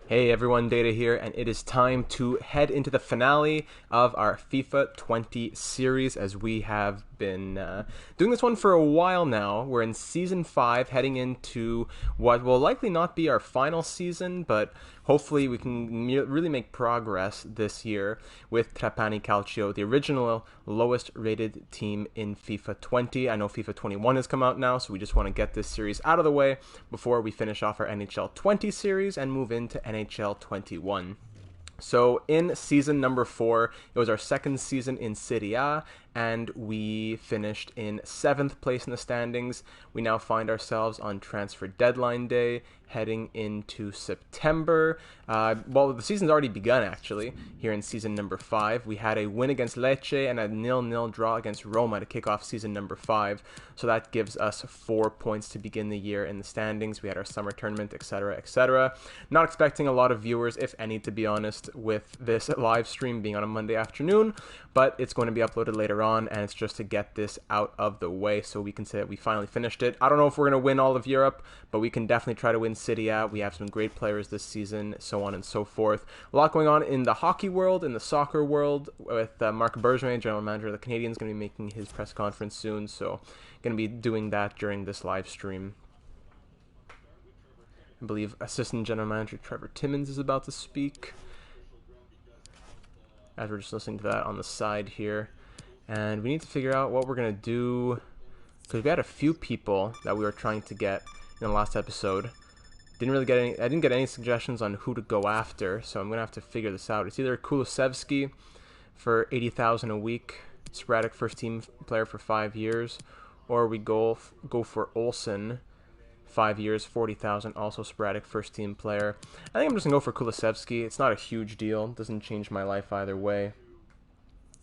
Hey everyone, Data here, and it is time to head into the finale of our FIFA 20 series as we have been doing this one for a while now. We're in Season 5, heading into what will likely not be our final season, but hopefully we can really make progress this year with Trapani Calcio, the original lowest rated team in FIFA 20. I know FIFA 21 has come out now, so we just want to get this series out of the way before we finish off our NHL 20 series and move into NHL 21. So in season number 4, it was our second season in Serie A, and we finished in 7th place in the standings. We now find ourselves on transfer deadline day, heading into September. Well, the season's already begun, actually, here in season number 5. We had a win against Lecce and a 0-0 draw against Roma to kick off season number 5. So that gives us 4 points to begin the year in the standings. We had our summer tournament, etc., etc. Not expecting a lot of viewers, if any, to be honest, with this live stream being on a Monday afternoon, but it's going to be uploaded later on, and it's just to get this out of the way so we can say that we finally finished it. I don't know if we're going to win all of Europe, but we can definitely try to win Serie A. We have some great players this season, so on and so forth. A lot going on in the hockey world, in the soccer world, with Marc Bergevin, general manager of the Canadiens, going to be making his press conference soon, so going to be doing that during this live stream. I believe assistant general manager Trevor Timmins is about to speak, as we're just listening to that on the side here. And we need to figure out what we're going to do, because we had a few people that we were trying to get in the last episode. I didn't get any suggestions on who to go after, so I'm going to have to figure this out. It's either Kulusevski for $80,000 a week, sporadic first team player for 5 years, or we go for Olsen, 5 years, $40,000, also sporadic first team player. I think I'm just going to go for Kulusevski. It's not a huge deal. It doesn't change my life either way.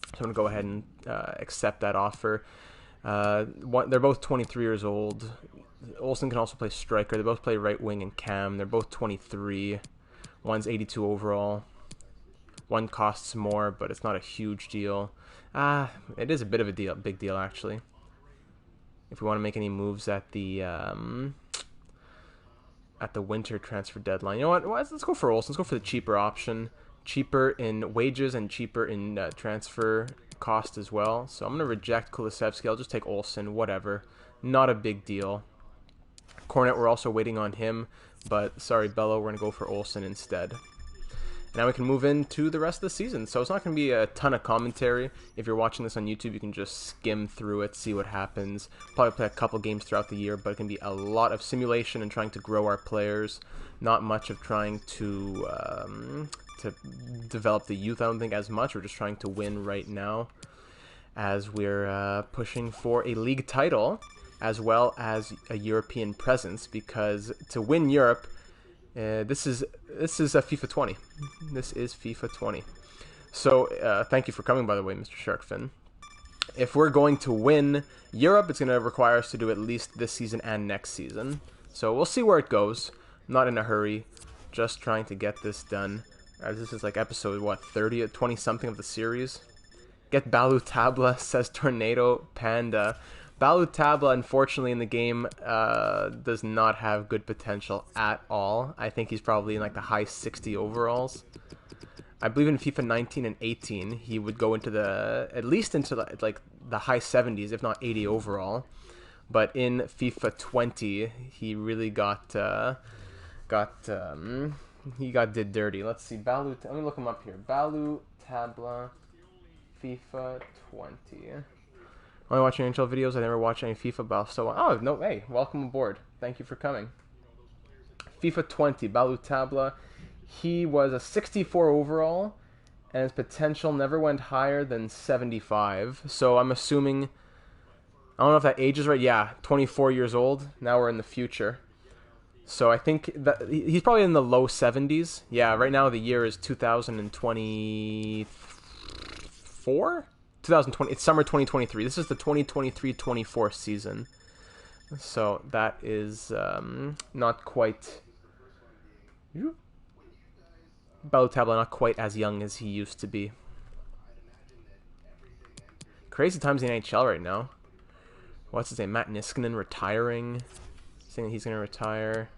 So I'm going to go ahead and accept that offer. They're both 23 years old. Olsen can also play striker. They both play right wing and cam. They're both 23. One's 82 overall. One costs more, but it's not a huge deal. It is a bit of a deal, big deal actually. If we want to make any moves at the winter transfer deadline, you know what? Let's go for Olsen. Let's go for the cheaper option. Cheaper in wages and cheaper in transfer cost as well. So I'm going to reject Kulusevski. I'll just take Olsen, whatever. Not a big deal. Cornet, we're also waiting on him, but sorry, Bello, we're going to go for Olsen instead. Now we can move into the rest of the season. So it's not going to be a ton of commentary. If you're watching this on YouTube, you can just skim through it, see what happens. Probably play a couple games throughout the year, but it can be a lot of simulation and trying to grow our players. Not much of trying to develop the youth, I don't think, as much. We're just trying to win right now, as we're pushing for a league title as well as a European presence, because to win Europe, this is a FIFA 20. This is FIFA 20. So thank you for coming, by the way, Mr. Sharkfin. If we're going to win Europe, it's going to require us to do at least this season and next season. So we'll see where it goes. Not in a hurry. Just trying to get this done. This is like episode, 30 or 20-something of the series. Get Balu Tabla, says Tornado Panda. Balu Tabla, unfortunately, in the game, does not have good potential at all. I think he's probably in like the high 60 overalls. I believe in FIFA 19 and 18, he would go into at least into like the high 70s, if not 80 overall. But in FIFA 20, he really got did dirty. Let's see, Balu. Let me look him up here. Balu Tabla, FIFA 20. Only watching NHL videos. I never watch any FIFA, but so oh no, hey, welcome aboard. Thank you for coming. FIFA 20, Balu Tabla. He was a 64 overall, and his potential never went higher than 75. So I'm assuming, I don't know if that age is right. Yeah, 24 years old. Now we're in the future. So I think that he's probably in the low 70s. Yeah, right now the year is 2024? 2020. It's summer 2023. This is the 2023-24 season. So that is not quite... Balotabla not quite as young as he used to be. Crazy times in the NHL right now. What's his name? Matt Niskanen retiring. Saying he's going to retire.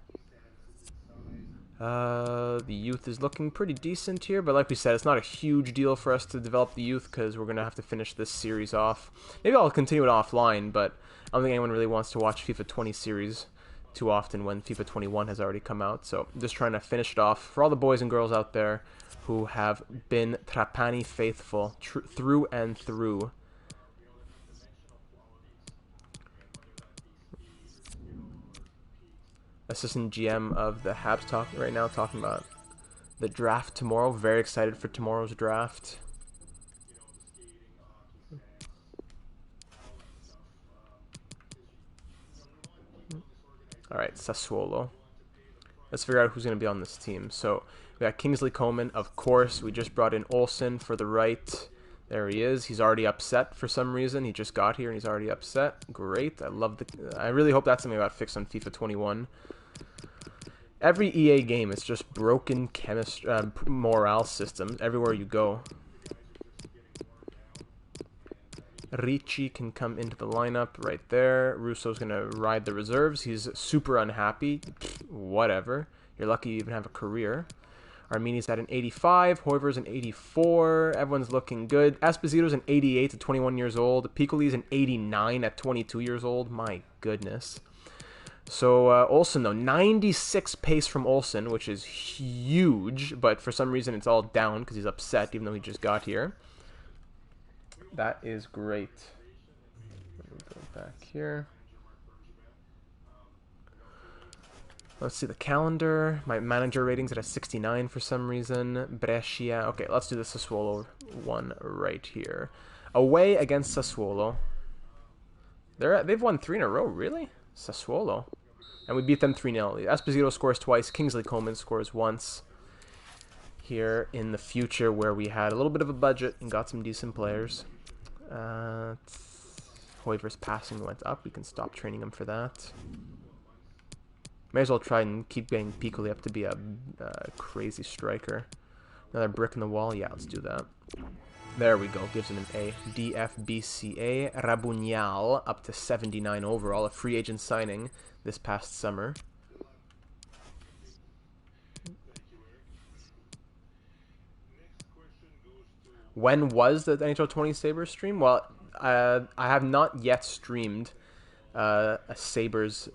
The youth is looking pretty decent here, but like we said, it's not a huge deal for us to develop the youth because we're going to have to finish this series off. Maybe I'll continue it offline, but I don't think anyone really wants to watch FIFA 20 series too often when FIFA 21 has already come out. So I'm just trying to finish it off for all the boys and girls out there who have been Trapani faithful through and through. Assistant GM of the Habs talking right now, talking about the draft tomorrow. Very excited for tomorrow's draft. All right, Sassuolo. Let's figure out who's going to be on this team. So we got Kingsley Coleman, of course. We just brought in Olsen for the right. There he is. He's already upset for some reason. He just got here and he's already upset. Great. I really hope that's something I got fixed on FIFA 21. Every EA game is just broken morale systems everywhere you go. Ricci can come into the lineup right there. Russo's going to ride the reserves. He's super unhappy. Whatever. You're lucky you even have a career. Armini's at an 85. Hoiver's an 84. Everyone's looking good. Esposito's an 88 at 21 years old. Piccoli's an 89 at 22 years old. My goodness. So Olsen, though, 96 pace from Olsen, which is huge, but for some reason it's all down because he's upset even though he just got here. That is great. Let me go back here. Let's see the calendar. My manager rating's at a 69 for some reason. Brescia. Okay, let's do the Sassuolo one right here. Away against Sassuolo. They've won 3 in a row, really? Sassuolo. And we beat them 3-0. Esposito scores twice. Kingsley Coleman scores once. Here in the future where we had a little bit of a budget and got some decent players. Hoiver's passing went up. We can stop training him for that. May as well try and keep getting Piccoli up to be a crazy striker. Another brick in the wall? Yeah, let's do that. There we go. Gives him an A. DFBCA. Rabugnal up to 79 overall. A free agent signing this past summer. When was the NHL 20 Sabres stream? Well, I have not yet streamed a Sabres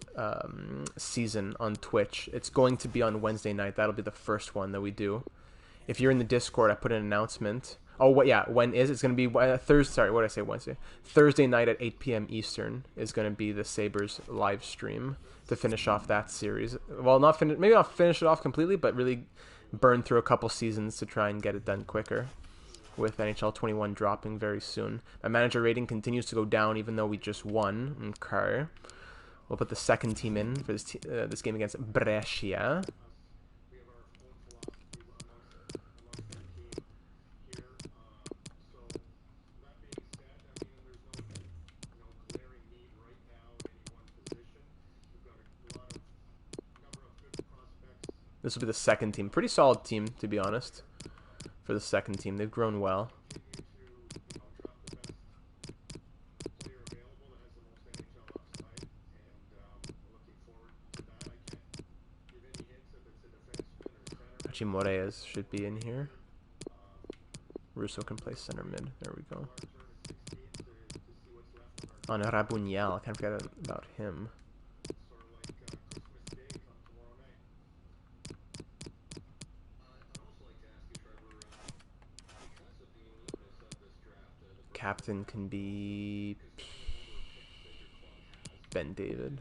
season on Twitch. It's going to be on Wednesday night. That'll be the first one that we do. If you're in the Discord, I put an announcement. Oh, what? Yeah, when is it? It's going to be Thursday. Sorry, what did I say? Wednesday. Thursday night at 8 p.m. Eastern is going to be the Sabres live stream to finish off that series. Well, maybe not finish it off completely, but really burn through a couple seasons to try and get it done quicker. With NHL 21 dropping very soon. My manager rating continues to go down even though we just won. Okay. We'll put the second team in for this game against Brescia. This will be the second team. Pretty solid team, to be honest. For the second team. They've grown well. Actually, Moraes should be in here. Russo can play center mid. There we go. On Rabugnal. I can't forget about him. Captain can be Ben David.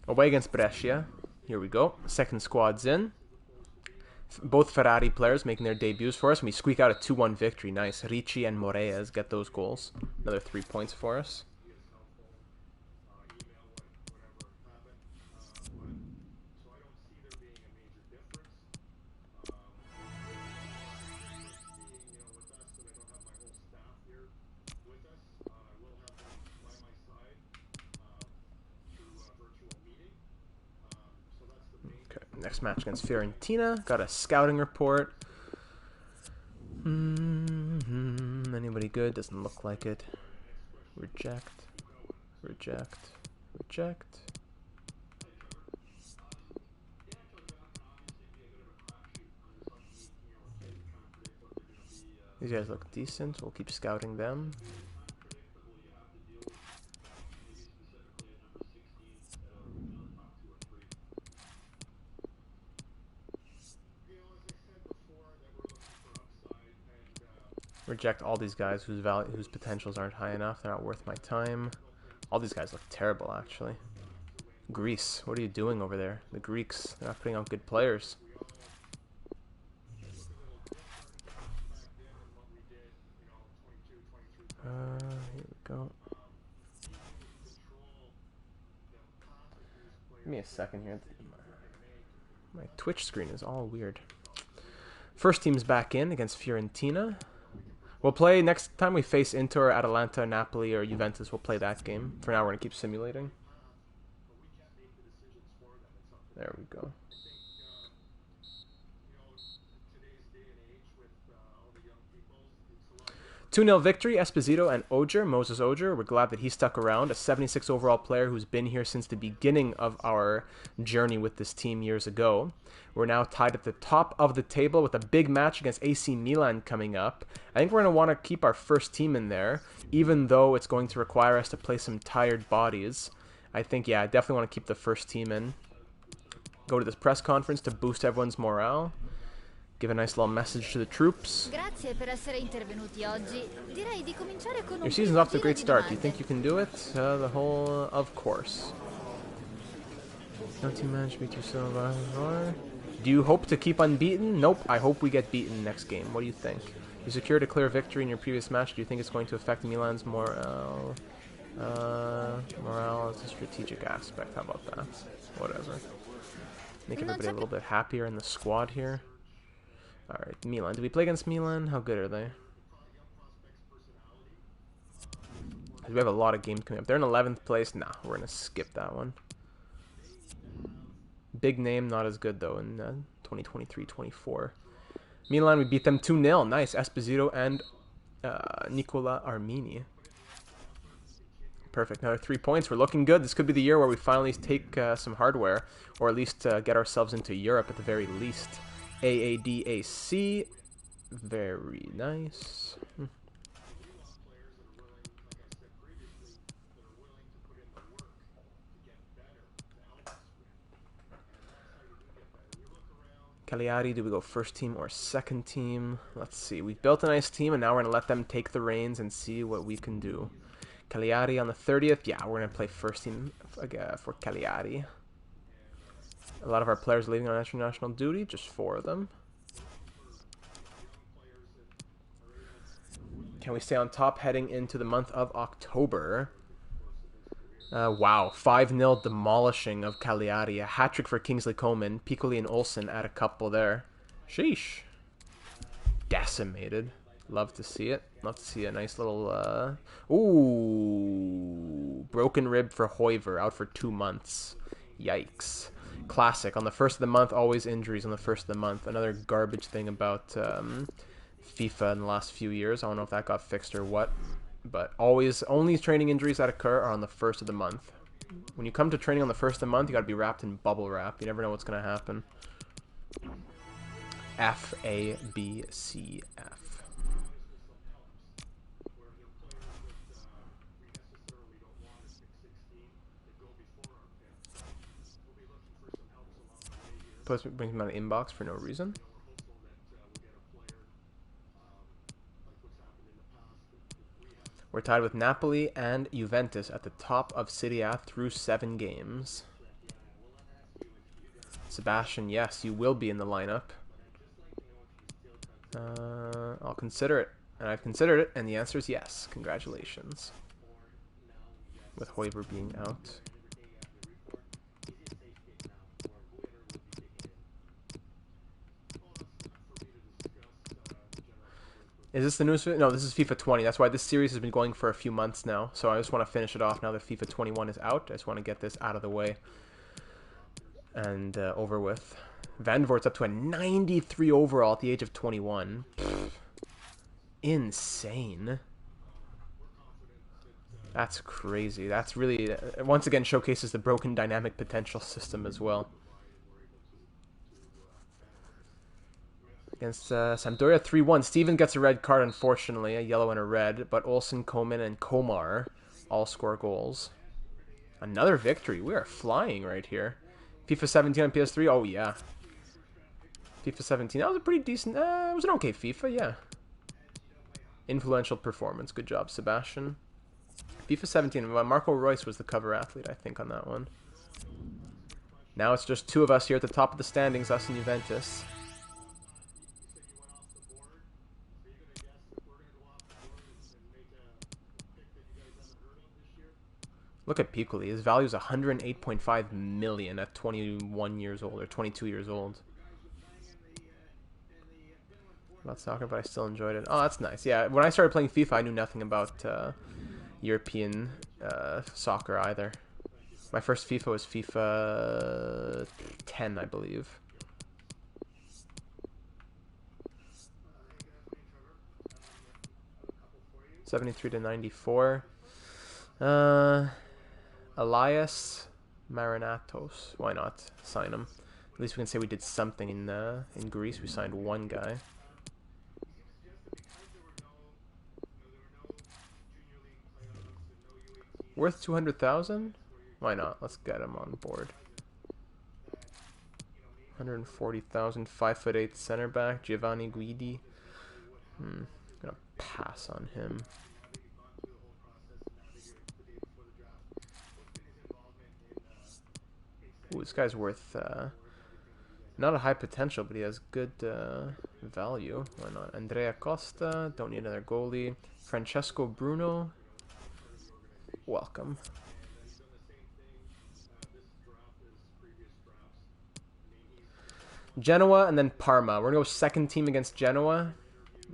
Away against Brescia. Here we go. Second squad's in. Both Ferrari players making their debuts for us. And we squeak out a 2-1 victory. Nice. Ricci and Moraes get those goals. Another 3 points for us. Next match against Fiorentina. Got a scouting report. Anybody good? Doesn't look like it. Reject. Reject. Reject. These guys look decent. We'll keep scouting them. Reject all these guys whose potentials aren't high enough. They're not worth my time. All these guys look terrible, actually. Greece, what are you doing over there? The Greeks, they're not putting out good players. Here we go. Give me a second here. My Twitch screen is all weird. First team's back in against Fiorentina. We'll play next time we face Inter, Atalanta, Napoli, or Juventus. We'll play that game. For now, we're going to keep simulating. There we go. 2-0 victory, Esposito and Oger, Moses Oger. We're glad that he stuck around. A 76 overall player who's been here since the beginning of our journey with this team years ago. We're now tied at the top of the table with a big match against AC Milan coming up. I think we're going to want to keep our first team in there, even though it's going to require us to play some tired bodies. I think, yeah, I definitely want to keep the first team in. Go to this press conference to boost everyone's morale. Give a nice little message to the troops. Your season's off to a great start. Do you think you can do it? Of course. No team managed to beat you so far. Do you hope to keep unbeaten? Nope. I hope we get beaten next game. What do you think? You secured a clear victory in your previous match. Do you think it's going to affect Milan's morale? Morale is a strategic aspect. How about that? Whatever. Make everybody a little bit happier in the squad here. Alright, Milan. Did we play against Milan? How good are they? We have a lot of games coming up. They're in 11th place. Nah, we're going to skip that one. Big name, not as good though in 2023-24. Milan, we beat them 2-0. Nice. Esposito and Nicola Armini. Perfect. Another 3 points. We're looking good. This could be the year where we finally take some hardware, or at least get ourselves into Europe at the very least. AADAC. Very nice. Cagliari, do we go first team or second team? Let's see. We've built a nice team, and now we're going to let them take the reins and see what we can do. Cagliari on the 30th. Yeah, we're going to play first team for Cagliari. A lot of our players are leaving on international duty, just 4 of them. Can we stay on top heading into the month of October? Wow, 5-0 demolishing of Cagliari. A hat-trick for Kingsley Coleman. Piccoli and Olsen add a couple there. Sheesh. Decimated. Love to see it. Love to see a nice little... Ooh. Broken rib for Hoiver, out for 2 months. Yikes. Classic. On the first of the month, always injuries on the first of the month. Another garbage thing about FIFA in the last few years. I don't know if that got fixed or what. But only training injuries that occur are on the first of the month. When you come to training on the first of the month, you got to be wrapped in bubble wrap. You never know what's going to happen. F, A, B, C, F. Brings me out of the inbox for no reason. We're tied with Napoli and Juventus at the top of Serie A through 7 games. Sebastian, yes, you will be in the lineup. I'll consider it. And I've considered it, and the answer is yes. Congratulations. With Hoiver being out. Is this the newest? No, this is FIFA 20. That's why this series has been going for a few months now. So I just want to finish it off now that FIFA 21 is out. I just want to get this out of the way and over with. Van Voort's up to a 93 overall at the age of 21. Pfft. Insane. That's crazy. That's really, once again, showcases the broken dynamic potential system as well. Against Sampdoria 3-1. Steven gets a red card, unfortunately. A yellow and a red. But Olsen, Coman, and Komar all score goals. Another victory. We are flying right here. FIFA 17 on PS3. Oh, yeah. FIFA 17. That was a pretty decent... it was an okay FIFA, yeah. Influential performance. Good job, Sebastian. FIFA 17. Marco Reus was the cover athlete, I think, on that one. Now it's just two of us here at the top of the standings, us and Juventus. Look at Piccoli. His value is 108.5 million at 21 years old, or 22 years old. About soccer, but I still enjoyed it. Oh, that's nice. Yeah, when I started playing FIFA, I knew nothing about European soccer either. My first FIFA was FIFA 10, I believe. '73 to '94. Elias Marinatos. Why not sign him? At least we can say we did something in Greece. We signed one guy. Worth 200,000? Why not? Let's get him on board. 140,000. 5'8" center back. Giovanni Guidi. I'm gonna pass on him. Ooh, this guy's worth not a high potential, but he has good value. Why not? Andrea Costa. Don't need another goalie. Francesco Bruno. Welcome. Genoa and then Parma. We're going to go second team against Genoa.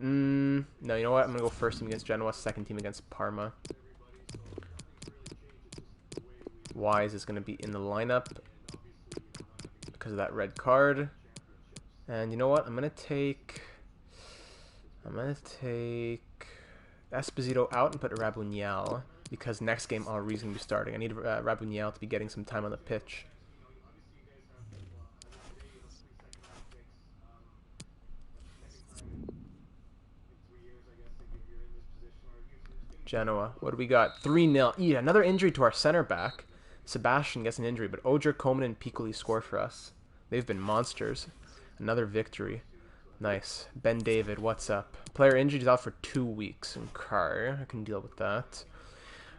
No, you know what? I'm going to go first team against Genoa, second team against Parma. Why is this going to be in the lineup? Because of that red card. And you know what? I'm going to take Esposito out and put Rabuniel, because next game Henry's going to be starting. I need Rabuniel to be getting some time on the pitch. Genoa. What do we got? 3-0. Yeah, another injury to our center back. Sebastian gets an injury, but Oger, Coman, and Piccoli score for us. They've been monsters. Another victory. Nice. Ben David, what's up? Player injured is out for 2 weeks. Okay, I can deal with that.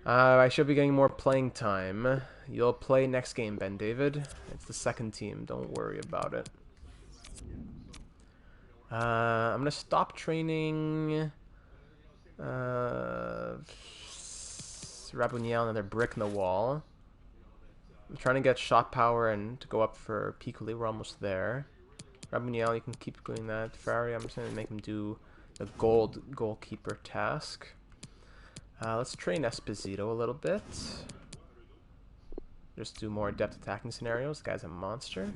I should be getting more playing time. You'll play next game, Ben David. It's the second team. Don't worry about it. I'm going to stop training... Rabuniel, another brick in the wall. I'm trying to get shot power and to go up for Piccoli. We're almost there. Rabuniel, you can keep doing that. Ferrari, I'm just going to make him do the goalkeeper task. Let's train Esposito a little bit. Just do more depth attacking scenarios. This guy's a monster.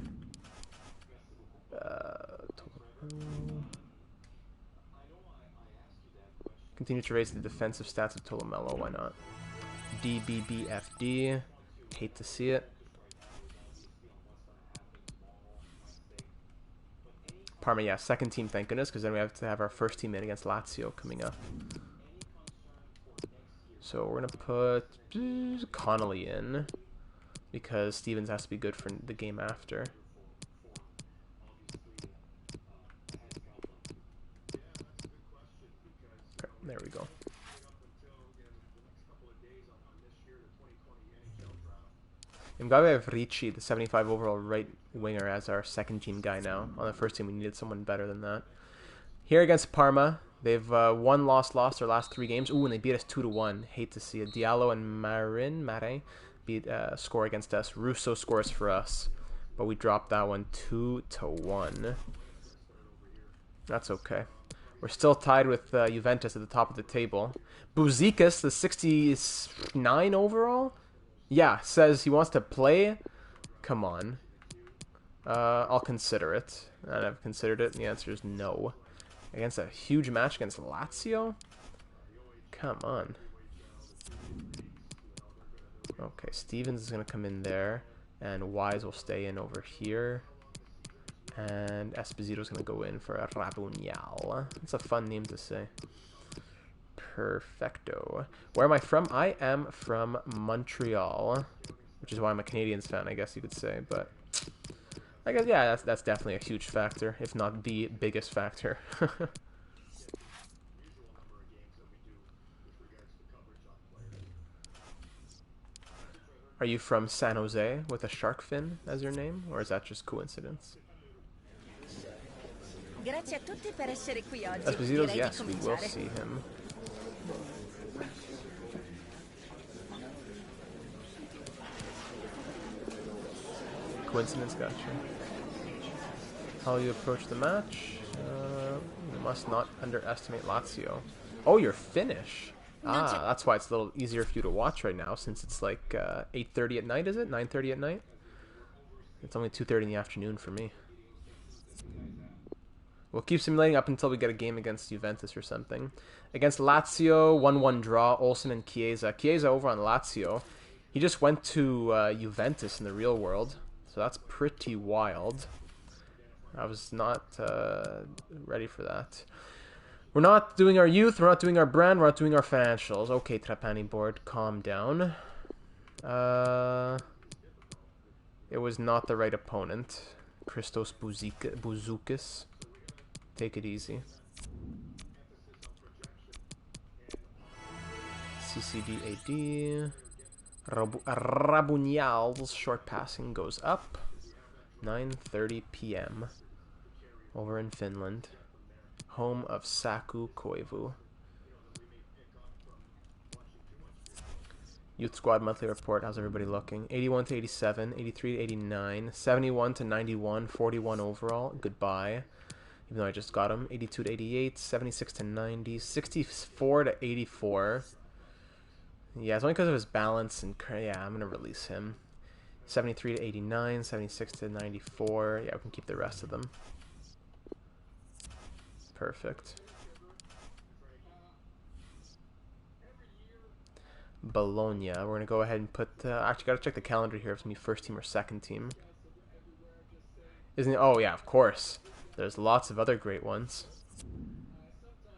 Continue to raise the defensive stats of Tolomello. Why not? DBBFD. Hate to see it. Parma, yeah, second team, thank goodness, because then we have to have our first team in against Lazio coming up. So we're going to put Connolly in, because Stevens has to be good for the game after. Okay, there we go. Mgabe Ricci, the 75 overall right winger, as our second team guy now. On the first team, we needed someone better than that. Here against Parma, they've won, lost their last 3 games. Ooh, and they beat us 2-1. Hate to see it. Diallo and Marin score against us. Russo scores for us, but we dropped that one 2-1. That's okay. We're still tied with Juventus at the top of the table. Buzikas, the 69 overall. Yeah, says he wants to play. Come on. I'll consider it. And I've considered it, and the answer is no. Against a huge match against Lazio? Come on. Okay, Stevens is going to come in there, and Wise will stay in over here. And Esposito's going to go in for a Rabunyal. It's a fun name to say. Perfecto. Where am I from? I am from Montreal, which is why I'm a Canadiens fan, I guess you could say. But I guess, yeah, that's definitely a huge factor, if not the biggest factor. Are you from San Jose with a shark fin as your name, or is that just coincidence? Esposito's, yes, we will see him. Coincidence, gotcha. How you approach the match? You must not underestimate Lazio. Oh, you're Finnish. Ah, that's why it's a little easier for you to watch right now, since it's like 8:30 at night, is it? 9:30 at night? It's only 2:30 in the afternoon for me. We'll keep simulating up until we get a game against Juventus or something. Against Lazio, 1-1 draw, Olsen and Chiesa. Chiesa over on Lazio. He just went to Juventus in the real world, so that's pretty wild. I was not ready for that. We're not doing our youth, we're not doing our brand, we're not doing our financials. Okay, Trapani board, calm down. It was not the right opponent. Christos Bouzoukas. Take it easy. CCDAD. Rabunyal's short passing goes up. 9:30 p.m. over in Finland. Home of Saku Koivu. Youth Squad monthly report. How's everybody looking? 81 to 87, 83 to 89, 71 to 91, 41 overall. Goodbye. Even though I just got him. 82 to 88, 76 to 90, 64 to 84. Yeah, it's only because of his balance. And yeah, I'm going to release him. 73 to 89, 76 to 94. Yeah, we can keep the rest of them. Perfect. Bologna. We're going to go ahead and put... actually, got to check the calendar here if it's going to be first team or second team. Isn't it? Oh, yeah, of course. There's lots of other great ones.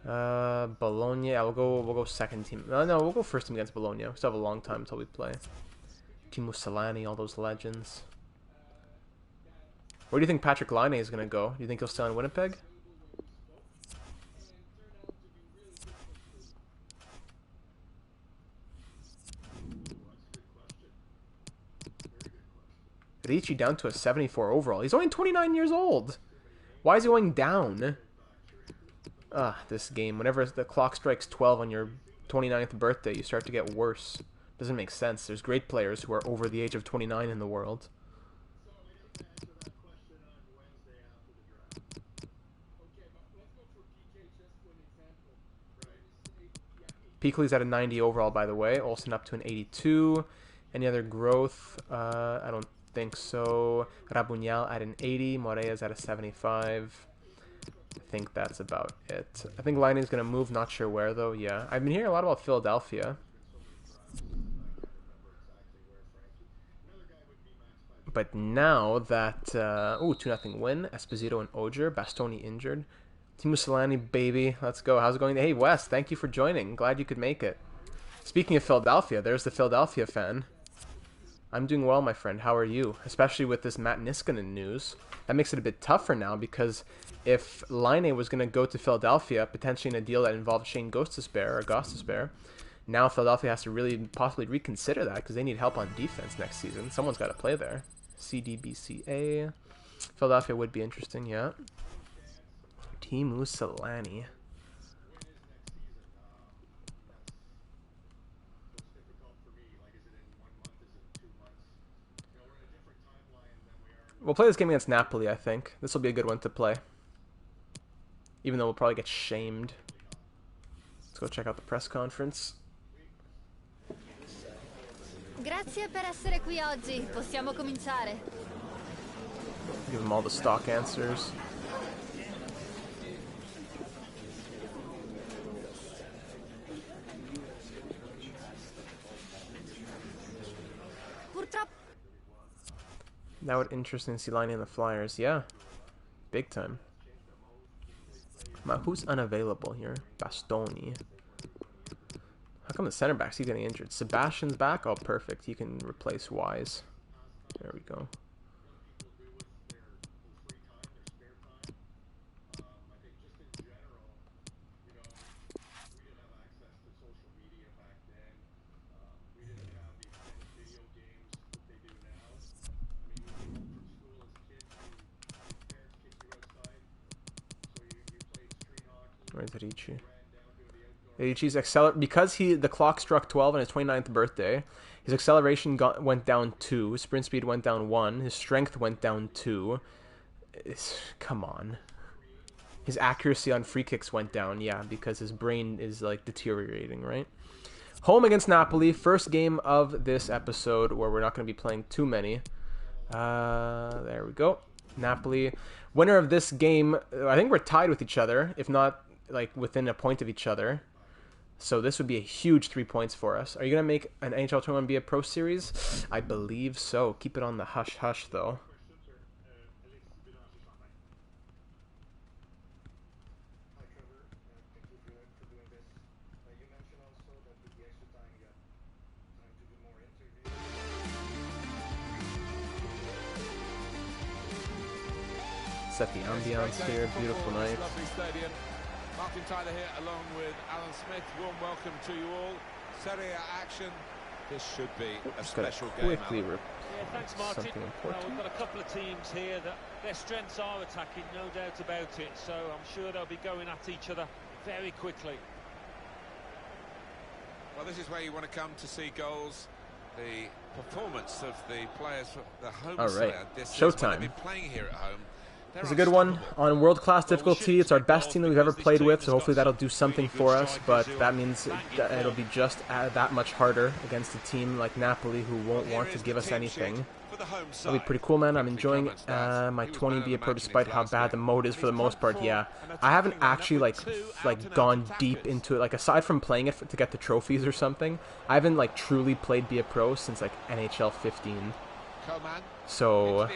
Bologna. Yeah, we'll go second team. No, we'll go first team against Bologna. We still have a long time until we play. Timo Solani, all those legends. Where do you think Patrick Laine is going to go? Do you think he'll stay in Winnipeg? Ricci down to a 74 overall. He's only 29 years old. Why is he going down? This game. Whenever the clock strikes 12 on your 29th birthday, you start to get worse. Doesn't make sense. There's great players who are over the age of 29 in the world. Peakley's at a 90 overall, by the way. Olsen up to an 82. Any other growth? I don't think so. Rabunyal at an 80. Morea's at a 75. I think that's about it. I think Lining's going to move. Not sure where, though. Yeah. I've been hearing a lot about Philadelphia. But now that... 2-0 win. Esposito and Ogier. Bastoni injured. Timo Solani, baby. Let's go. How's it going? Hey, Wes, thank you for joining. Glad you could make it. Speaking of Philadelphia, there's the Philadelphia fan. I'm doing well, my friend. How are you? Especially with this Matt Niskanen news. That makes it a bit tougher now, because if Laine was going to go to Philadelphia, potentially in a deal that involved Shane Gostisbehere, now Philadelphia has to really possibly reconsider that, because they need help on defense next season. Someone's got to play there. CDBCA. Philadelphia would be interesting, yeah. Timo Solani. We'll play this game against Napoli, I think. This will be a good one to play. Even though we'll probably get shamed. Let's go check out the press conference. Grazie per essere qui oggi. Possiamo cominciare. Give them all the stock answers. That would interesting to see lining the Flyers. Yeah, big time. Who's unavailable here? Bastoni. How come the center back's getting injured? Sebastian's back? Oh, perfect. He can replace Wise. There we go. Where's Ricci? Ricci's because the clock struck 12 on his 29th birthday. His acceleration went down 2. His sprint speed went down 1. His strength went down 2. Come on. His accuracy on free kicks went down, yeah, because his brain is like deteriorating, right? Home against Napoli, first game of this episode where we're not going to be playing too many. There we go. Napoli, winner of this game. I think we're tied with each other, if not like within a point of each other. So this would be a huge 3 points for us. Are you going to make an NHL 21 be a Pro Series? I believe so. Keep it on the hush-hush, though. Set the ambiance here. Beautiful night. Martin Tyler here along with Alan Smith. Warm welcome to you all. Serie A action. This should be a special game. Thanks, Martin. Well, we've got a couple of teams here that their strengths are attacking, no doubt about it. So I'm sure they'll be going at each other very quickly. Well, this is where you want to come to see goals. The performance of the players for the home side. Showtime. They've been playing here at home. It's a good one on world-class difficulty. It's our best team that we've ever played with, so hopefully that'll do something for us, but that means it'll be just that much harder against a team like Napoli who won't want to give us anything. That'll be pretty cool, man. I'm enjoying my 20 be a pro despite how bad the mode is for the most part. Yeah, I haven't actually like gone deep into it, like aside from playing it to get the trophies or something. I haven't like truly played be a pro since like NHL 15. So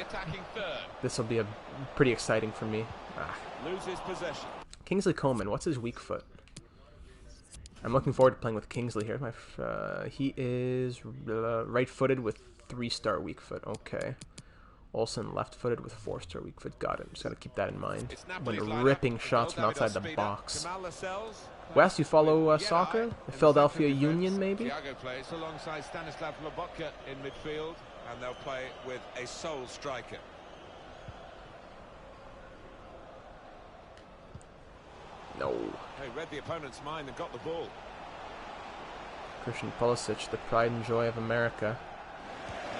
this will be a pretty exciting for me. Loses possession. Kingsley Coleman, what's his weak foot? I'm looking forward to playing with Kingsley here. He is right-footed with 3-star weak foot. Okay. Olsen left-footed with 4-star weak foot. Got it. Just got to keep that in mind when ripping shots from outside the box. Wes, you follow soccer? The Philadelphia Union, maybe? Thiago plays alongside Stanislav Lobotka in midfield, and they'll play with a sole striker. No. They read the opponent's mind and got the ball. Christian Pulisic, the pride and joy of America.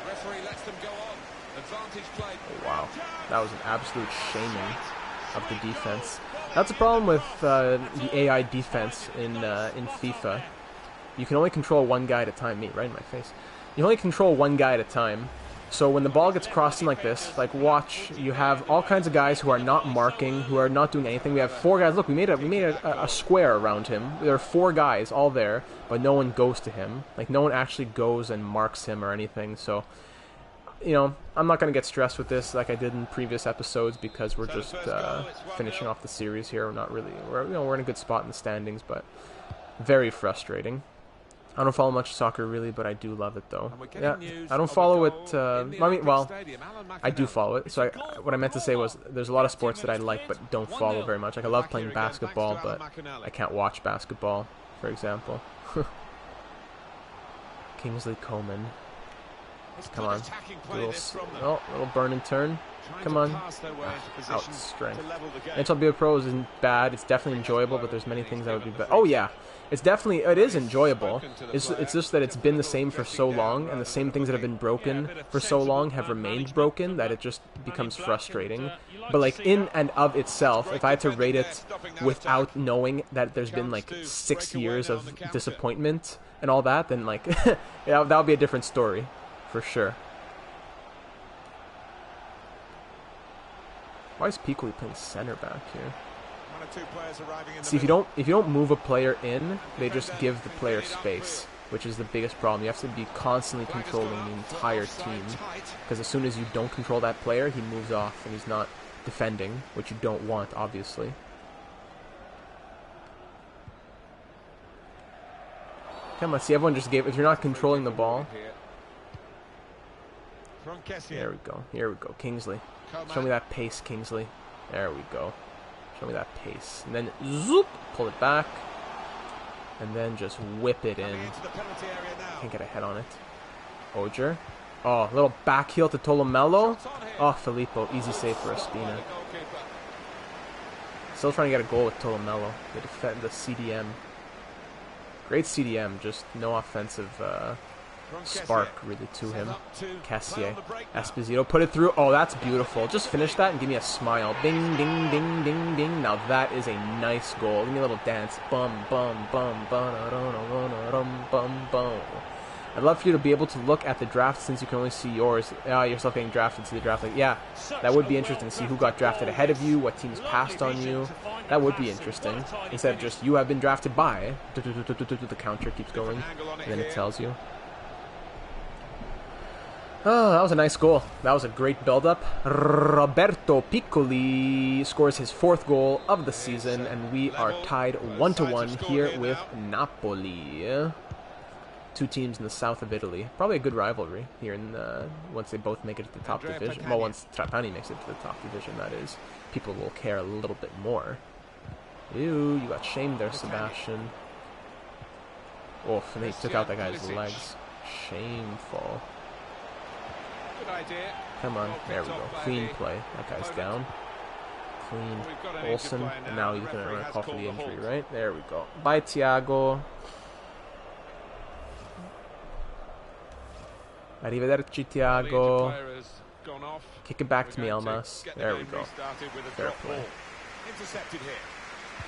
The referee lets them go on. Advantage played. Oh, wow. That was an absolute shaming of the defense. That's a problem with the AI defense in FIFA. You can only control one guy at a time. Me, right in my face. You only control one guy at a time. So when the ball gets crossed in like this, like watch, you have all kinds of guys who are not marking, who are not doing anything. We have 4 guys. Look, we made a square around him. There are 4 guys all there, but no one goes to him. Like no one actually goes and marks him or anything. So, you know, I'm not going to get stressed with this like I did in previous episodes because we're just finishing off the series here. We're not really, we're in a good spot in the standings, but very frustrating. I don't follow much soccer really, but I do love it though. Yeah, I don't follow it. I mean, well, I do follow it. So what I meant to say was, there's a lot of sports that I like but don't follow very much. Like I love playing basketball, but I can't watch basketball, for example. Kingsley Coleman. Come on, little burn and turn. Come on. Out strength. NHL Pro isn't bad. It's definitely enjoyable, but there's many things that would be better. Oh yeah. It is enjoyable. It's just that it's been the same for so long, and the same things that have been broken for so long have remained broken, that it just becomes frustrating. But like in and of itself, if I had to rate it without knowing that there's been like 6 years of disappointment and all that, then like yeah, that would be a different story, for sure. Why is Piccoli playing center back here? One or two players arriving in the See, if middle. you don't move a player in, they just give the player space, which is the biggest problem. You have to be constantly controlling the entire team, because as soon as you don't control that player, he moves off and he's not defending, which you don't want, obviously. Come on, see, everyone just gave. If you're not controlling the ball, there we go. Here we go, Kingsley. Show me that pace, Kingsley. There we go. Show me that pace. And then zoop, pull it back. And then just whip it in. Can't get a head on it. Ogier. Oh, little back heel to Tolomelo. Oh, Filippo. Easy save for Ospina. Still trying to get a goal with Tolomelo. The CDM. Great CDM, just no offensive spark really to him. Cassier. Esposito. Put it through. Oh, that's beautiful. Just finish that and give me a smile. Ding, ding, ding, ding, ding. Now that is a nice goal. Give me a little dance. Bum, bum, bum, bum, bum, bum. I'd love for you to be able to look at the draft since you can only see yours. Yourself getting drafted, see the draft. Like, yeah, that would be interesting to see who got drafted ahead of you, what teams passed on you. That would be interesting. Instead of just, you have been drafted by. The counter keeps going, and then it tells you. Oh, that was a nice goal. That was a great build-up. Roberto Piccoli scores his 4th goal of the season, and we are tied 1-1 here with Napoli. 2 teams in the south of Italy. Probably a good rivalry here in once they both make it to the top division. Well, once Trapani makes it to the top division, that is. People will care a little bit more. Ew, you got shamed there, Sebastian. Oof, and they took out that guy's legs. Shameful. Good idea. Come on, there we go. Clean play. That guy's down. Clean. Olsen, and now he's going to run a call for the injury, right? There we go. Bye, Thiago. Arrivederci, Thiago. Kick it back to me, Elmas. There we go. Fair play. Intercepted here.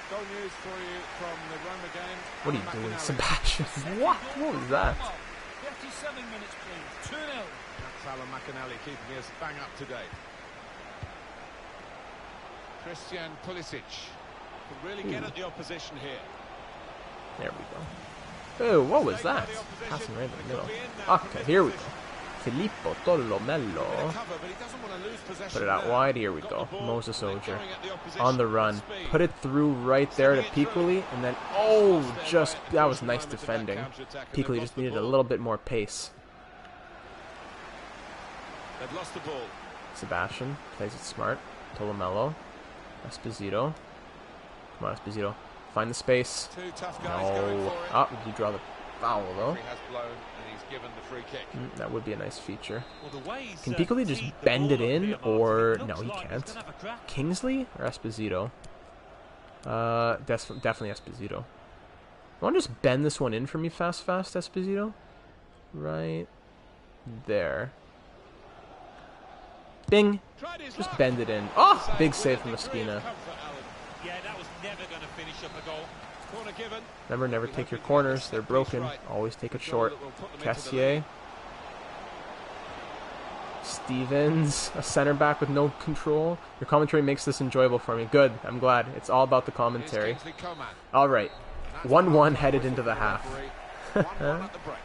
Goal news for you from the Roma game. What are you doing, Sebastian? What? What was that? 57 minutes, please. 2-0. That's Alan McAnally keeping us bang up to date. Christian Pulisic can really get at the opposition here. There we go. Oh, what was that? Passing right in the middle. Okay, here we go. Filippo Tolomelo. Put it out wide. Here we go. Moses Ogier on the run. Put it through right there to Piccoli, and then that was nice defending. Piccoli just needed a little bit more pace. They've lost the ball. Sebastian plays it smart. Tolomelo. Esposito. Come on, Esposito. Find the space. Two tough guys No. going for it. Oh, you draw the foul though. He has blown and he's given the free kick. That would be a nice feature. Well, the way he's, Can Piccoli just bend it in, or no, he looks like can't. he's gonna have a crack. Kingsley or Esposito? Definitely Esposito. Want to just bend this one in for me, fast, Esposito? Right there. Bing. Just bend it in. Oh, big save from Ospina. Yeah, that was never going to finish up a goal. Corner given. Remember, never take your corners. They're broken. Always take it short. Cassier. Stevens, a center back with no control. Your commentary makes this enjoyable for me. Good. I'm glad. It's all about the commentary. Kingsley Coleman. All right. 1-1 headed into the half. 1-1 at the break.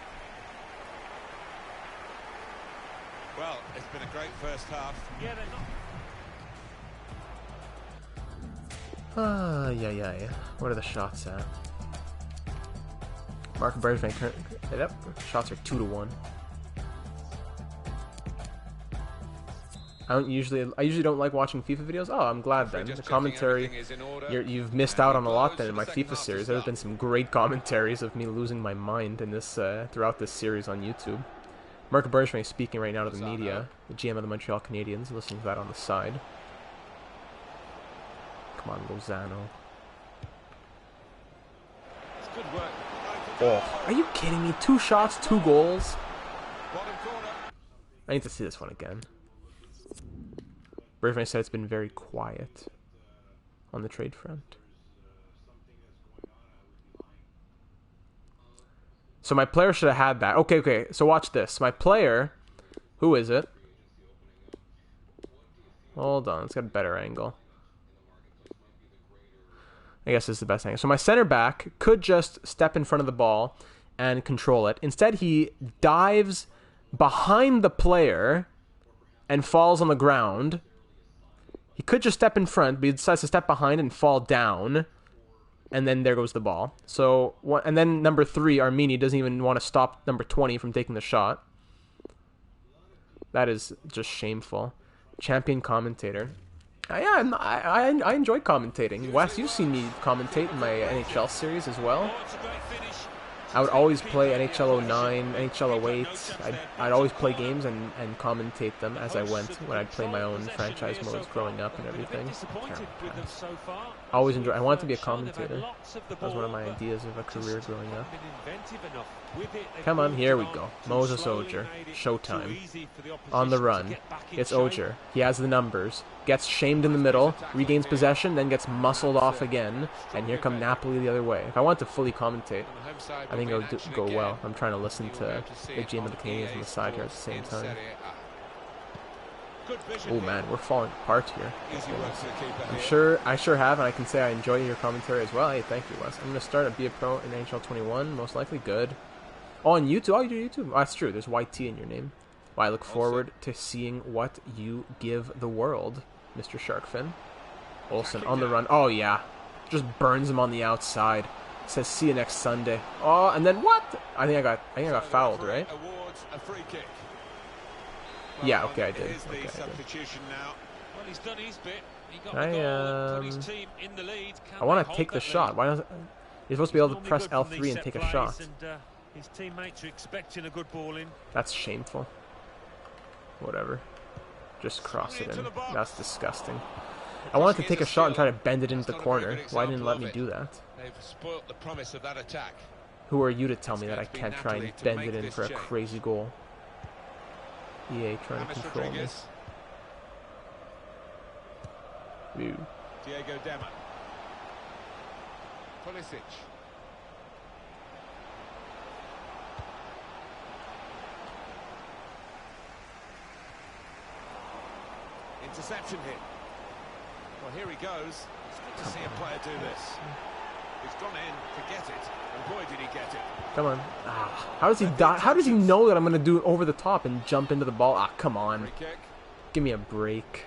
Well, it's been a great first half. Yeah, they're not. Yeah. What are the shots at? Mark Bergevin. Yep. Shots are 2-1. I usually don't like watching FIFA videos. Oh, I'm glad then. The commentary, you've missed out on a lot then in my FIFA series. There's been some great commentaries of me losing my mind in this throughout this series on YouTube. Mark Bergevin is speaking right now to the media, the GM of the Montreal Canadiens, listening to that on the side. Come on, Lozano. It's good work. Oh, are you kidding me? 2 shots, 2 goals. Bottom corner. I need to see this one again. Bergevin said it's been very quiet on the trade front. So my player should have had that. Okay. So watch this. My player, who is it? Hold on, let's get a better angle. I guess this is the best angle. So my center back could just step in front of the ball and control it. Instead, he dives behind the player and falls on the ground. He could just step in front, but he decides to step behind and fall down. And then there goes the ball. So, and then number 3, Armini, doesn't even want to stop number 20 from taking the shot. That is just shameful. Champion commentator. Yeah, I enjoy commentating. Wes, you've seen me commentate in my NHL series as well. I would always play NHL 09, NHL 08. I'd always play games and commentate them as I went when I'd play my own franchise modes growing up and everything. I always enjoy. I wanted to be a commentator. That was one of my ideas of a career growing up. Come on, here we go. Moses Ogier. Showtime. On the run. It's Ogier. He has the numbers. Gets shamed in the middle. Regains possession, then gets muscled off again. And here come Napoli the other way. If I want to fully commentate, I think it would go well. I'm trying to listen to the GM of the Canadians on the side here at the same time. Oh man, we're falling apart here. I sure have, and I can say I enjoy your commentary as well. Hey, thank you, Wes. I'm going to start and be a pro in NHL 21, most likely. Good. Oh, on YouTube? Oh, you do YouTube? Oh, that's true. There's YT in your name. Well, I look forward to seeing what you give the world, Mr. Sharkfin. Olsen on the run. Oh, yeah. Just burns him on the outside. Says, see you next Sunday. Oh, and then what? I think I got fouled, right? Yeah, okay, I did. Okay, I want to take the shot. Why not? You're supposed to be able to press L3 and take a shot. His teammates are expecting a good ball in. That's shameful. Whatever. Just cross it in. That's disgusting. I wanted to take a shot and try to bend it into the corner. Why didn't let me do that? Who are you to tell me that I can't try and bend it in for a crazy goal? EA trying to control me. Ew. Diego Dema. Pulisic. Interception hit. Well, here he goes. It's good to see a player do this. He's gone in to get it, and boy did he get it. Come on. Ah, how does he die? How does he know that I'm going to do it over the top and jump into the ball? Ah, come on. Give me a break.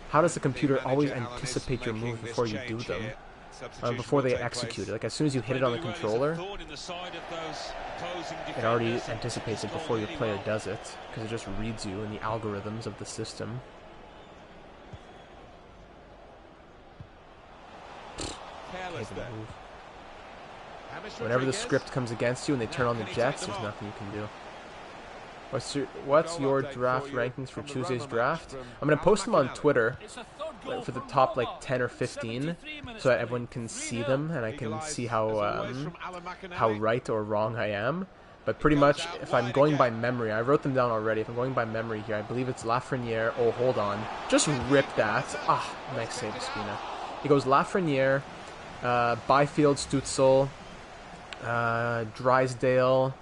How does the computer always anticipate your moves before you do them? Before they execute it? Like, as soon as you hit it on the controller, it already anticipates it before your player does it, because it just reads you in the algorithms of the system. Whenever the script comes against you and they turn on the jets, there's nothing you can do. What's your draft rankings for Tuesday's draft? I'm going to post them on Twitter for the top like 10 or 15 so that everyone can see them and I can see how right or wrong I am. But pretty much, if I'm going by memory, I wrote them down already. If I'm going by memory here, I believe it's Lafreniere. Oh, hold on. Just rip that. Ah, nice save, Espina. He goes Lafreniere, Byfield, Stützle, Drysdale.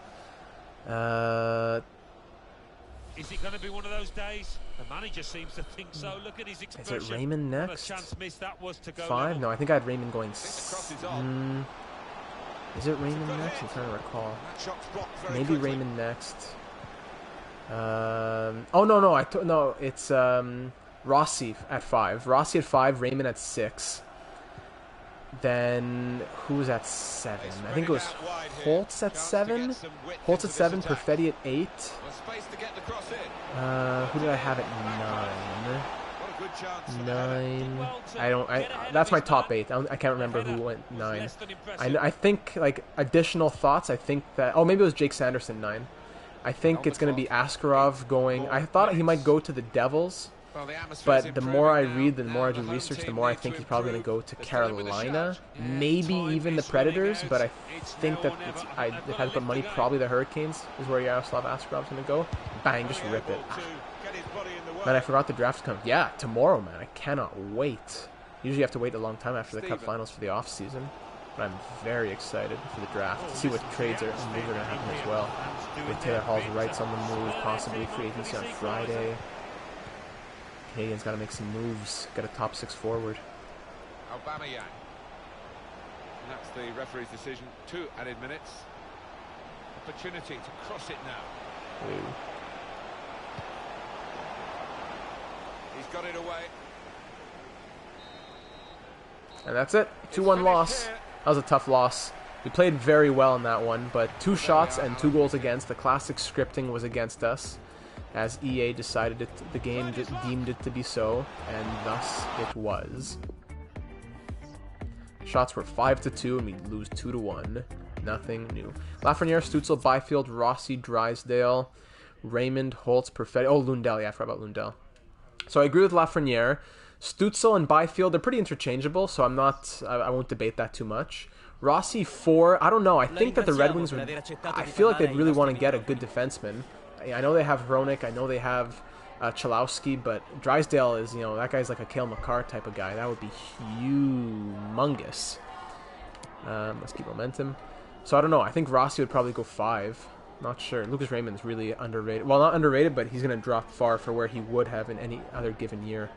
Is it going to be one of those days? The manager seems to think so. Look at his expression. Is it Raymond next? Chance missed. That was to go 5? No, I think I had Raymond going. Is it Raymond next? I'm trying to recall. Maybe Raymond next. Oh no, no, it's Rossi at 5. Rossi at 5. Raymond at 6. Then who was at 7? I think it was Holtz at 7. Holtz at 7. Perfetti at 8. Who did I have at 9? 9. That's my top 8. I can't remember who went 9. I think, like, additional thoughts. I think that maybe it was Jake Sanderson 9. I think it's going to be Askarov going. I thought he might go to the Devils. But the more I read, the more I do research, the more I think he's probably going to go to Carolina, maybe even the Predators, but I think that if I had to put money, probably the Hurricanes is where Yaroslav Askarov's going to go. Bang, just rip it. Man, I forgot the draft come. Yeah, tomorrow, man. I cannot wait. Usually you have to wait a long time after the Cup Finals for the off-season, but I'm very excited for the draft to see what trades and moves are going to happen as well. With Taylor Hall's rights on the move, possibly free agency on Friday. Canadians got to make some moves. Get a top 6 forward. Aubameyang. And that's the referee's decision. 2 added minutes. Opportunity to cross it now. Ooh. He's got it away. And that's it. 2-1 loss. That was a tough loss. We played very well in that one, but 2 shots and 2 goals against. The classic scripting was against us, as EA decided the game deemed it to be so, and thus it was. Shots were 5-2, and we lose 2-1. Nothing new. Lafreniere, Stützle, Byfield, Rossi, Drysdale, Raymond, Holtz, Perfetti. Oh, Lundell. Yeah, I forgot about Lundell. So I agree with Lafreniere. Stützle and Byfield, they're pretty interchangeable, so I won't debate that too much. Rossi 4, I don't know. I think that the Red Wings I feel like they'd really want to get a good defenseman. I know they have Hronik, I know they have Chalowski, but Drysdale is, that guy's like a Cale Makar type of guy. That would be humongous. Let's keep momentum. So I don't know. I think Rossi would probably go 5. Not sure. Lucas Raymond's really underrated. Well, not underrated, but he's going to drop far for where he would have in any other given year.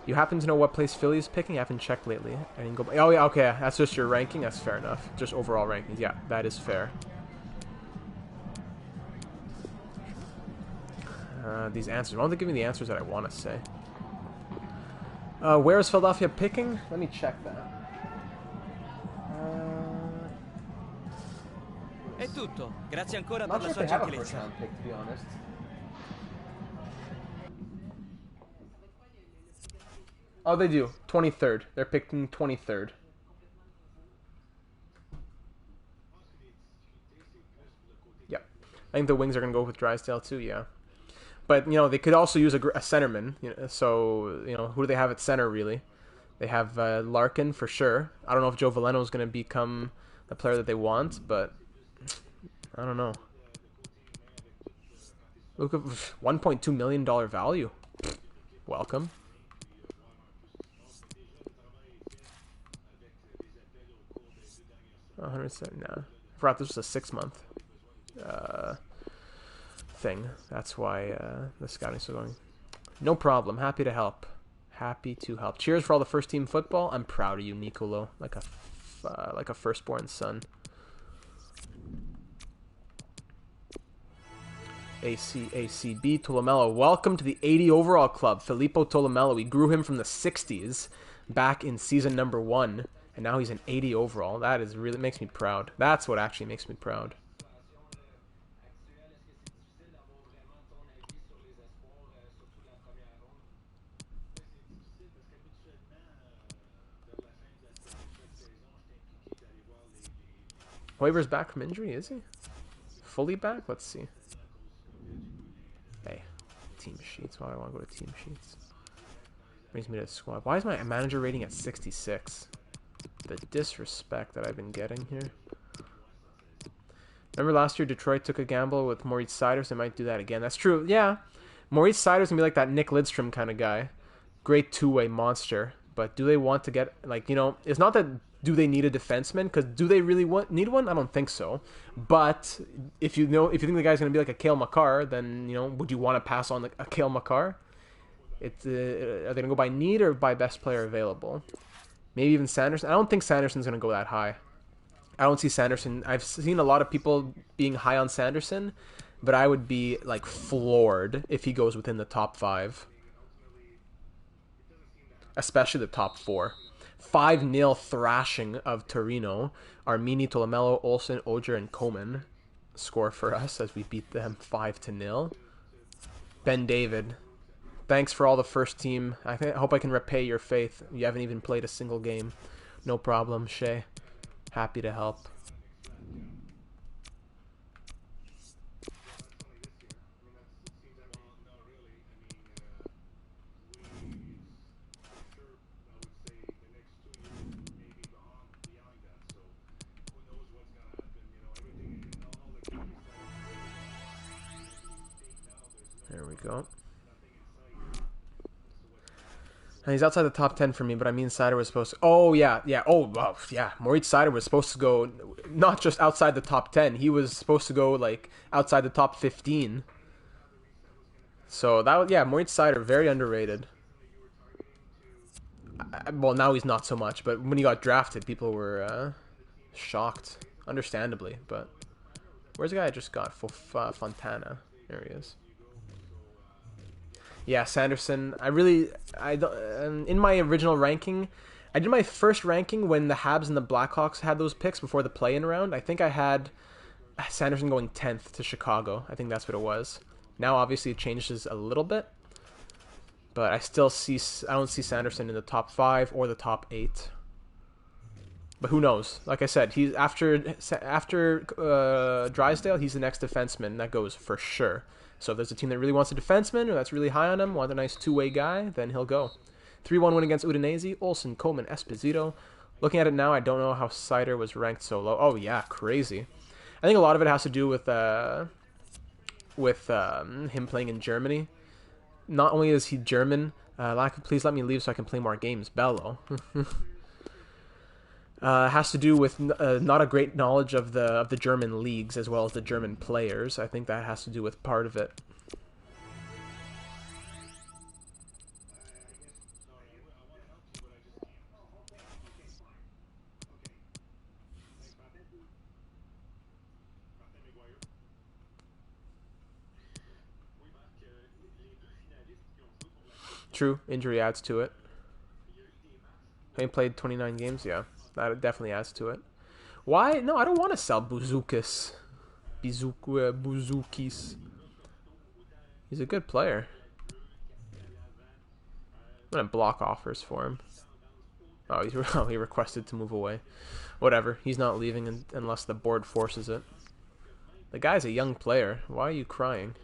You happen to know what place Philly is picking? I haven't checked lately. I didn't go. Oh yeah, okay. That's just your ranking. That's fair enough. Just overall rankings. Yeah, that is fair. These answers. Why don't they give me the answers that I want to say? Where is Philadelphia picking? Let me check that. È tutto. Grazie ancora Not per la sure if sua they have a first gentilezza. round pick, to be honest. Oh, they do. 23rd. They're picking 23rd. Yep. I think the Wings are going to go with Drysdale too, yeah. But, they could also use a centerman. So, who do they have at center, really? They have Larkin, for sure. I don't know if Joe Veleno is going to become the player that they want, but I don't know. Look at $1.2 million value. Welcome. Nah. I forgot this was a 6-month thing. That's why the scouting is going. No problem. Happy to help. Happy to help. Cheers for all the first team football. I'm proud of you, Nicolo. Like a firstborn son. ACB Tolomello. Welcome to the 80 overall club. Filippo Tolomello. We grew him from the 60s back in season number 1. And now he's an 80 overall. That is really makes me proud. That's what actually makes me proud. Hoiber's back from injury, is he? Fully back? Let's see. Hey, team sheets. Why do I want to go to team sheets? Brings me to the squad. Why is my manager rating at 66? The disrespect that I've been getting here. Remember last year Detroit took a gamble with Moritz Seider? They might do that again. That's true. Yeah. Moritz Seider's going to be like that Nick Lidstrom kind of guy. Great two-way monster. But do they want to get, it's not that do they need a defenseman? Because do they really need one? I don't think so. But if you think the guy's going to be like a Cale Makar, then, would you want to pass on a Cale Makar? Are they going to go by need or by best player available? Maybe even Sanderson. I don't think Sanderson's going to go that high. I don't see Sanderson. I've seen a lot of people being high on Sanderson, but I would be floored if he goes within the top 5. Especially the top 4. 5-0 thrashing of Torino. Armini, Tolomello, Olsen, Ogier, and Coleman score for us as we beat them 5-0. Ben David. Thanks for all the first team. I hope I can repay your faith. You haven't even played a single game. No problem, Shay. Happy to help. There we go. And he's outside the top 10 for me, but I mean Seider was supposed to... Oh, yeah. Oh, wow. Yeah. Moritz Seider was supposed to go not just outside the top 10. He was supposed to go, outside the top 15. So, Moritz Seider, very underrated. well, now he's not so much, but when he got drafted, people were shocked, understandably. But where's the guy I just got? Fontana. There he is. Yeah, Sanderson. I don't. In my original ranking, I did my first ranking when the Habs and the Blackhawks had those picks before the play-in round. I think I had Sanderson going 10th to Chicago. I think that's what it was. Now, obviously, it changes a little bit, but I don't see Sanderson in the top 5 or the top 8. But who knows? Like I said, he's after Drysdale, he's the next defenseman that goes for sure. So if there's a team that really wants a defenseman or that's really high on him, want a nice two-way guy, then he'll go. 3-1 win against Udinese. Olsen, Coleman, Esposito. Looking at it now, I don't know how Seider was ranked so low. Oh yeah, crazy. I think a lot of it has to do with him playing in Germany. Not only is he German, please let me leave so I can play more games. Bello. Has to do with not a great knowledge of the German leagues as well as the German players. I think that has to do with part of it. True, injury adds to it. He played 29 games, yeah. That definitely adds to it. Why? No, I don't want to sell Buzukis. Buzukis. He's a good player. I'm going to block offers for him. Oh, he requested to move away. Whatever. He's not leaving unless the board forces it. The guy's a young player. Why are you crying?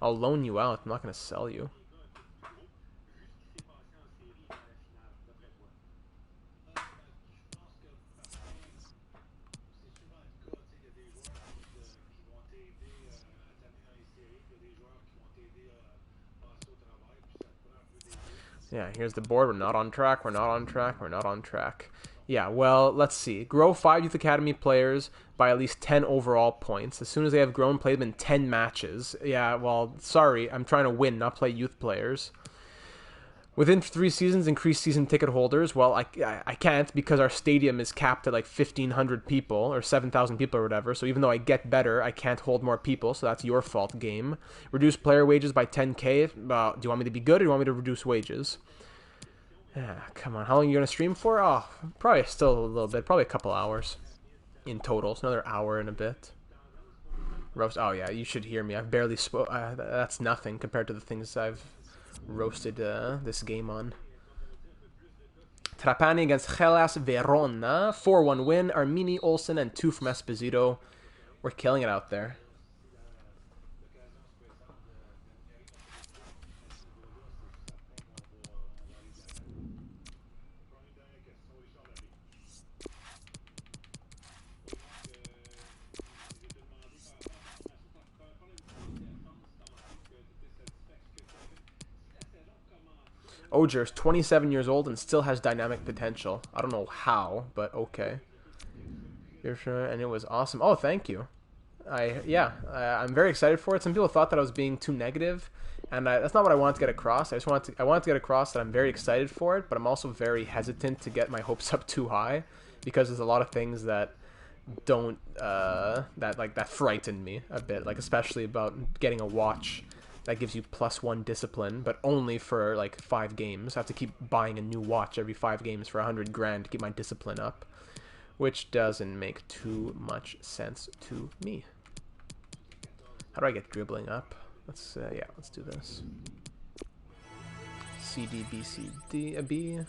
I'll loan you out. I'm not going to sell you. Yeah, here's the board. We're not on track. We're not on track. We're not on track. Yeah, well, let's see. Grow 5 Youth Academy players by at least 10 overall points. As soon as they have grown, play them in 10 matches. Yeah, well, sorry. I'm trying to win, not play youth players. Within 3 seasons, increase season ticket holders. Well, I can't because our stadium is capped at like 1,500 people or 7,000 people or whatever. So even though I get better, I can't hold more people. So that's your fault, game. Reduce player wages by 10K. Do you want me to be good or do you want me to reduce wages? Yeah, come on. How long are you going to stream for? Oh, probably still a little bit. Probably a couple hours in total. It's another hour and a bit. Roast. Oh, yeah, you should hear me. I've barely spoke. That's nothing compared to the things I've roasted this game on. Trapani against Hellas Verona. 4-1 win. Armini, Olsen, and 2 from Esposito. We're killing it out there. Oger's 27 years old and still has dynamic potential. I don't know how, but okay. You're sure? And it was awesome. Oh, thank you. I'm very excited for it. Some people thought that I was being too negative, and that's not what I wanted to get across. I wanted to get across that I'm very excited for it, but I'm also very hesitant to get my hopes up too high because there's a lot of things that don't that frighten me a bit, like especially about getting a watch that gives you +1 discipline, but only for like 5 games. I have to keep buying a new watch every 5 games for 100 grand to keep my discipline up, which doesn't make too much sense to me. How do I get dribbling up? Let's do this. C D B C D B.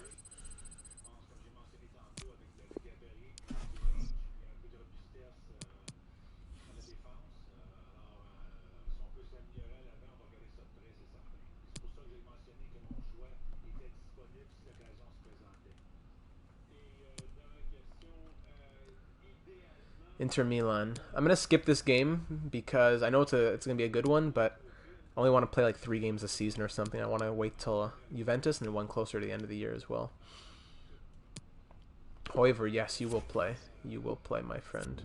Inter Milan. I'm gonna skip this game because I know it's gonna be a good one, but I only want to play like 3 games this season or something. I want to wait till Juventus and then one closer to the end of the year as well. However, yes, you will play. You will play, my friend.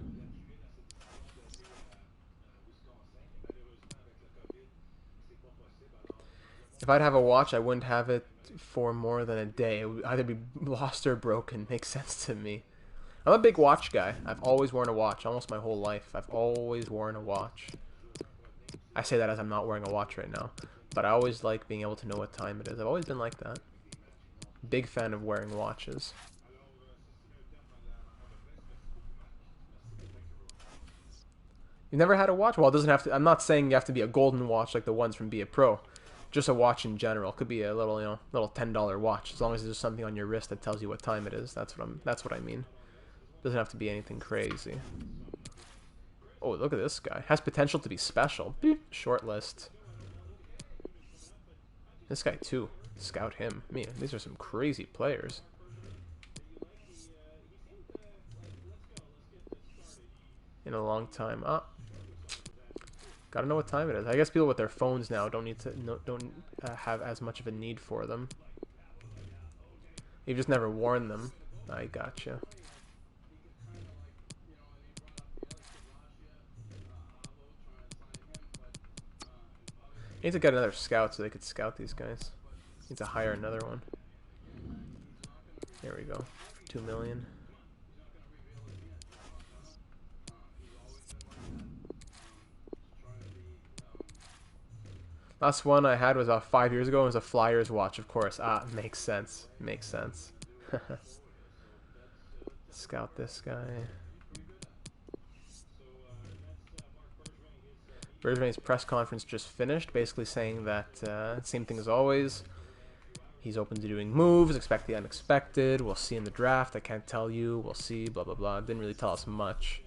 If I'd have a watch, I wouldn't have it for more than a day. It would either be lost or broken. Makes sense to me. I'm a big watch guy. I've always worn a watch, almost my whole life. I've always worn a watch. I say that as I'm not wearing a watch right now. But I always like being able to know what time it is. I've always been like that. Big fan of wearing watches. You've never had a watch? Well, it doesn't have to. I'm not saying you have to be a golden watch like the ones from Be a Pro. Just a watch in general. Could be a little, little $10 watch. As long as there's something on your wrist that tells you what time it is. That's what I mean. Doesn't have to be anything crazy. Oh, look at this guy. Has potential to be special. Beep. Short list. This guy too. Scout him. Man, these are some crazy players. In a long time. Gotta know what time it is. I guess people with their phones now don't have as much of a need for them. You've just never worn them. I gotcha. Need to get another scout so they could scout these guys. Need to hire another one. There we go. 2 million. Last one I had was 5 years ago. It was a Flyers watch, of course. Makes sense. Makes sense. Scout this guy. Bergevin's press conference just finished, basically saying that same thing as always. He's open to doing moves, expect the unexpected. We'll see in the draft. I can't tell you. We'll see. Blah blah blah. Didn't really tell us much.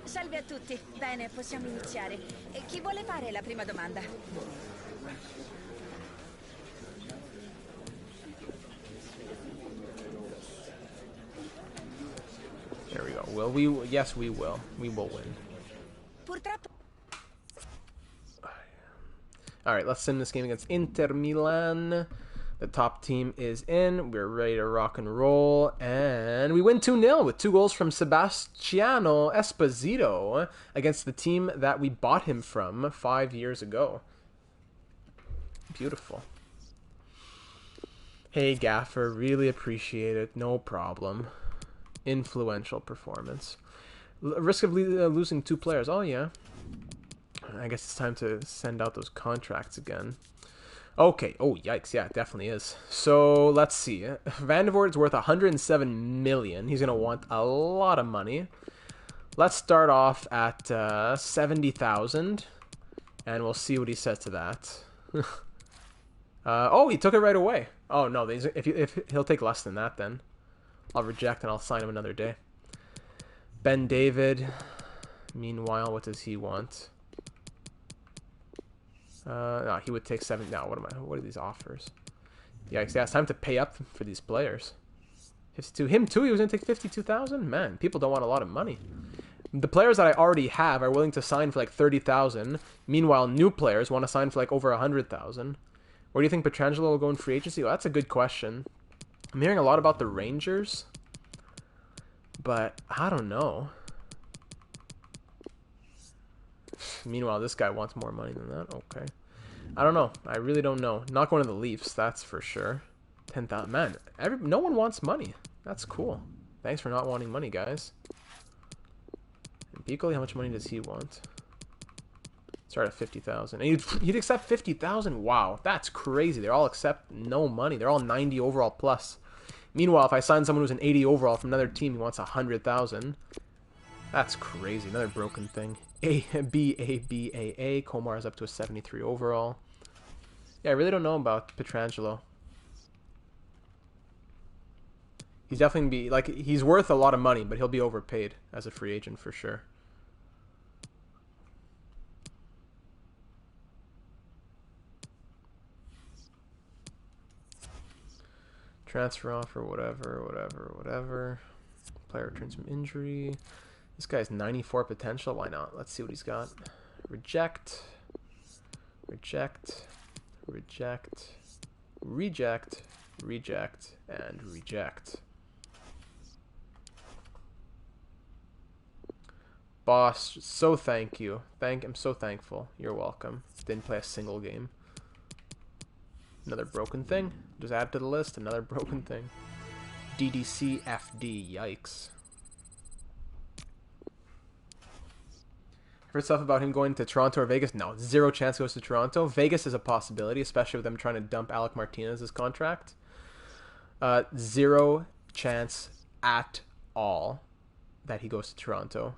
Salve a tutti. Bene, possiamo iniziare. Chi vuole fare la prima domanda? There we go. Will we? Yes, we will. We will win. Purtroppo. Alright, let's sim this game against Inter Milan. The top team is in. We're ready to rock and roll. And we win 2-0 with 2 goals from Sebastiano Esposito against the team that we bought him from 5 years ago. Beautiful. Hey, Gaffer. Really appreciate it. No problem. Influential performance. Risk of losing 2 players. Oh, yeah. I guess it's time to send out those contracts again. Okay. Oh, yikes. Yeah, it definitely is. So, let's see. Van der Voort's worth 107 million. He's going to want a lot of money. Let's start off at 70,000. And we'll see what he says to that. Oh, he took it right away. Oh, no. If he'll take less than that, then I'll reject and I'll sign him another day. Ben David. Meanwhile, what does he want? No, he would take 7. No, what are these offers? Yeah, it's time to pay up for these players. 52. Him too, he was going to take 52,000? Man, people don't want a lot of money. The players that I already have are willing to sign for like 30,000. Meanwhile, new players want to sign for like over 100,000. Where do you think Pietrangelo will go in free agency? Well, that's a good question. I'm hearing a lot about the Rangers. But I don't know. Meanwhile, this guy wants more money than that. Okay. I don't know. I really don't know. Not going to the Leafs, that's for sure. 10,000. Man, no one wants money. That's cool. Thanks for not wanting money, guys. And Piccoli, how much money does he want? Start at 50,000. And he'd accept 50,000? Wow, that's crazy. They all accept no money. They're all 90 overall plus. Meanwhile, if I sign someone who's an 80 overall from another team, he wants 100,000. That's crazy. Another broken thing. A. Komar's up to a 73 overall. Yeah, I really don't know about Pietrangelo. He's definitely be like he's worth a lot of money, but he'll be overpaid as a free agent for sure. Transfer offer, whatever. Player returns from injury. This guy's 94 potential. Why not? Let's see what he's got. Reject, and reject. Boss, so thank you. I'm so thankful. You're welcome. Didn't play a single game. Another broken thing. Just add to the list. Another broken thing. DDC FD. Yikes. Heard stuff about him going to Toronto or Vegas? No, 0 chance he goes to Toronto. Vegas is a possibility, especially with them trying to dump Alec Martinez's contract. 0 chance at all that he goes to Toronto.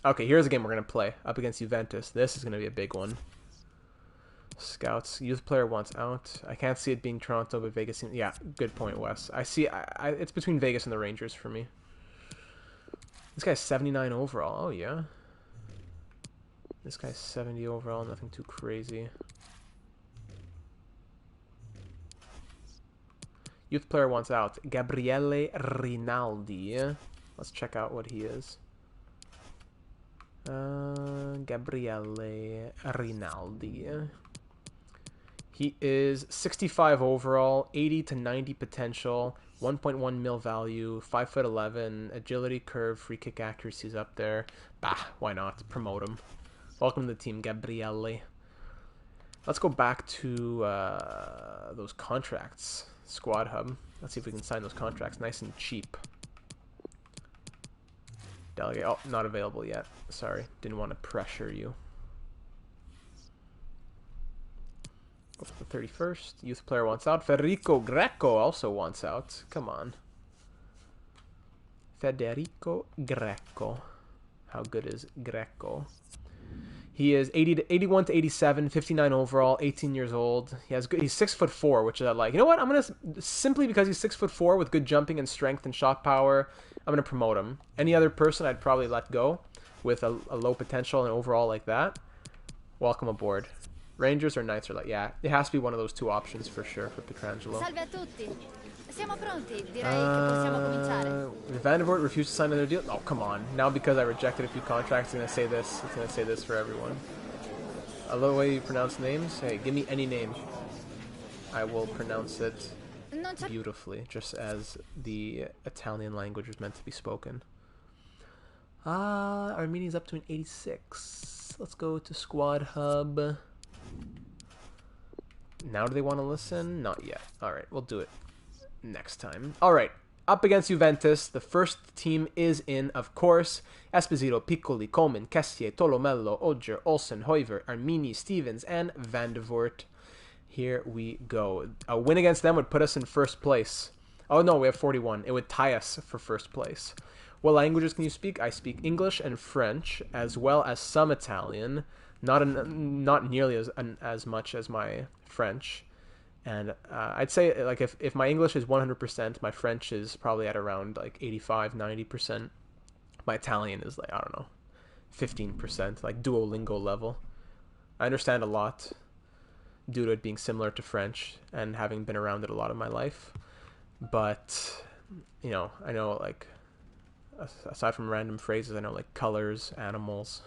Okay, here's a game we're going to play. Up against Juventus. This is going to be a big one. Scouts. Youth player wants out. I can't see it being Toronto, but Vegas seems... Yeah, good point, Wes. I see... it's between Vegas and the Rangers for me. This guy's 79 overall. Oh, yeah. This guy's 70 overall. Nothing too crazy. Youth player wants out. Gabriele Rinaldi. Let's check out what he is. Gabriele Rinaldi. He is 65 overall, 80 to 90 potential, 1.1 mil value, 5'11", agility, curve, free kick accuracy is up there. Bah, why not? Promote him. Welcome to the team, Gabriele. Let's go back to those contracts. Squad Hub. Let's see if we can sign those contracts nice and cheap. Delegate. Oh, not available yet. Sorry. Didn't want to pressure you. Go for the 31st. Youth player wants out. Federico Greco also wants out. Come on. Federico Greco. How good is Greco? He is 81 to 87, 59 overall, 18 years old. He's 6'4", which I like. You know what? I'm gonna simply because he's 6'4" with good jumping and strength and shot power, I'm gonna promote him. Any other person I'd probably let go with a low potential and overall like that. Welcome aboard. Rangers or Knights are like, yeah, it has to be one of those two options for sure for Pietrangelo. Salve a tutti. Siamo pronti. Direi che possiamo cominciare. Vandervoort refused to sign another deal. Oh, come on. Now because I rejected a few contracts, it's gonna say this. It's gonna say this for everyone. I love the way you pronounce names. Hey, give me any name. I will pronounce it beautifully, just as the Italian language is meant to be spoken. Armenia's up to an 86. Let's go to Squad Hub. Now do they want to listen? Not yet. Alright, we'll do it next time. Alright, up against Juventus. The first team is in, of course, Esposito, Piccoli, Coleman, Kessier, Tolomello, Odger, Olsen, Hoiver, Armini, Stevens, and Vandervoort. Here we go. A win against them would put us in first place. Oh no, we have 41. It would tie us for first place. What languages can you speak? I speak English and French, as well as some Italian. Not nearly as much as my French. And I'd say like if my English is 100%, my French is probably at around like 85-90%. My Italian is like, I don't know, 15%, like Duolingo level. I understand a lot due to it being similar to French and having been around it a lot of my life. But, you know, I know like, aside from random phrases, I know like colors, animals,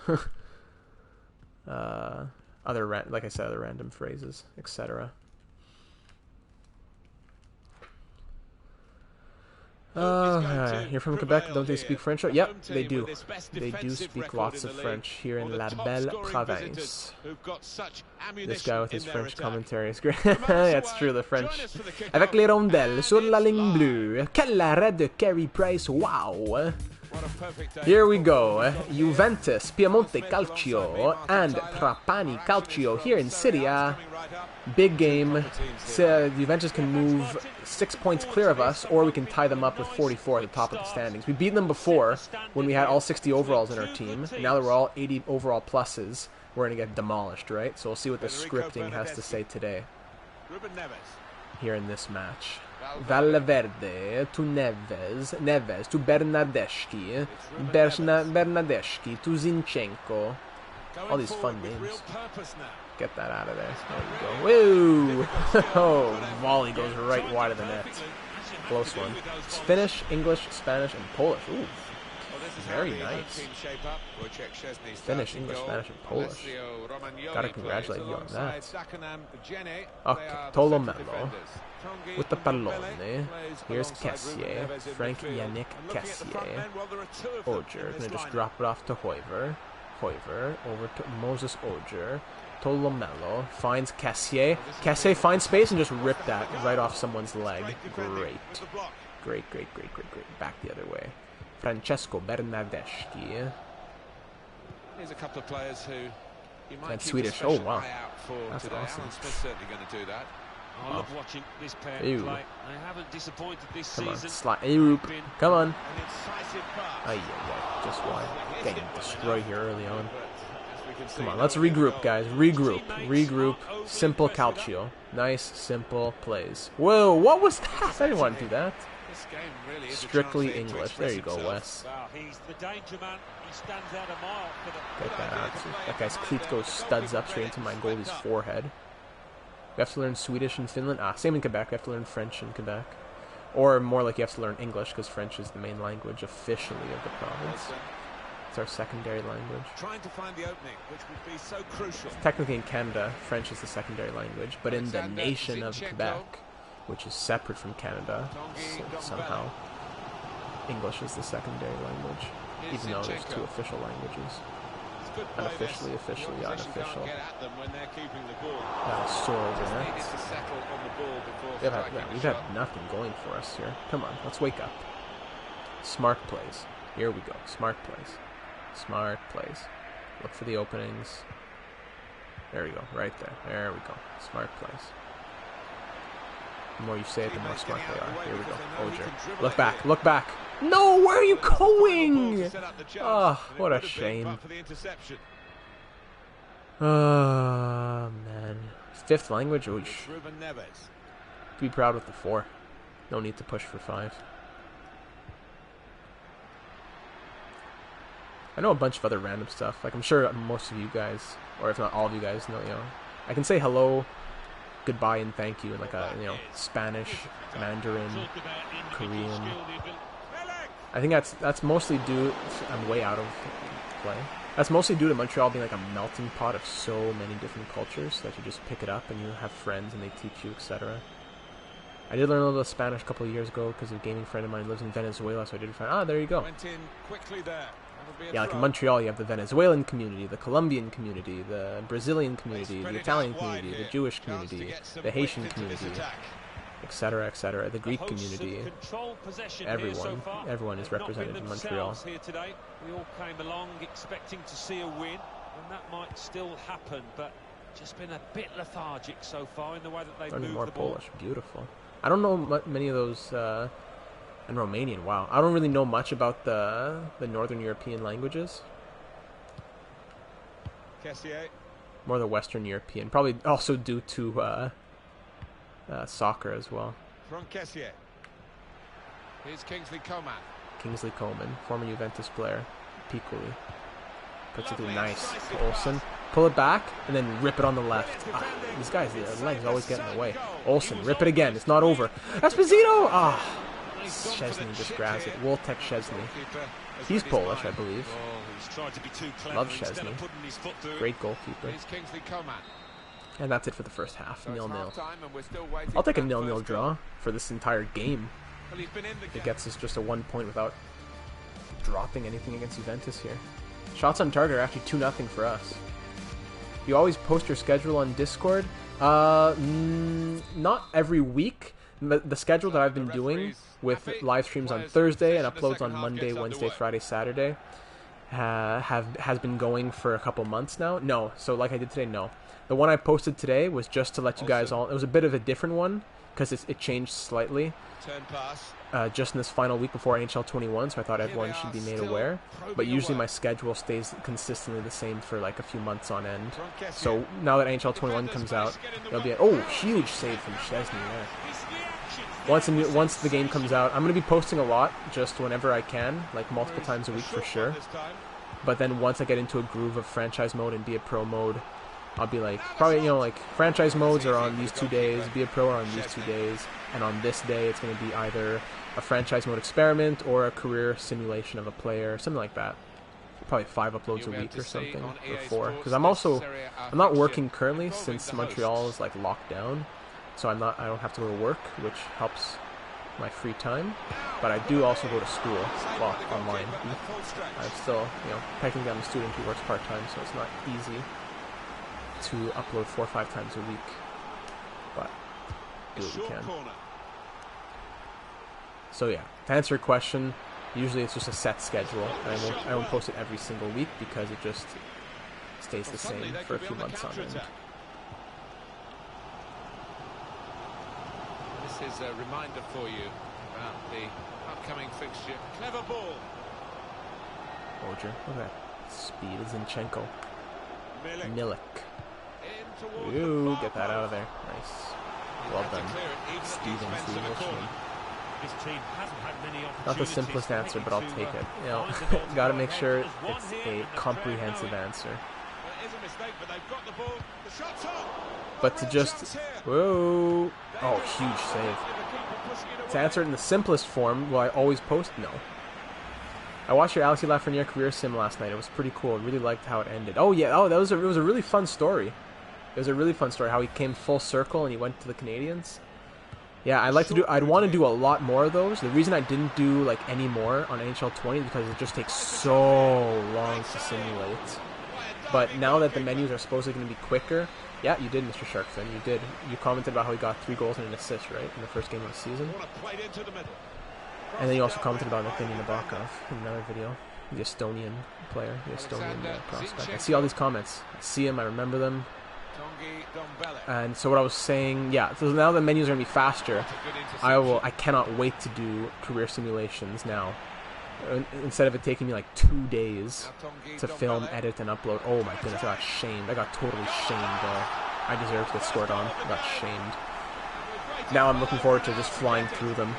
like I said, other random phrases, etc. You're from Quebec, don't they speak French? Yep, they do. They do speak lots of French here in La Belle Province. This guy with his French commentary is great. That's true, the French. Avec les rondelles sur la ligne bleue. Quel arrêt de Carey Price, wow! Here we go. Juventus, Piemonte Calcio, and Trapani Calcio here in Serie A. Big game. Juventus can move 6 points clear of us, or we can tie them up with 44 at the top of the standings. We beat them before when we had all 60 overalls in our team. Now that we're all 80 overall pluses, we're going to get demolished, right? So we'll see what the scripting has to say today here in this match. Valverde to Neves to Bernardeschi, Bernardeschi to Zinchenko. All these fun names. Get that out of there. There we go. Woo! Oh, volley goes right wide of the net. Close one. Finnish, English, Spanish, and Polish. Ooh. Very nice. Finnish, English, Spanish, and Polish. Gotta congratulate you on that. Okay, Tolomelo with the pallone. Here's Kessier. Frank Yannick Kessier. Ogier, gonna just drop it off to Hoiver. Hoiver over to Moses Ogier. Tolomelo finds Kessier. Kessier finds space and just ripped that right off someone's leg. Great. Great, great, great, great, great. Back the other way. Francesco Bernardeschi. Here's a couple of players who you might and keep Swedish. a special Oh wow, eye out for that's today. awesome. Alan Smith's certainly going to do that. I love watching this pair Ew. play. They haven't disappointed this Come on, season. slide. Come on. An incisive pass. Yeah, just wide. Getting destroyed here early on. But as we can see, Come on, let's no real regroup, goal. guys. Regroup. Regroup. Simple calcio. Nice, simple plays. Whoa, what was that? I didn't want to do that. This game really is a Strictly chance here to English. express There you go, himself. Wes. Well, he's the danger man. He stands out a mile for the... Get that out. That guy's cleat goes studs up straight into my goalie's forehead. We have to learn Swedish in Finland. Same in Quebec. We have to learn French in Quebec. Or more like you have to learn English, because French is the main language officially of the province. It's our secondary language. Trying to find the opening, which would be so crucial. Technically in Canada, French is the secondary language, but in the nation of Quebec, which is separate from Canada, somehow, English is the secondary language, even though there's two official languages. Unofficially, officially, unofficial. That was so over that. We've had nothing going for us here. Come on, let's wake up. Smart plays. Here we go. Smart plays. Smart plays. Look for the openings. There we go. Right there. There we go. Smart plays. The more you say it, the more smart they are. Here we go. Ogier. Look back. Look back. No, where are you going? Oh, what a shame. Oh, man. Fifth language? Oosh. Be proud with the 4. No need to push for 5. I know a bunch of other random stuff. Like, I'm sure most of you guys, or if not all of you guys, know, I can say hello, goodbye, and thank you in like a, Spanish, Mandarin, Korean. I think that's mostly due. I'm way out of play. That's mostly due to Montreal being like a melting pot of so many different cultures that you just pick it up and you have friends and they teach you, etc. I did learn a little Spanish a couple of years ago because a gaming friend of mine lives in Venezuela, so I did find, there you go. Went in quickly there. Yeah, like in Montreal, you have the Venezuelan community, the Colombian community, the Brazilian community, the Italian community, the Jewish community, the Haitian community, etc., etc., the Greek community. Everyone is represented in Montreal. Here today. We all came along expecting to see a win, and that might still happen, but just been a bit lethargic so far in the way that they've moved more the ball. Polish, beautiful. I don't know many of those. And Romanian, wow. I don't really know much about the Northern European languages. Kessier. More the Western European. Probably also due to soccer as well. From Kessier. Here's Kingsley Coleman. Kingsley Coleman, former Juventus player. Piccoli. Puts it through nice. To Olsen. Pull it back, and then rip it on the left. These guys, their legs always get in the way. Olsen, rip it again. It's not over. Esposito! Szczesny just grabs it. Woltek Szczesny. He's Polish, I believe. Love Szczesny. Great goalkeeper. And that's it for the first half. 0-0. I'll take a 0-0 draw for this entire game. It gets us just a 1 point without dropping anything against Juventus here. Shots on target are actually 2-0 for us. You always post your schedule on Discord? Not every week. The schedule that I've been doing with live streams on Thursday and uploads on Monday, Wednesday, Friday, Saturday has been going for a couple months now. No, so like I did today, no. The one I posted today was just to let you guys all. It was a bit of a different one because it changed slightly. Just in this final week before NHL 21, so I thought everyone should be made aware. But usually my schedule stays consistently the same for like a few months on end. So now that NHL 21 comes out, it'll be huge save from Szczesny there. Once the game comes out, I'm going to be posting a lot just whenever I can, like multiple times a week for sure. But then once I get into a groove of franchise mode and be a pro mode, I'll be like, probably, you know, like, franchise modes are on these 2 days, Be a Pro are on these 2 days, and on this day it's going to be either a franchise mode experiment or a career simulation of a player, something like that. Probably 5 uploads a week or something, or 4. Because I'm not working currently since Montreal is like locked down, so I don't have to go to work, which helps my free time. But I do also go to school, well, online. I'm still, you know, technically I'm a student who works part-time, so it's not easy to upload 4 or 5 times a week, but do what we can. So yeah, to answer your question, usually it's just a set schedule, and I won't post it every single week because it just stays the same for a few months on end. This is a reminder for you about the upcoming fixture. Clever ball. Roger, look at that speed. Zinchenko. Milik. Ooh, get that out of there. Nice. Well done, Stevens, the Englishman. Not the simplest answer, but I'll take it. You know, gotta make sure it's a comprehensive answer. But to just, whoa, oh, huge save. To answer it in the simplest form, will I always post? No. I watched your Alexis Lafreniere career sim last night. It was pretty cool. I really liked how it ended. Oh yeah, it was a really fun story. It was a really fun story how he came full circle and he went to the Canadians. Yeah, I'd want to do a lot more of those. The reason I didn't do like any more on NHL 20 is because it just takes so long to simulate. But now that the menus are supposedly going to be quicker, yeah, you did, Mr. Sharkfin, you did. You commented about how he got 3 goals and an assist, right, in the first game of the season. And then you also commented about Evgeny Nabokov in another video, the Estonian player, the Estonian prospect. I see all these comments. I see them, I remember them. And so what I was saying, yeah, so now the menus are going to be faster. I cannot wait to do career simulations now. Instead of it taking me like 2 days to film, edit, and upload. Oh my goodness, I got shamed. I got totally shamed there. I deserve to get scored on. I got shamed. Now I'm looking forward to just flying through them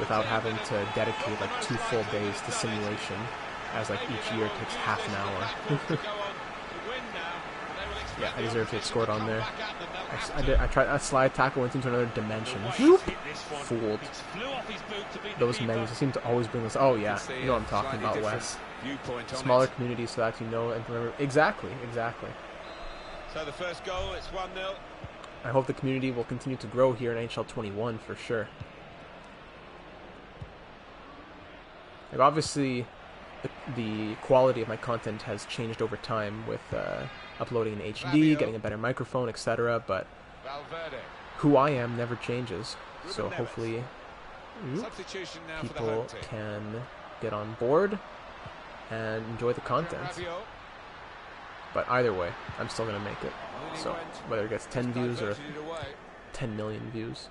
without having to dedicate like 2 full days to simulation, as like each year takes half an hour. Yeah, I deserve to get scored on there. I tried a slide tackle, went into another dimension. Whoop! Fooled. Those menus seem to always bring us. Oh yeah, you know what I'm talking about, Wes. Smaller communities so that you know and remember. Exactly. So the first goal, it's 1-0. I hope the community will continue to grow here in NHL 21 for sure. Like obviously, the quality of my content has changed over time with uploading in HD, getting a better microphone, etc. But who I am never changes. So hopefully people can get on board and enjoy the content. But either way, I'm still going to make it. So whether it gets 10 views or 10 million views,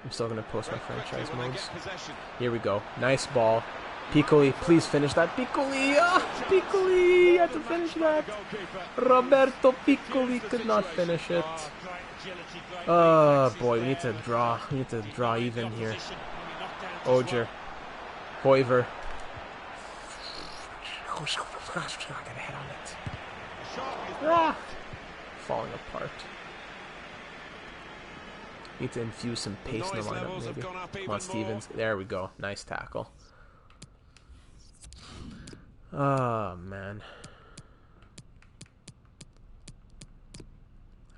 I'm still going to post my franchise modes. Here we go. Nice ball. Piccoli, please finish that. Piccoli! Piccoli! You have to finish that. Roberto Piccoli could not finish it. Oh boy, we need to draw. We need to draw even here. Oger. Hoiver. I got a hit on it. Ah! Falling apart. Need to infuse some pace in the lineup, maybe. Come on, Stevens. There we go. Nice tackle. Oh, man.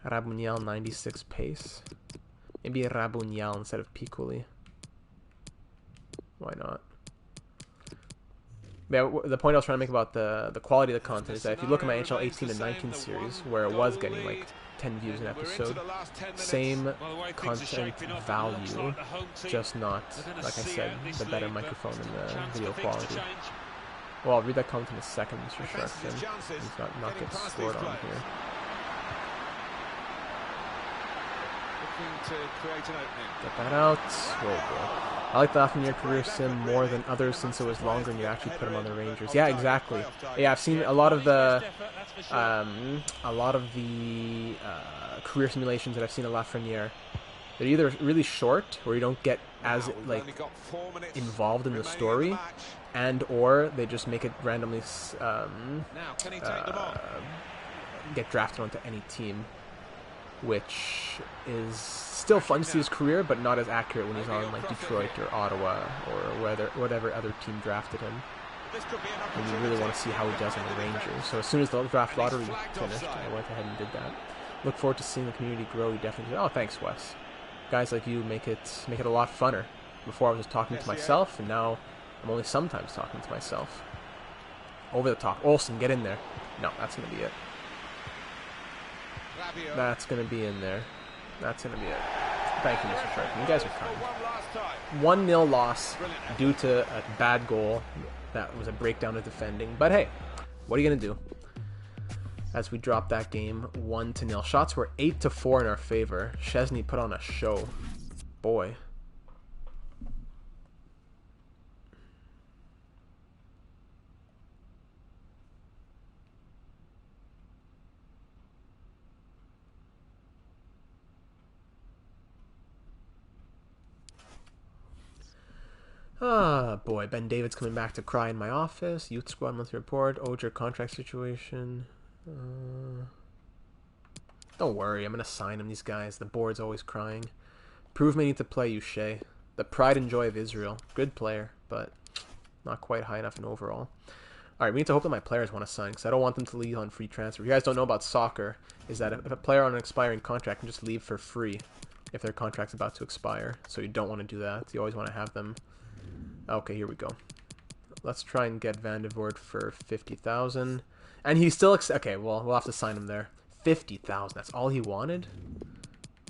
Rabuniel 96 pace. Maybe Rabuniel instead of Piccoli. Why not? Yeah, the point I was trying to make about the quality of the content is that if you look at my NHL 18 and 19 series, where it was getting like 10 views an episode, same content value, just not, like I said, the better microphone and the video quality. Well, I'll read that comment in a second, Mr. Sharkfin. He's not get scored on here. Get that out. Oh boy. I like the Lafreniere career sim more than others since it was longer and you actually put him on the Rangers. Yeah, exactly. Yeah, I've seen a lot of the career simulations that I've seen of Lafreniere. They're either really short, where you don't get as like involved in the story, and or they just make it randomly get drafted onto any team, which is still fun to see his career, but not as accurate when he's on like Detroit or Ottawa or whatever other team drafted him. And you really want to see how he does in the Rangers. So as soon as the draft lottery finished, I went ahead and did that. Look forward to seeing the community grow. You definitely do. Oh, thanks, Wes. Guys like you make it a lot funner. Before I was just talking to myself, and now I'm only sometimes talking to myself. Over the top. Olsen, get in there. No, that's going to be it. That's going to be in there. That's going to be it. Thank you, Mr. Sharp. You guys are kind. 1-0 loss due to a bad goal. That was a breakdown of defending. But hey, what are you going to do? As we drop that game 1-0. Shots were 8-4 in our favor. Szczesny put on a show. Boy. Ah, boy. Ben David's coming back to cry in my office. Youth squad monthly report. Oger contract situation. Don't worry. I'm going to sign him, these guys. The board's always crying. Prove me need to play you, Shea. The pride and joy of Israel. Good player, but not quite high enough in overall. Alright, we need to hope that my players want to sign, because I don't want them to leave on free transfer. If you guys don't know about soccer, is that if a player on an expiring contract can just leave for free if their contract's about to expire. So you don't want to do that. You always want to have them. Okay, here we go. Let's try and get Van de Voort for 50,000. And he's still... okay, well, we'll have to sign him there. 50,000. That's all he wanted?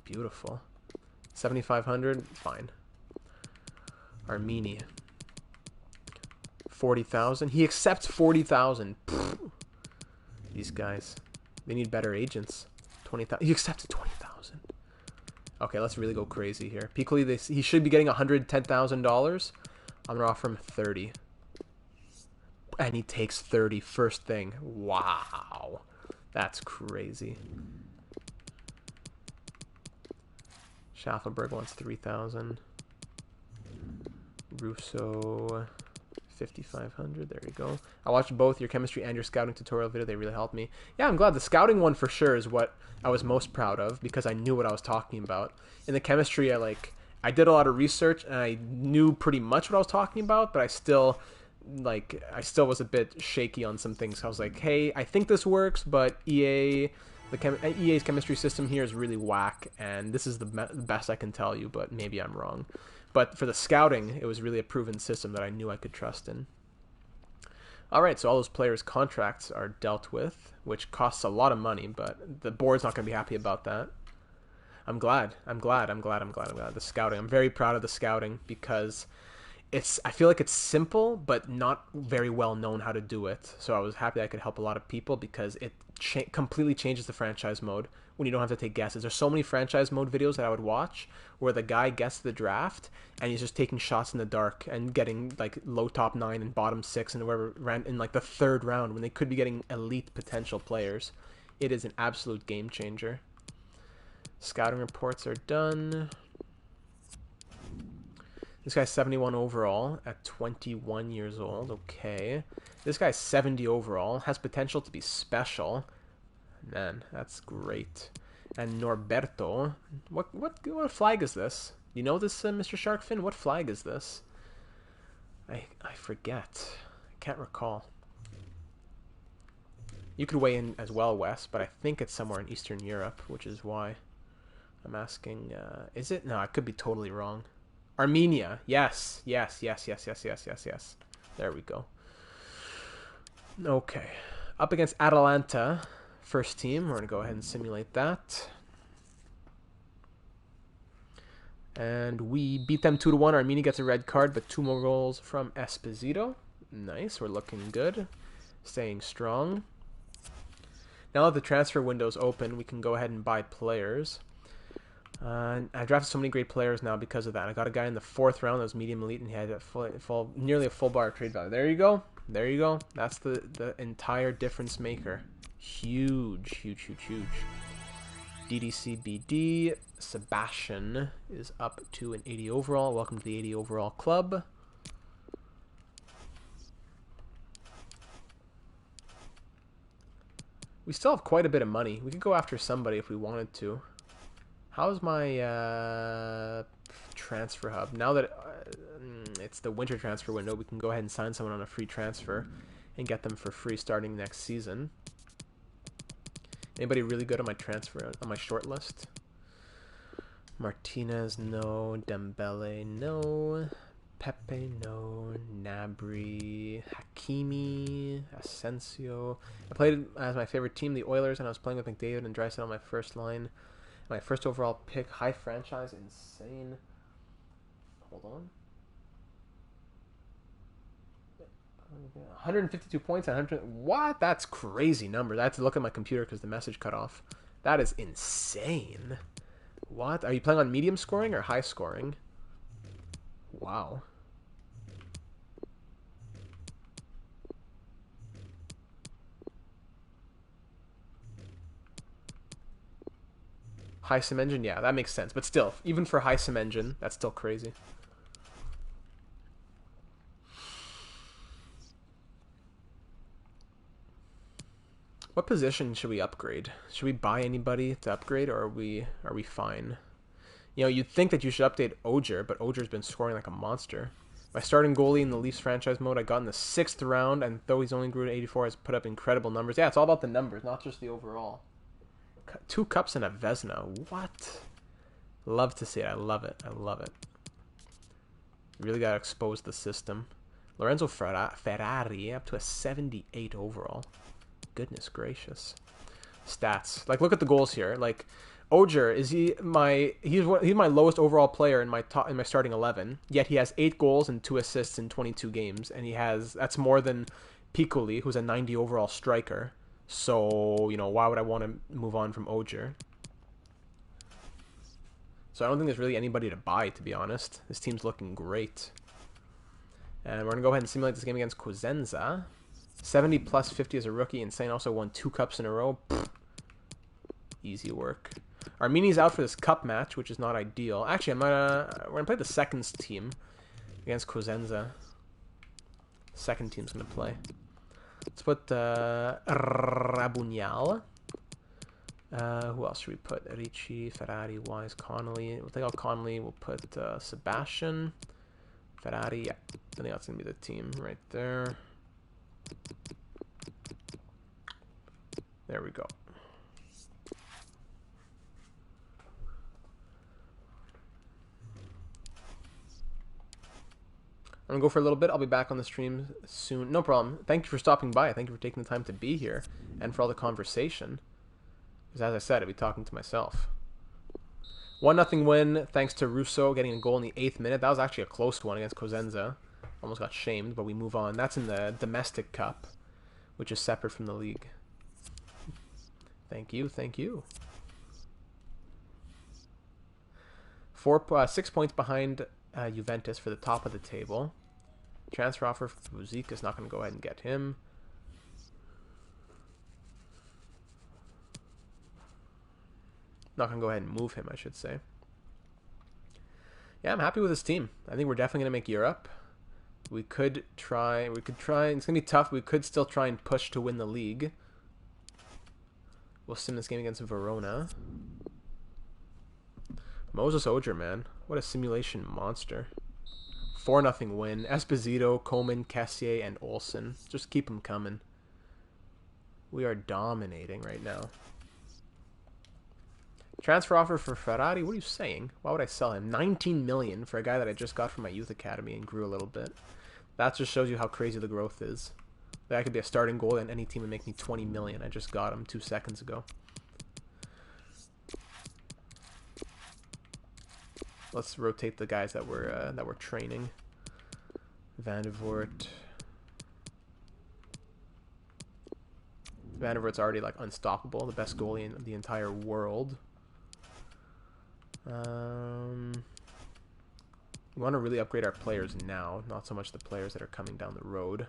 Beautiful. 7,500? Fine. Armenia. 40,000. He accepts 40,000. These guys. They need better agents. 20,000. He accepted 20,000. Okay, let's really go crazy here. Piccoli, he should be getting $110,000. I'm going to offer him 30. And he takes 30 first thing. Wow. That's crazy. Schaffelberg wants 3,000. Russo, 5,500. There you go. I watched both your chemistry and your scouting tutorial video. They really helped me. Yeah, I'm glad. The scouting one for sure is what I was most proud of because I knew what I was talking about. In the chemistry, I did a lot of research and I knew pretty much what I was talking about, but I still was a bit shaky on some things. I was like, hey, I think this works, but EA's chemistry system here is really whack, and this is the best I can tell you, but maybe I'm wrong. But for the scouting, it was really a proven system that I knew I could trust in. All right, so all those players' contracts are dealt with, which costs a lot of money, but the board's not going to be happy about that. I'm glad. The scouting. I'm very proud of the scouting because I feel like it's simple, but not very well known how to do it. So I was happy I could help a lot of people because it completely changes the franchise mode when you don't have to take guesses. There's so many franchise mode videos that I would watch where the guy guessed the draft and he's just taking shots in the dark and getting like low top 9 and bottom 6 and whoever ran in like the third round when they could be getting elite potential players. It is an absolute game changer. Scouting reports are done. This guy's 71 overall at 21 years old. Okay. This guy's 70 overall. Has potential to be special. Man, that's great. And Norberto. What flag is this? You know this, Mr. Sharkfin? What flag is this? I forget. I can't recall. You could weigh in as well, Wes, but I think it's somewhere in Eastern Europe, which is why I'm asking. Is it? No, I could be totally wrong. Armenia. Yes. There we go. Okay. Up against Atalanta. First team. We're going to go ahead and simulate that. And we beat them 2-1. Armenia gets a red card, but 2 more goals from Esposito. Nice. We're looking good. Staying strong. Now that the transfer window's open, we can go ahead and buy players. I drafted so many great players now because of that. I got a guy in the 4th round that was medium elite, and he had nearly a full bar trade value. There you go. That's the entire difference maker. Huge. DDCBD. Sebastian is up to an 80 overall. Welcome to the 80 overall club. We still have quite a bit of money. We could go after somebody if we wanted to. How's my transfer hub? Now that it's the winter transfer window, we can go ahead and sign someone on a free transfer and get them for free starting next season. Anybody really good on my transfer, on my short list? Martinez, no. Dembele, no. Pepe, no. Gnabry, Hakimi, Asensio. I played as my favorite team, the Oilers, and I was playing with McDavid and Draisaitl on my first line. My first overall pick, high franchise, insane. Hold on. 152 points and 100. What? That's crazy number. I have to look at my computer because the message cut off. That is insane. What? Are you playing on medium scoring or high scoring? Wow. High sim engine? Yeah, that makes sense. But still, even for high sim engine, that's still crazy. What position should we upgrade? Should we buy anybody to upgrade, or are we fine? You know, you'd think that you should update Ogier, but Ogier's been scoring like a monster. My starting goalie in the Leafs franchise mode, I got in the 6th round, and though he's only grew to 84, has put up incredible numbers. Yeah, it's all about the numbers, not just the overall. 2 cups and a Vezina. What? Love to see it. I love it. I love it. Really got to expose the system. Lorenzo Ferrari up to a 78 overall. Goodness gracious. Stats. Like, look at the goals here. Like, Ogier, he's my lowest overall player in my starting 11. Yet he has 8 goals and 2 assists in 22 games, and that's more than Piccoli, who's a 90 overall striker. So, you know, why would I want to move on from Ogier? So I don't think there's really anybody to buy, to be honest. This team's looking great. And we're going to go ahead and simulate this game against Cosenza. 70 plus 50 as a rookie. Insane. Also won 2 cups in a row. Pfft. Easy work. Armini's out for this cup match, which is not ideal. Actually, we're going to play the seconds team against Cosenza. Second team's going to play. Let's put Rabugnal. Who else should we put? Ricci, Ferrari, Wise, Connolly. We'll take out Connolly. We'll put Sebastian. Ferrari, yeah. I think that's going to be the team right there. There we go. I'm going to go for a little bit. I'll be back on the stream soon. No problem. Thank you for stopping by. Thank you for taking the time to be here and for all the conversation. Because as I said, I'll be talking to myself. 1-0 win thanks to Russo getting a goal in the 8th minute. That was actually a close one against Cosenza. Almost got shamed, but we move on. That's in the domestic cup, which is separate from the league. Thank you. Thank you. 6 points behind Juventus for the top of the table. Transfer offer for Buzik is not going to go ahead and get him. Not going to go ahead and move him, I should say. Yeah, I'm happy with this team. I think we're definitely going to make Europe. We could try. It's going to be tough. We could still try and push to win the league. We'll sim this game against Verona. Moses Ogier, man. What a simulation monster. 4-0 win. Esposito, Coleman, Cassier, and Olsen. Just keep them coming. We are dominating right now. Transfer offer for Ferrari? What are you saying? Why would I sell him? 19 million for a guy that I just got from my youth academy and grew a little bit. That just shows you how crazy the growth is. That could be a starting goal and any team would make me 20 million. I just got him 2 seconds ago. Let's rotate the guys that we're training. Van der Voort. Van der Voort's already like unstoppable, the best goalie in the entire world. We want to really upgrade our players now, not so much the players that are coming down the road.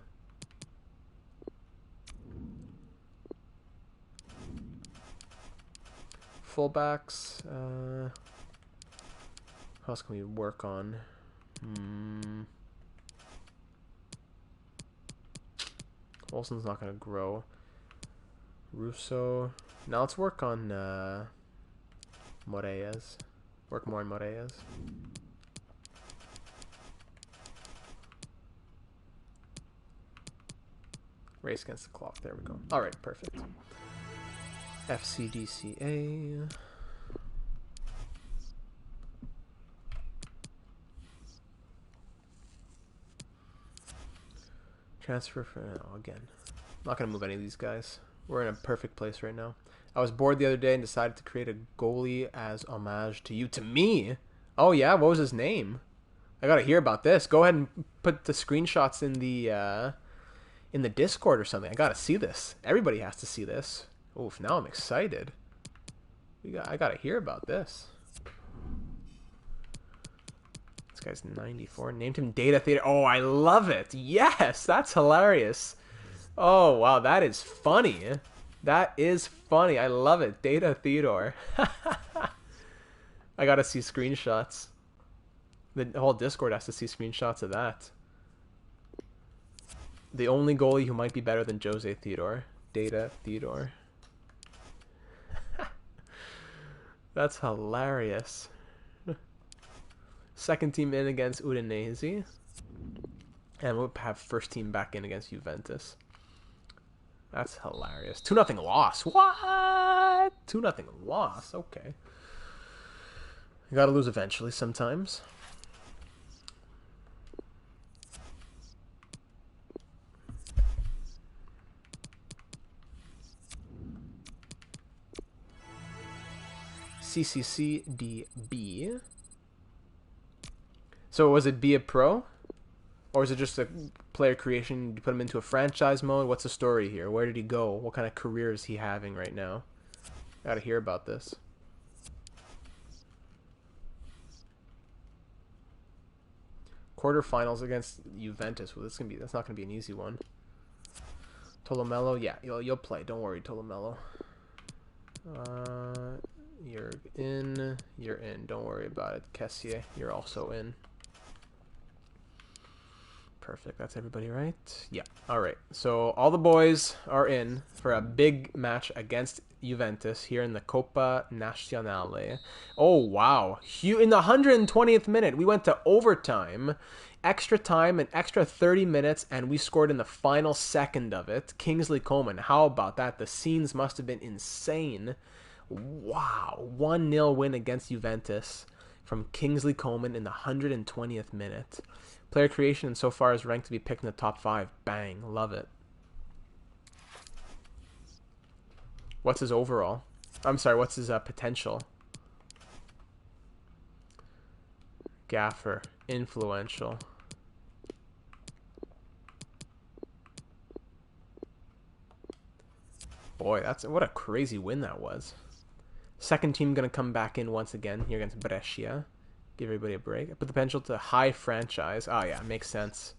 Fullbacks. What else can we work on? Olsen's not going to grow. Russo. Now let's work on Moreas. Work more on Moreas. Race against the clock. There we go. Alright, perfect. FCDCA. Transfer for... Oh, again. I'm not going to move any of these guys. We're in a perfect place right now. I was bored the other day and decided to create a goalie as homage to you. To me? Oh, yeah? What was his name? I got to hear about this. Go ahead and put the screenshots in the Discord or something. I got to see this. Everybody has to see this. Oof, now I'm excited. I got to hear about this. This guy's 94. Named him Data Theater. Oh, I love it. Yes, that's hilarious. Oh, wow, that is funny. That is funny. I love it. Data Theodore. I gotta see screenshots. The whole Discord has to see screenshots of that. The only goalie who might be better than Jose Theodore. Data Theodore. That's hilarious. Second team in against Udinese. And we'll have first team back in against Juventus. That's hilarious. 2-0 loss. What? 2-0 loss. Okay. You gotta lose eventually sometimes. CCCDB. So was it be a pro? Or is it just a player creation? You put him into a franchise mode? What's the story here? Where did he go? What kind of career is he having right now? Gotta hear about this. Quarterfinals against Juventus. Well, that's not gonna be an easy one. Tolomello, yeah, you'll play. Don't worry, Tolomello. You're in. You're in. Don't worry about it. Kessier, you're also in. Perfect. That's everybody, right? Yeah. All right. So all the boys are in for a big match against Juventus here in the Coppa Nazionale. Oh, wow. In the 120th minute, we went to overtime, extra time, an extra 30 minutes, and we scored in the final second of it. Kingsley Coleman. How about that? The scenes must have been insane. Wow. 1-0 win against Juventus from Kingsley Coleman in the 120th minute. Player creation so far is ranked to be picked in the top 5. Bang. Love it. What's his overall? I'm sorry, what's his potential? Gaffer. Influential. Boy, what a crazy win that was. Second team going to come back in once again here against Brescia. Give everybody a break. Put the potential to high franchise. Oh, yeah. Makes sense.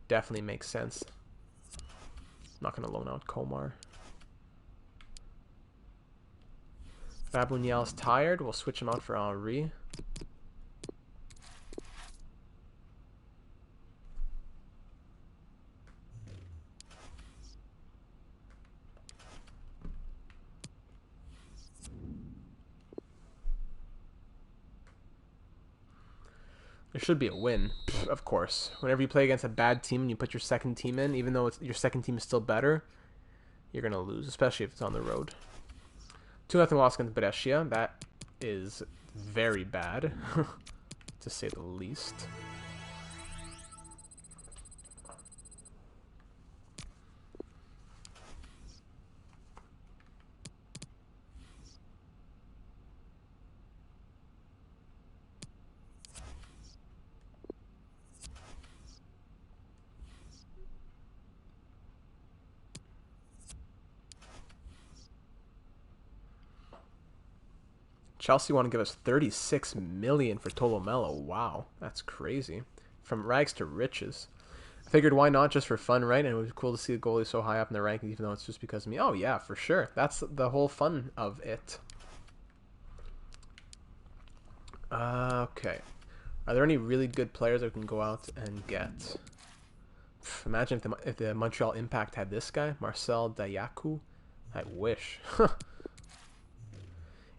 Definitely makes sense. I'm not going to loan out Komar. Babuniel's tired. We'll switch him out for Henri. There should be a win, of course. Whenever you play against a bad team and you put your second team in, even though your second team is still better, you're going to lose, especially if it's on the road. 2-0 loss against Brescia. That is very bad, to say the least. Chelsea want to give us 36 million for Tolomello. Wow, that's crazy. From rags to riches. I figured why not, just for fun, right? And it was cool to see the goalie so high up in the rankings, even though it's just because of me. Oh yeah, for sure. That's the whole fun of it. Okay. Are there any really good players I can go out and get? Imagine if the Montreal Impact had this guy, Marcel Dayaku. I wish.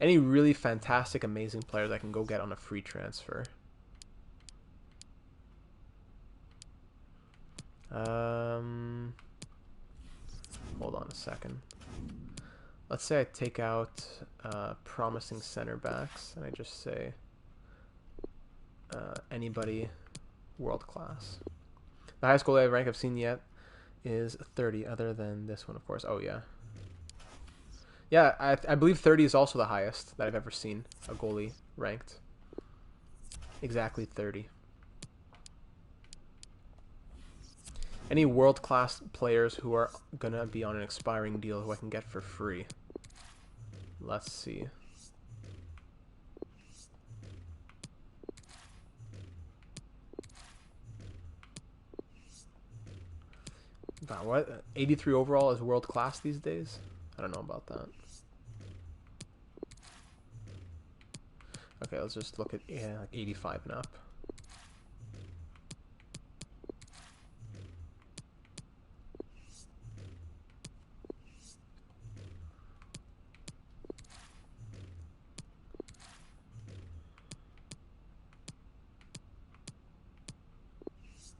Any really fantastic, amazing players I can go get on a free transfer. Hold on a second. Let's say I take out promising center backs and I just say anybody world class. The highest goalie rank I've seen yet is 30, other than this one, of course. Oh, yeah. Yeah, I believe 30 is also the highest that I've ever seen a goalie ranked. Exactly 30. Any world-class players who are going to be on an expiring deal who I can get for free? Let's see. Wow, what? 83 overall is world-class these days? I don't know about that. Okay, let's just look at like 85 and up.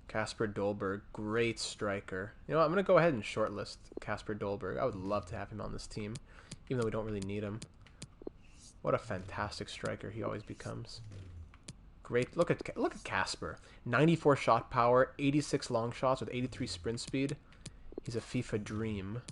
Casper Dolberg, great striker. You know what, I'm going to go ahead and shortlist Casper Dolberg. I would love to have him on this team, even though we don't really need him. What a fantastic striker he always becomes. Great. Look at Casper. 94 shot power, 86 long shots with 83 sprint speed. He's a FIFA dream.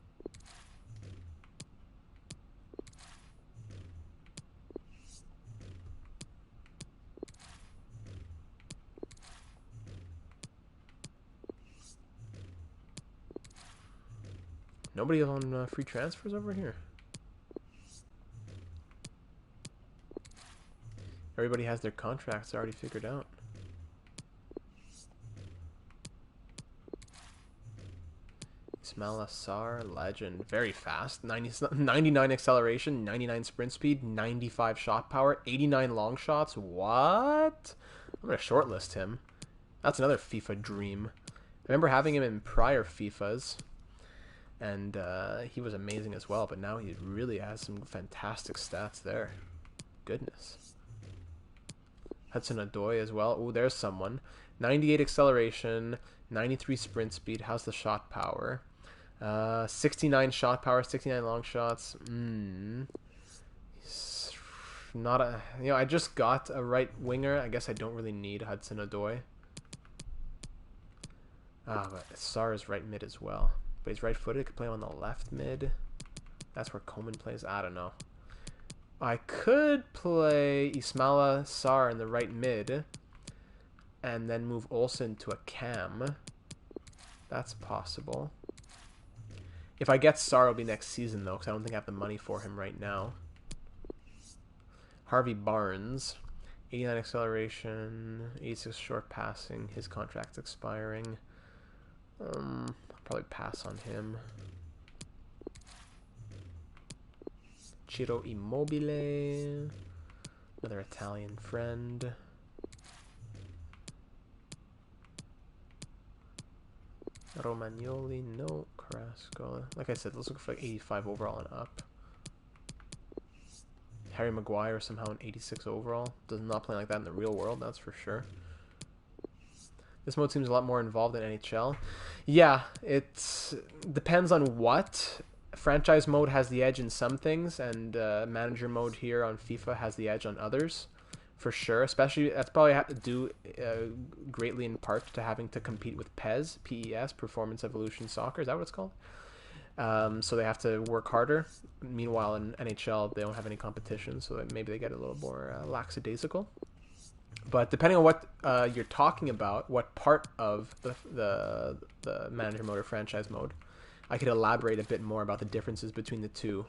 Nobody on free transfers over here. Everybody has their contracts already figured out. Ismail Assar, legend. Very fast. 99 acceleration, 99 sprint speed, 95 shot power, 89 long shots. What? I'm going to shortlist him. That's another FIFA dream. I remember having him in prior FIFAs. And he was amazing as well. But now he really has some fantastic stats there. Goodness. Hudson Odoi as well. Oh, there's someone. 98 acceleration, 93 sprint speed. How's the shot power? 69 shot power, 69 long shots. He's not a... You know, I just got a right winger. I guess I don't really need Hudson Odoi. But Sarr is right mid as well. But he's right-footed. Could play him on the left mid. That's where Coleman plays. I don't know. I could play Ismaila Sarr in the right mid and then move Olsen to a cam. That's possible. If I get Sarr, it'll be next season, though, because I don't think I have the money for him right now. Harvey Barnes, 89 acceleration, 86 short passing. His contract's expiring. I'll probably pass on him. Ciro Immobile, another Italian friend. Romagnoli, no. Carrasco. Like I said, let's look for like 85 overall and up. Harry Maguire somehow an 86 overall. Does not play like that in the real world, that's for sure. This mode seems a lot more involved than NHL. Yeah, it depends on what. Franchise mode has the edge in some things, and manager mode here on FIFA has the edge on others, for sure. Especially, that's probably have to do greatly in part to having to compete with PES, PES, Performance Evolution Soccer. Is that what it's called? So they have to work harder. Meanwhile, in NHL, they don't have any competition, so maybe they get a little more lackadaisical. But depending on what you're talking about, what part of the manager mode or franchise mode, I could elaborate a bit more about the differences between the two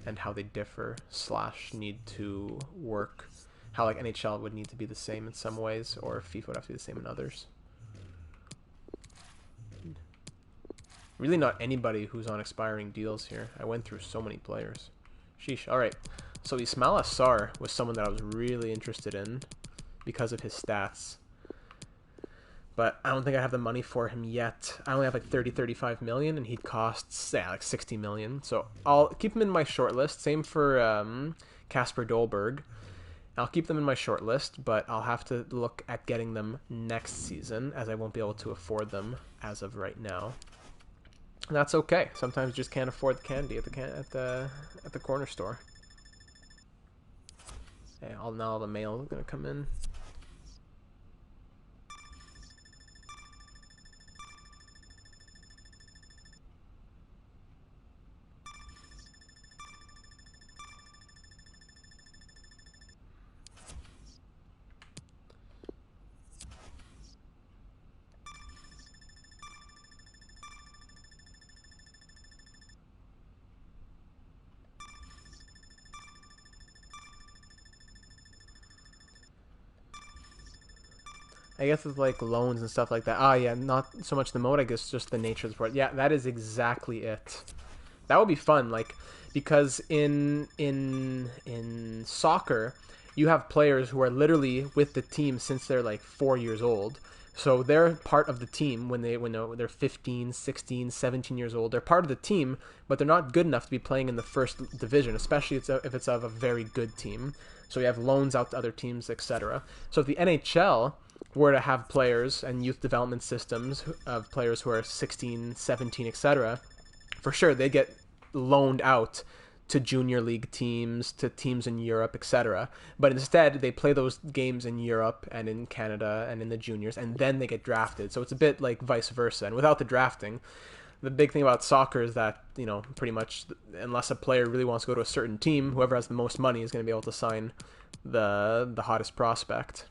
and how they differ / need to work. How like NHL would need to be the same in some ways, or FIFA would have to be the same in others. Really not anybody who's on expiring deals here. I went through so many players. Sheesh. Alright, so Ismaila Sarr was someone that I was really interested in because of his stats. But I don't think I have the money for him yet. I only have like 35 million, and he costs like 60 million. So I'll keep him in my short list. Same for Casper Dolberg. I'll keep them in my short list, but I'll have to look at getting them next season, as I won't be able to afford them as of right now. And that's okay. Sometimes you just can't afford the candy at the corner store. Okay, now all the mail is gonna come in. I guess with like loans and stuff like that. Ah, yeah, not so much the mode, I guess just the nature of the sport. Yeah, that is exactly it. That would be fun, like, because in soccer, you have players who are literally with the team since they're like 4 years old. So they're part of the team when they're 15, 16, 17 years old. They're part of the team, but they're not good enough to be playing in the first division, especially if it's of a very good team. So you have loans out to other teams, etc. So if the NHL were to have players and youth development systems of players who are 16, 17, etc., for sure they get loaned out to junior league teams, to teams in Europe, etc. But instead, they play those games in Europe and in Canada and in the juniors, and then they get drafted. So it's a bit like vice versa. And without the drafting, the big thing about soccer is that, you know, pretty much unless a player really wants to go to a certain team, whoever has the most money is going to be able to sign the hottest prospect.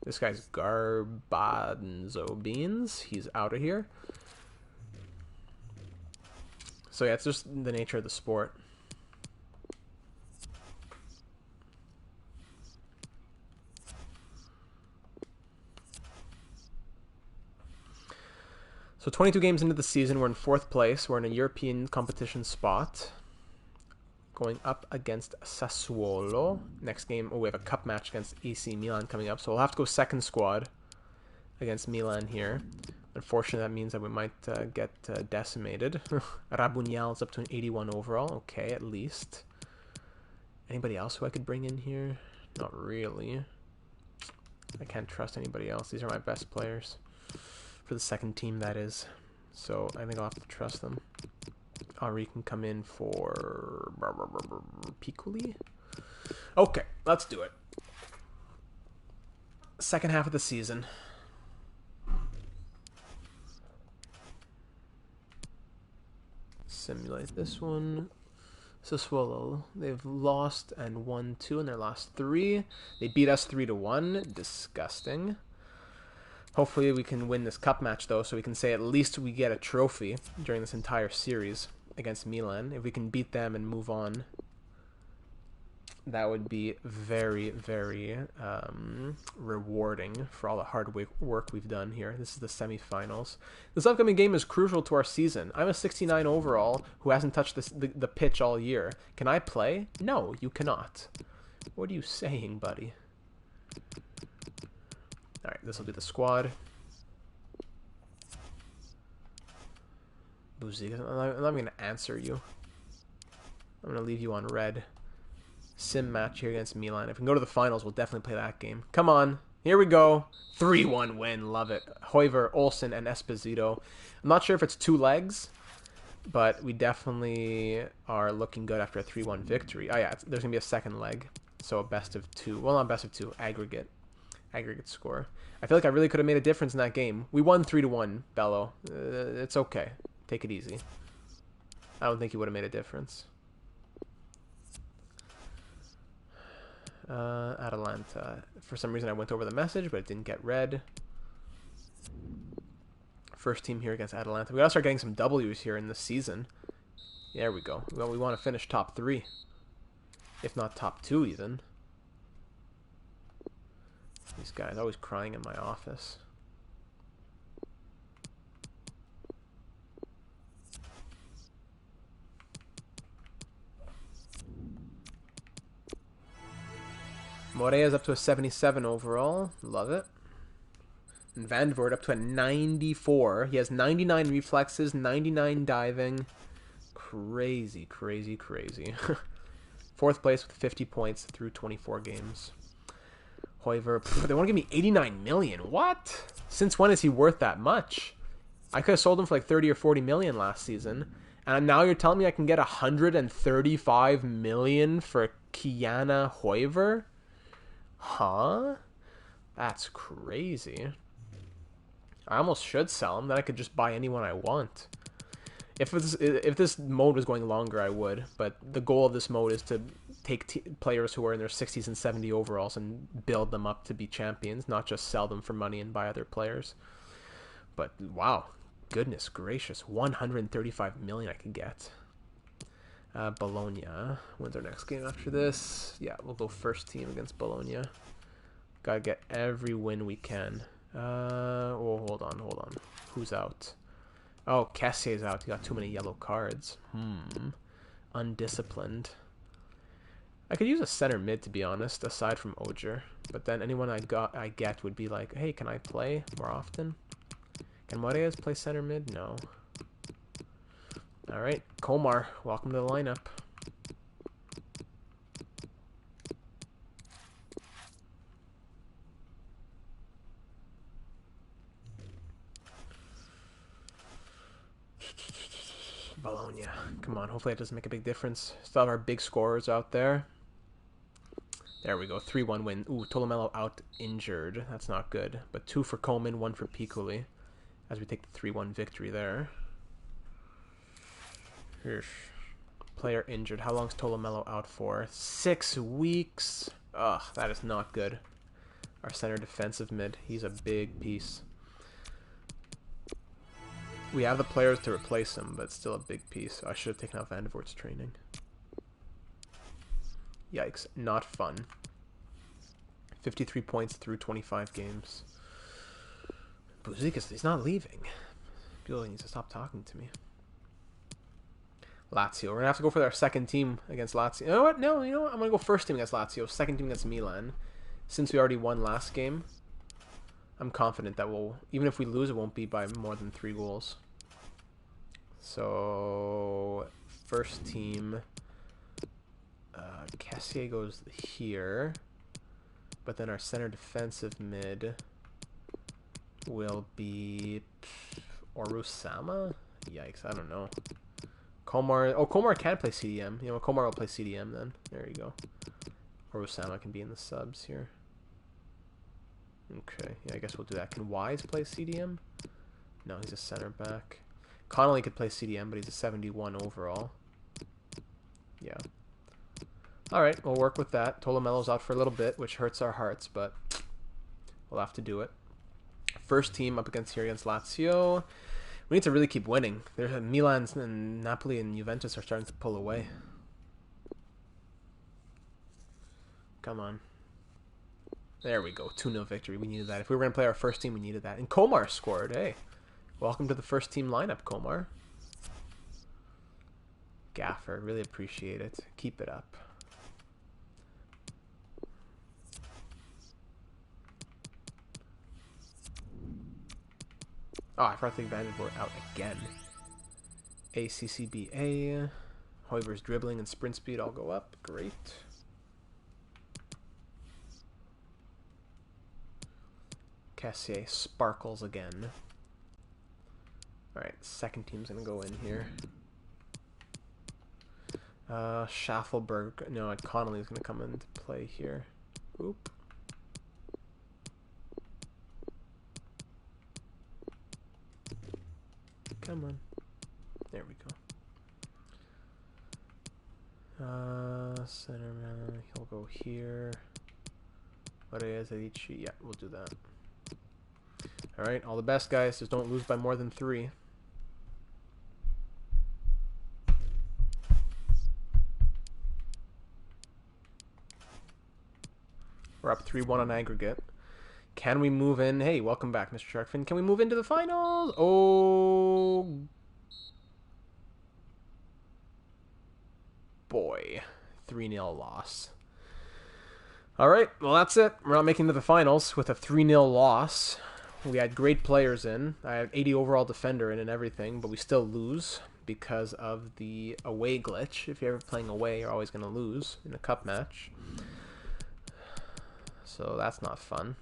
This guy's Garbanzo Beans. He's out of here. So yeah, it's just the nature of the sport. So 22 games into the season, we're in 4th place. We're in a European competition spot. Going up against Sassuolo. Next game, we have a cup match against AC Milan coming up. So we'll have to go second squad against Milan here. Unfortunately, that means that we might get decimated. Rabugnal's up to an 81 overall. Okay, at least. Anybody else who I could bring in here? Not really. I can't trust anybody else. These are my best players. For the second team, that is. So I think I'll have to trust them. Henri can come in for Piccoli. Okay, let's do it. Second half of the season. Simulate this one. Sassuolo, they've lost and won 2 in their last 3. They beat us 3-1. Disgusting. Hopefully we can win this cup match, though, so we can say at least we get a trophy during this entire series against Milan. If we can beat them and move on, that would be very, very rewarding for all the hard work we've done here. This is the semifinals. This upcoming game is crucial to our season. I'm a 69 overall who hasn't touched the pitch all year. Can I play? No, you cannot. What are you saying, buddy? Alright, this will be the squad. Boozy, I'm not going to answer you. I'm going to leave you on red. Sim match here against Milan. If we can go to the finals, we'll definitely play that game. Come on. Here we go. 3-1 win. Love it. Hoiver, Olsen, and Esposito. I'm not sure if it's 2 legs, but we definitely are looking good after a 3-1 victory. Oh, yeah. There's going to be a second leg. So a best of 2. Well, not best of 2. Aggregate score. I feel like I really could have made a difference in that game. We won 3-1, Bello. It's okay. Take it easy. I don't think you would have made a difference. Atalanta. For some reason I went over the message, but it didn't get read. First team here against Atalanta. We gotta start getting some W's here in the season. There we go. Well, we want to finish top 3. If not top 2 even. These guys always crying in my office. Morea's up to a 77 overall. Love it. And Van de Voort up to a 94. He has 99 reflexes, 99 diving. Crazy, crazy, crazy. 4th place with 50 points through 24 games. Hoiver, they want to give me 89 million. What? Since when is he worth that much? I could have sold him for like 30 or 40 million last season. And now you're telling me I can get 135 million for Kiana Hoiver? Huh? That's crazy. I almost should sell him. Then I could just buy anyone I want. If this mode was going longer, I would. But the goal of this mode is to take players who are in their 60s and 70 overalls and build them up to be champions, not just sell them for money and buy other players. But wow, goodness gracious, 135 million I could get. Bologna. When's our next game after this? Yeah, we'll go first team against Bologna. Gotta get every win we can. Oh, hold on. Who's out? Oh, Cassier's out. He got too many yellow cards. Undisciplined. I could use a center mid, to be honest, aside from Ogier. But then anyone I get would be like, hey, can I play more often? Can Moreas play center mid? No. Alright, Komar, welcome to the lineup. Bologna. Come on, hopefully it doesn't make a big difference. Still have our big scorers out there. There we go, 3-1 win. Ooh, Tolomelo out injured. That's not good. But 2 for Coleman, 1 for Piccoli. As we take the 3-1 victory there. Player injured. How long's Tolomelo out for? 6 weeks. Ugh, that is not good. Our center defensive mid. He's a big piece. We have the players to replace him, but still a big piece. I should have taken out Van de Voort's training. Yikes. Not fun. 53 points through 25 games. Buzikas, he's not leaving. People needs to stop talking to me. Lazio. We're going to have to go for our second team against Lazio. You know what? No, you know what? I'm going to go first team against Lazio. Second team against Milan. Since we already won last game, I'm confident that we'll... Even if we lose, it won't be by more than 3 goals. So... First team... Cassier goes here. But then our center defensive mid will be... Orusama? Yikes, I don't know. Komar... Oh, Komar can play CDM. You know, Komar will play CDM then. There you go. Orusama can be in the subs here. Okay, yeah, I guess we'll do that. Can Wise play CDM? No, he's a center back. Connolly could play CDM, but he's a 71 overall. Yeah. Alright, we'll work with that. Tolomelo's out for a little bit, which hurts our hearts, but we'll have to do it. First team up against Lazio. We need to really keep winning. There's Milan and Napoli and Juventus are starting to pull away. Come on. There we go. 2-0 victory. We needed that. If we were going to play our first team, we needed that. And Komar scored. Hey, welcome to the first team lineup, Komar. Gaffer. Really appreciate it. Keep it up. Oh, I forgot to take Van de Voort out again. ACCBA. Hoiver's dribbling and sprint speed all go up. Great. Cassier sparkles again. Alright, second team's gonna go in here. Schaffelberg. No, Connolly's gonna come into play here. Oop. Come on. There we go. Center man. He'll go here. Yeah, we'll do that. Alright, all the best, guys. Just don't lose by more than 3. We're up 3-1 on aggregate. Can we move in? Hey, welcome back, Mr. Sharkfin. Can we move into the finals? Oh, boy. 3-0 loss. Alright, well, that's it. We're not making it to the finals with a 3-0 loss. We had great players in. I have 80 overall defender in and everything, but we still lose because of the away glitch. If you're ever playing away, you're always going to lose in a cup match. So that's not fun.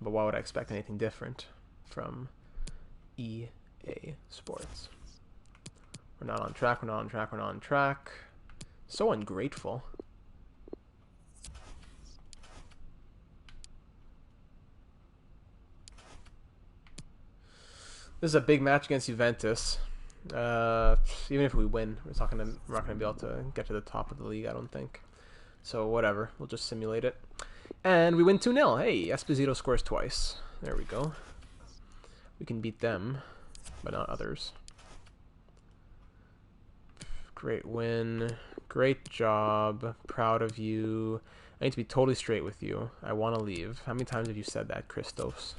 But why would I expect anything different from EA Sports? We're not on track, we're not on track, we're not on track. So ungrateful. This is a big match against Juventus. Even if we win, we're not gonna be able to get to the top of the league, I don't think. So whatever, we'll just simulate it. And we win 2-0. Hey, Esposito scores twice. There we go. We can beat them, but not others. Great win. Great job. Proud of you. I need to be totally straight with you. I want to leave. How many times have you said that, Christos?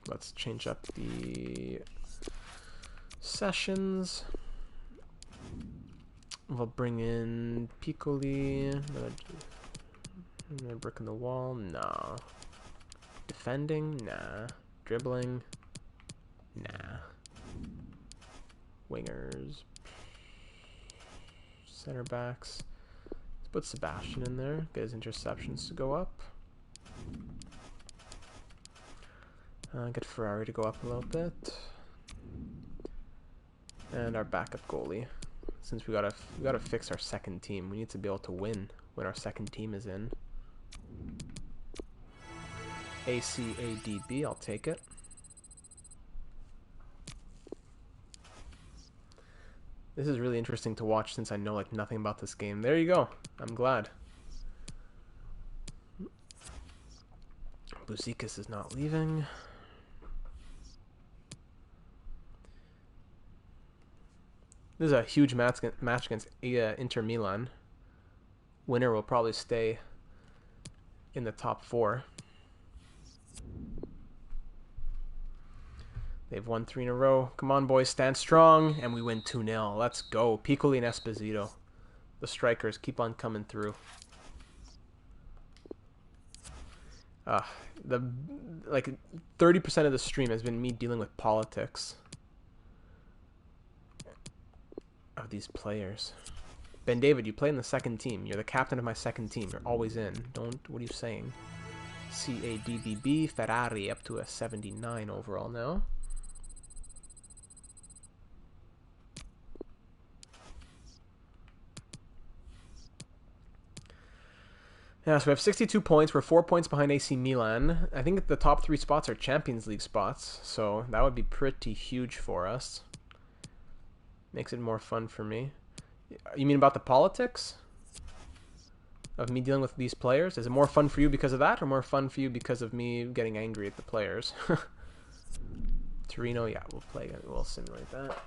Let's change up the sessions. We'll bring in Piccoli. Another brick in the wall. No. Defending? Nah. Dribbling? Nah. Wingers. Center backs. Let's put Sebastian in there. Get his interceptions to go up. Get Ferrari to go up a little bit. And our backup goalie. Since we gotta fix our second team. We need to be able to win when our second team is in. ACADB, I'll take it. This is really interesting to watch since I know like nothing about this game. There you go. I'm glad. Buzikis is not leaving. This is a huge match against Inter Milan. Winner will probably stay in the top 4. They've won 3 in a row. Come on, boys, stand strong. And we win 2-0. Let's go. Piccoli and Esposito. The strikers keep on coming through. Like 30% of the stream has been me dealing with politics of these players. Ben David, you play in the second team. You're the captain of my second team. You're always in. What are you saying? CADBB, Ferrari up to a 79 overall now. Yeah, so we have 62 points. We're 4 points behind AC Milan. I think the top 3 spots are Champions League spots, so that would be pretty huge for us. Makes it more fun for me. You mean about the politics of me dealing with these players? Is it more fun for you because of that, or more fun for you because of me getting angry at the players? Torino, yeah, we'll simulate that.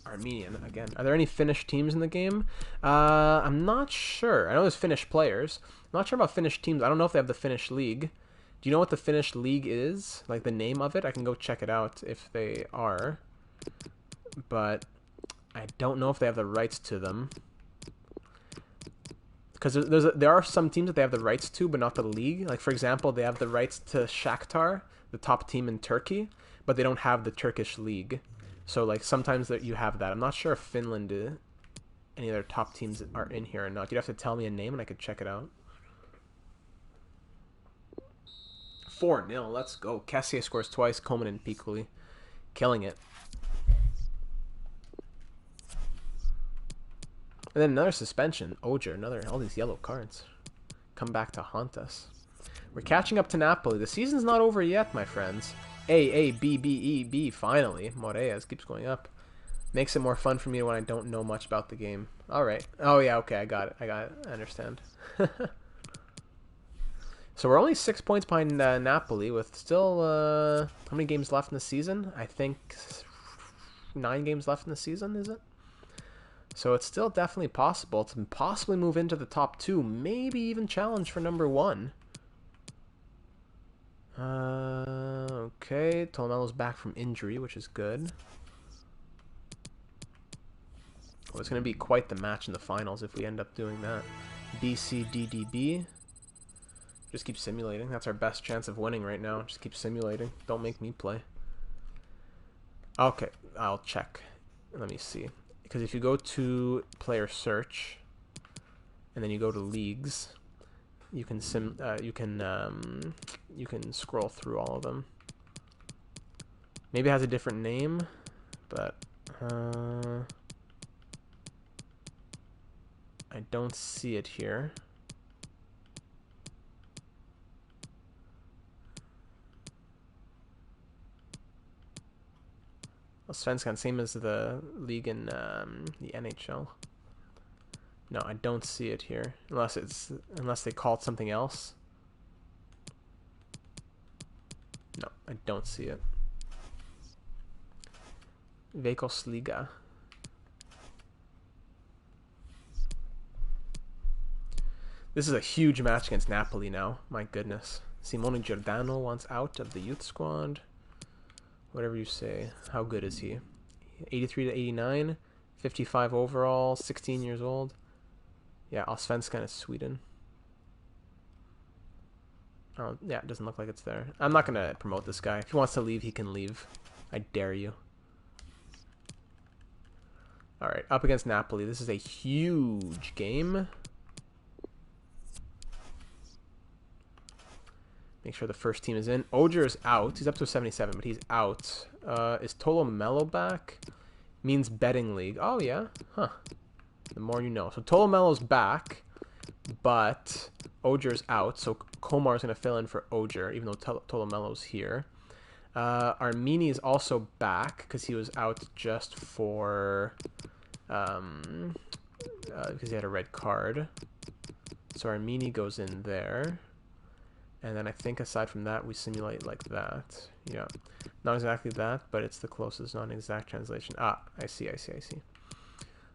Armenian again. Are there any Finnish teams in the game? I'm not sure. I know there's Finnish players. I'm not sure about Finnish teams. I don't know if they have the Finnish league. Do you know what the Finnish league is? Like the name of it? I can go check it out if they are. But I don't know if they have the rights to them. Because there are some teams that they have the rights to, but not the league. Like, for example, they have the rights to Shakhtar, the top team in Turkey, but they don't have the Turkish league. So, like, sometimes that you have that. I'm not sure if Finland, any of their top teams are in here or not. You'd have to tell me a name and I could check it out. 4-0, let's go. Cassier scores twice, Coleman and Piccoli. Killing it. And then another suspension. Oger, all these yellow cards. Come back to haunt us. We're catching up to Napoli. The season's not over yet, my friends. A, B, B, E, B, finally. Moreas keeps going up. Makes it more fun for me when I don't know much about the game. Alright. Oh, yeah, okay, I got it. I understand. So we're only 6 points behind Napoli with still, how many games left in the season? I think 9 games left in the season, is it? So it's still definitely possible to possibly move into the top 2, maybe even challenge for number 1. Okay, Tolomelo's back from injury, which is good. Well, it's going to be quite the match in the finals if we end up doing that. BCDDB. Just keep simulating. That's our best chance of winning right now. Just keep simulating. Don't make me play. Okay, I'll check. Let me see. Because if you go to player search, and then you go to leagues, you can you can scroll through all of them. Maybe it has a different name, but I don't see it here. Svenskan, same as the league in the NHL. No, I don't see it here, unless they call it something else. No, I don't see it. Veikkausliiga. This is a huge match against Napoli now. My goodness. Simone Giordano wants out of the youth squad. Whatever you say. How good is he? 83 to 89. 55 overall. 16 years old. Yeah, Allsvenskan is Sweden. Oh, yeah, it doesn't look like it's there. I'm not going to promote this guy. If he wants to leave, he can leave. I dare you. Alright, up against Napoli. This is a huge game. Make sure the first team is in. Ogier is out. He's up to 77, but he's out. Is Tolomelo back? Means betting league. Oh, yeah. Huh. The more you know. So Tolomelo's back, but Ogier's out. So Komar's going to fill in for Ogier, even though Tolomelo's here. Armini is also back because he was out just for... because he had a red card. So Armini goes in there. And then I think aside from that, we simulate like that. Yeah. Not exactly that, but it's the closest non-exact translation. Ah, I see.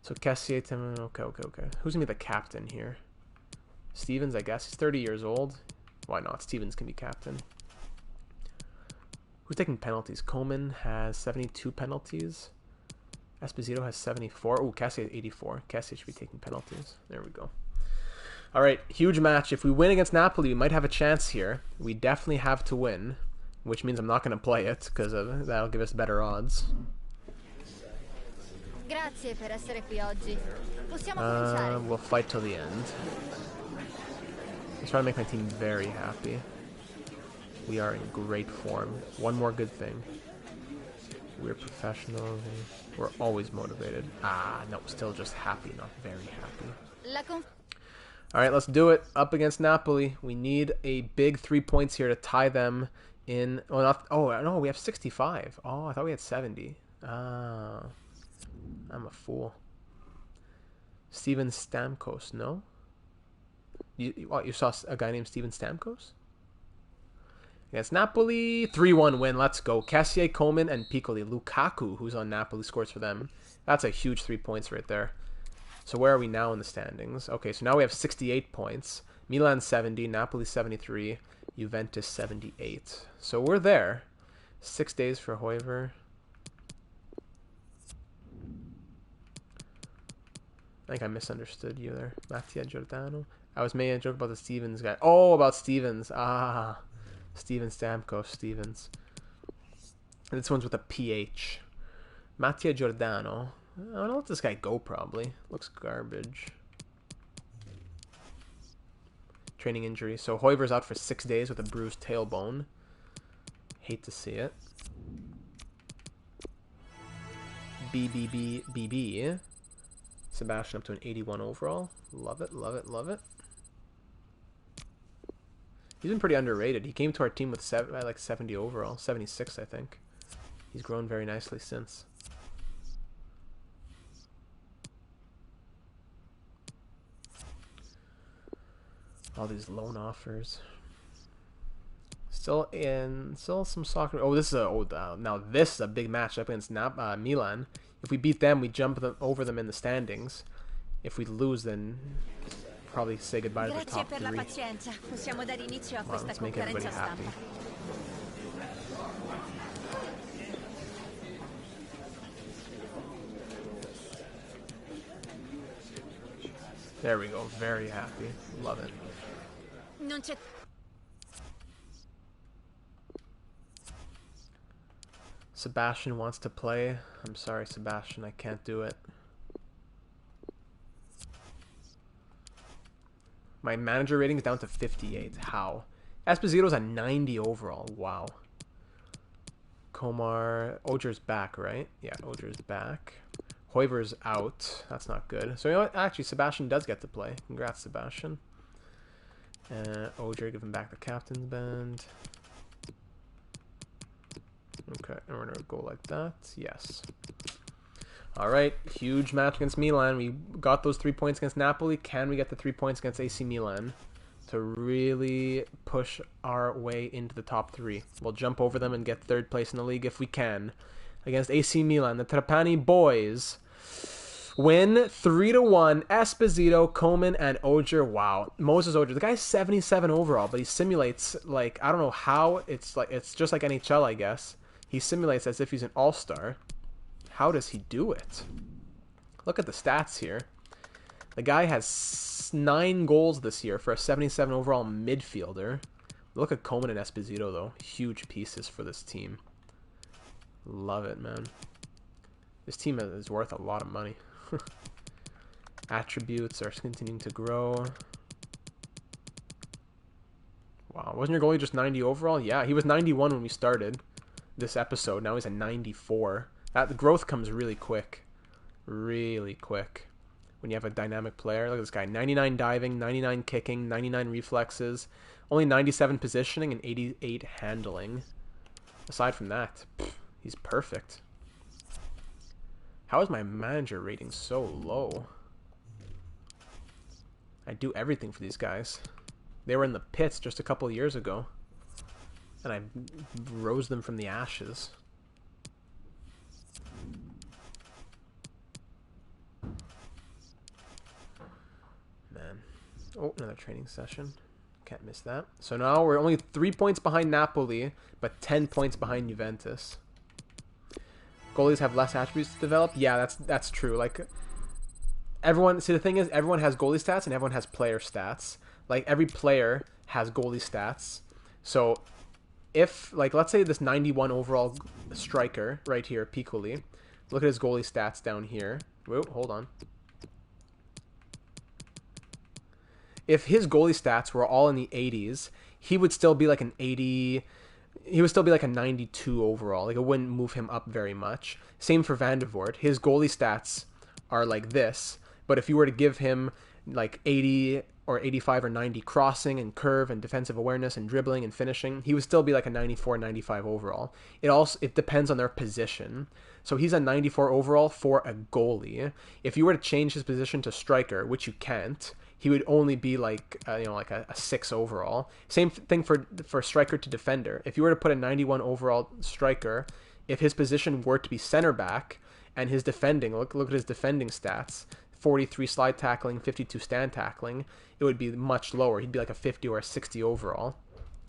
So Cassier, okay. Who's going to be the captain here? Stevens, I guess. He's 30 years old. Why not? Stevens can be captain. Who's taking penalties? Coleman has 72 penalties. Esposito has 74. Oh, Cassier has 84. Cassier should be taking penalties. There we go. All right, huge match. If we win against Napoli, we might have a chance here. We definitely have to win, which means I'm not going to play it because that'll give us better odds. Grazie per essere qui oggi. Possiamo cominciare? We'll fight till the end. I'm trying to make my team very happy. We are in great form. One more good thing. We're professional. We're always motivated. Ah, no, still just happy, not very happy. All right, let's do it. Up against Napoli. We need a big 3 points here to tie them in. Oh, no, we have 65. Oh, I thought we had 70. Ah, I'm a fool. Steven Stamkos, no? You saw a guy named Steven Stamkos? Against Napoli, 3-1 win. Let's go. Cassier, Coleman, and Piccoli. Lukaku, who's on Napoli, scores for them. That's a huge 3 points right there. So where are we now in the standings? Okay, so now we have 68 points. Milan 70, Napoli 73, Juventus 78. So we're there. 6 days for Hoiver. I think I misunderstood you there. Mattia Giordano. I was making a joke about the Stevens guy. Oh, about Stevens. Ah, Steven Stamkos, Stevens. This one's with a PH. Mattia Giordano. I'm gonna let this guy go, probably. Looks garbage. Training injury. So Hoiver's out for 6 days with a bruised tailbone. Hate to see it. BB. Sebastian up to an 81 overall. Love it. He's been pretty underrated. He came to our team with like 70 overall. 76, I think. He's grown very nicely since. All these loan offers. Still some soccer. Oh, this is now this is a big match up against Milan. If we beat them, we jump over them in the standings. If we lose, then probably say goodbye to the top three. Come on, let's make everybody happy. There we go. Very happy. Love it. Non c'è... Sebastian wants to play. I'm sorry, Sebastian. I can't do it. My manager rating is down to 58. How? Esposito's at 90 overall. Wow. Komar. Oger's back, right? Yeah, Oger's back. Hoiver's out. That's not good. So, you know what? Actually, Sebastian does get to play. Congrats, Sebastian. Oger giving back the captain's band. Okay, and we're going to go like that. Yes. All right, huge match against Milan. We got those 3 points against Napoli. Can we get the 3 points against AC Milan to really push our way into the top 3? We'll jump over them and get 3rd place in the league if we can. Against AC Milan, the Trapani boys win 3-1. Esposito, Coleman, and Oger. Wow, Moses Oger. The guy's 77 overall, but he simulates like I don't know how. It's just like NHL, I guess. He simulates as if he's an all-star. How does he do it? Look at the stats here. The guy has 9 goals this year for a 77 overall midfielder. Look at Coleman and Esposito, though. Huge pieces for this team. Love it, man. This team is worth a lot of money. Attributes are continuing to grow. Wow, wasn't your goalie just 90 overall? Yeah, he was 91 when we started this episode. Now he's at 94. The growth comes really quick. Really quick. When you have a dynamic player. Look at this guy. 99 diving, 99 kicking, 99 reflexes. Only 97 positioning and 88 handling. Aside from that, he's perfect. How is my manager rating so low? I do everything for these guys. They were in the pits just a couple of years ago. And I rose them from the ashes. Man. Oh, another training session. Can't miss that. So now we're only 3 points behind Napoli, but 10 points behind Juventus. Goalies have less attributes to develop. Yeah, that's true. Like everyone, see the thing is, everyone has goalie stats and everyone has player stats. Like every player has goalie stats. So if, like, let's say this 91 overall striker right here, Piccoli, look at his goalie stats down here. Whoa, hold on. If his goalie stats were all in the 80s, he would still be like an 80. He would still be like a 92 overall. Like, it wouldn't move him up very much. Same for Van der Voort. His goalie stats are like this, but if you were to give him like 80 or 85 or 90 crossing and curve and defensive awareness and dribbling and finishing, he would still be like a 94, 95 overall. It depends on their position. So he's a 94 overall for a goalie. If you were to change his position to striker, which you can't, he would only be like like a 6 overall. Same thing for striker to defender. If you were to put a 91 overall striker, if his position were to be center back and his defending, look at his defending stats, 43 slide tackling, 52 stand tackling, it would be much lower. He'd be like a 50 or a 60 overall.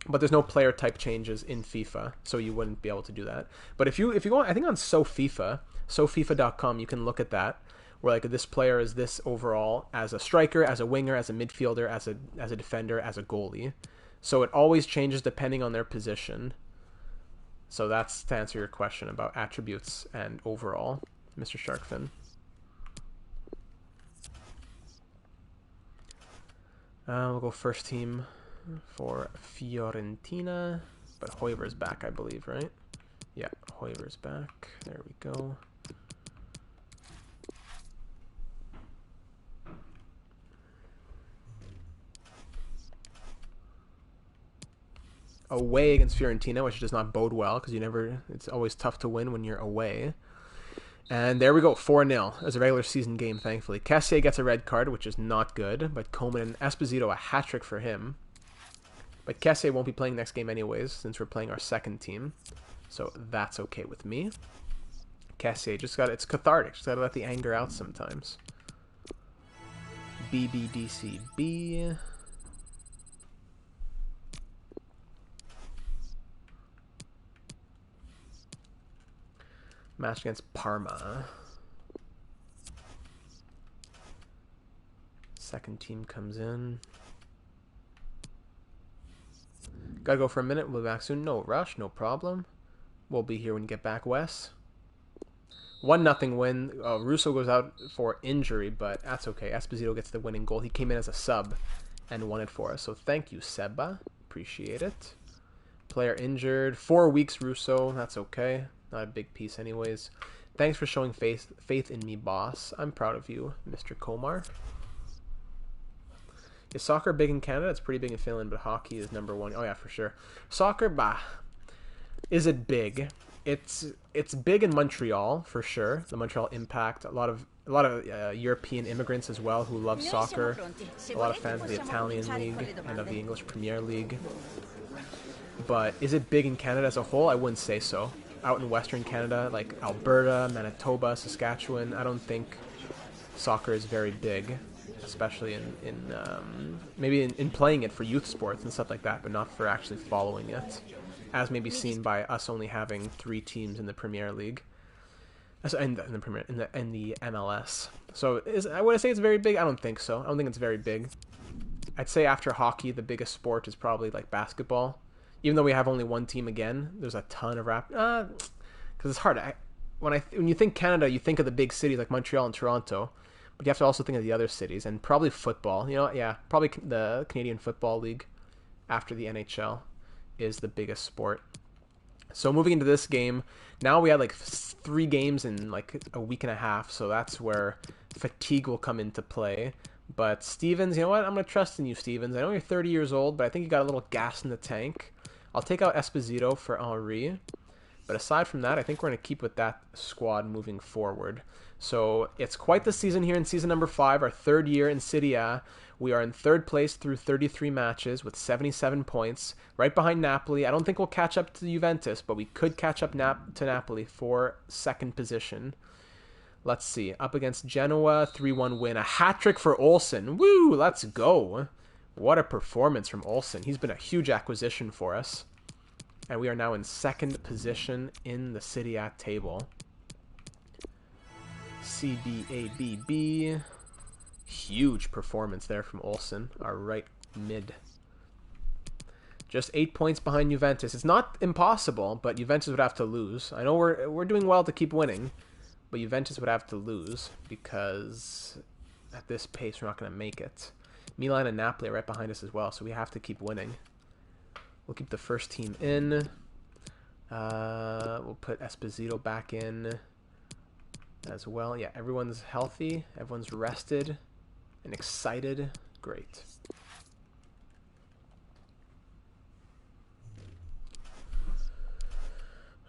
But there's no player type changes in FIFA, so you wouldn't be able to do that. But if you go, I think on SoFIFA.com, you can look at that, where like this player is this overall as a striker, as a winger, as a midfielder, as a defender, as a goalie. So it always changes depending on their position. So that's to answer your question about attributes and overall, Mr. Sharkfin. We'll go first team for Fiorentina, but Hoiver's back, I believe, right? Yeah, Hoiver's back. There we go. Away against Fiorentina, which does not bode well because it's always tough to win when you're away. And there we go, 4-0 as a regular season game, thankfully. Cassier gets a red card, which is not good, but Coleman and Esposito, a hat-trick for him. But Cassier won't be playing next game anyways, since we're playing our second team. So that's okay with me. Cassier, it's cathartic. Just gotta let the anger out sometimes. BBDCB. Match against Parma. Second team comes in. Gotta go for a minute. We'll be back soon. No rush, no problem. We'll be here when you get back, Wes. 1-0 win. Russo goes out for injury, but that's okay. Esposito gets the winning goal. He came in as a sub and won it for us. So thank you, Seba. Appreciate it. Player injured. 4 weeks, Russo. That's okay. Not a big piece anyways. Thanks for showing faith in me, boss. I'm proud of you, Mr. Komar. Is soccer big in Canada? It's pretty big in Finland, but hockey is #1. Oh yeah, for sure. Soccer, bah. Is it big? It's big in Montreal for sure. The Montreal Impact. A lot of European immigrants as well who love soccer. A lot of fans of the Italian League and of the English Premier League. But is it big in Canada as a whole? I wouldn't say so. Out in Western Canada, like Alberta, Manitoba, Saskatchewan, I don't think soccer is very big, especially maybe in playing it for youth sports and stuff like that, but not for actually following it, as may be seen by us only having 3 teams in the Premier League, in the MLS. So would I say it's very big? I don't think so. I don't think it's very big. I'd say after hockey, the biggest sport is probably like basketball. Even though we have only 1 team again, there's a ton of because it's hard. When you think Canada, you think of the big cities like Montreal and Toronto, but you have to also think of the other cities and probably football. Probably the Canadian Football League after the NHL is the biggest sport. So moving into this game, now we had like 3 games in like a week and a half, so that's where fatigue will come into play. But Stevens, you know what? I'm going to trust in you, Stevens. I know you're 30 years old, but I think you got a little gas in the tank. I'll take out Esposito for Henry. But aside from that, I think we're going to keep with that squad moving forward. So it's quite the season here in season number 5, our 3rd year in Serie A. We are in 3rd place through 33 matches with 77 points, right behind Napoli. I don't think we'll catch up to Juventus, but we could catch up to Napoli for 2nd position. Let's see. Up against Genoa, 3-1 win. A hat-trick for Olsen. Woo! Let's go. What a performance from Olsen. He's been a huge acquisition for us. And we are now in 2nd position in the Serie A table. CBABB. Huge performance there from Olsen, our right mid. Just 8 points behind Juventus. It's not impossible, but Juventus would have to lose. I know we're doing well to keep winning, but Juventus would have to lose because at this pace we're not going to make it. Milan and Napoli are right behind us as well, so we have to keep winning. We'll keep the first team in. We'll put Esposito back in as well. Yeah, everyone's healthy. Everyone's rested and excited. Great.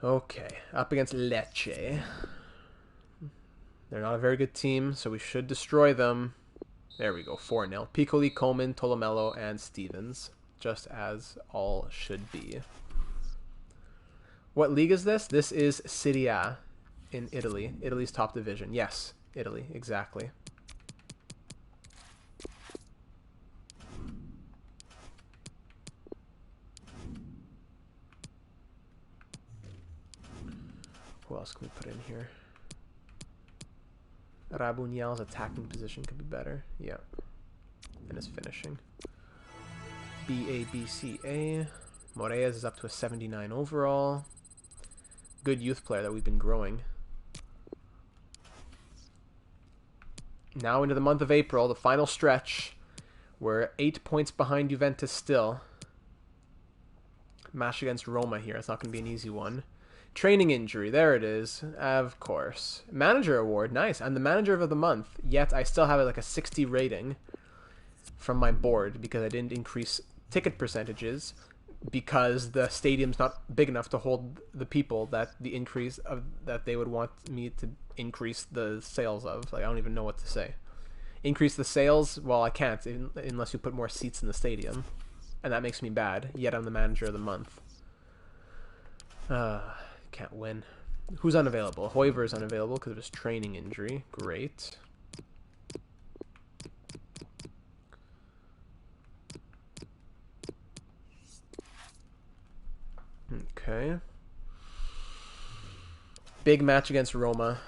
Okay, up against Lecce. They're not a very good team, so we should destroy them. There we go, 4-0. Piccoli, Coleman, Tolomello, and Stevens. Just as all should be. What league is this? This is Serie A in Italy. Italy's top division. Yes, Italy, exactly. Who else can we put in here? Rabugnal's attacking position could be better. Yeah. And his finishing. BABCA. Moreas is up to a 79 overall. Good youth player that we've been growing. Now into the month of April, the final stretch. We're 8 points behind Juventus still. Match against Roma here. It's not going to be an easy one. Training injury, there it is, of course. Manager award, nice. I'm the manager of the month, yet I still have like a 60 rating from my board because I didn't increase ticket percentages because the stadium's not big enough to hold the people that that they would want me to increase the sales of. Like, I don't even know what to say. Increase the sales? Well, I can't unless you put more seats in the stadium, and that makes me bad, yet I'm the manager of the month. Can't win. Who's unavailable? Hoiver is unavailable because of his training injury. Great. Okay. Big match against Roma.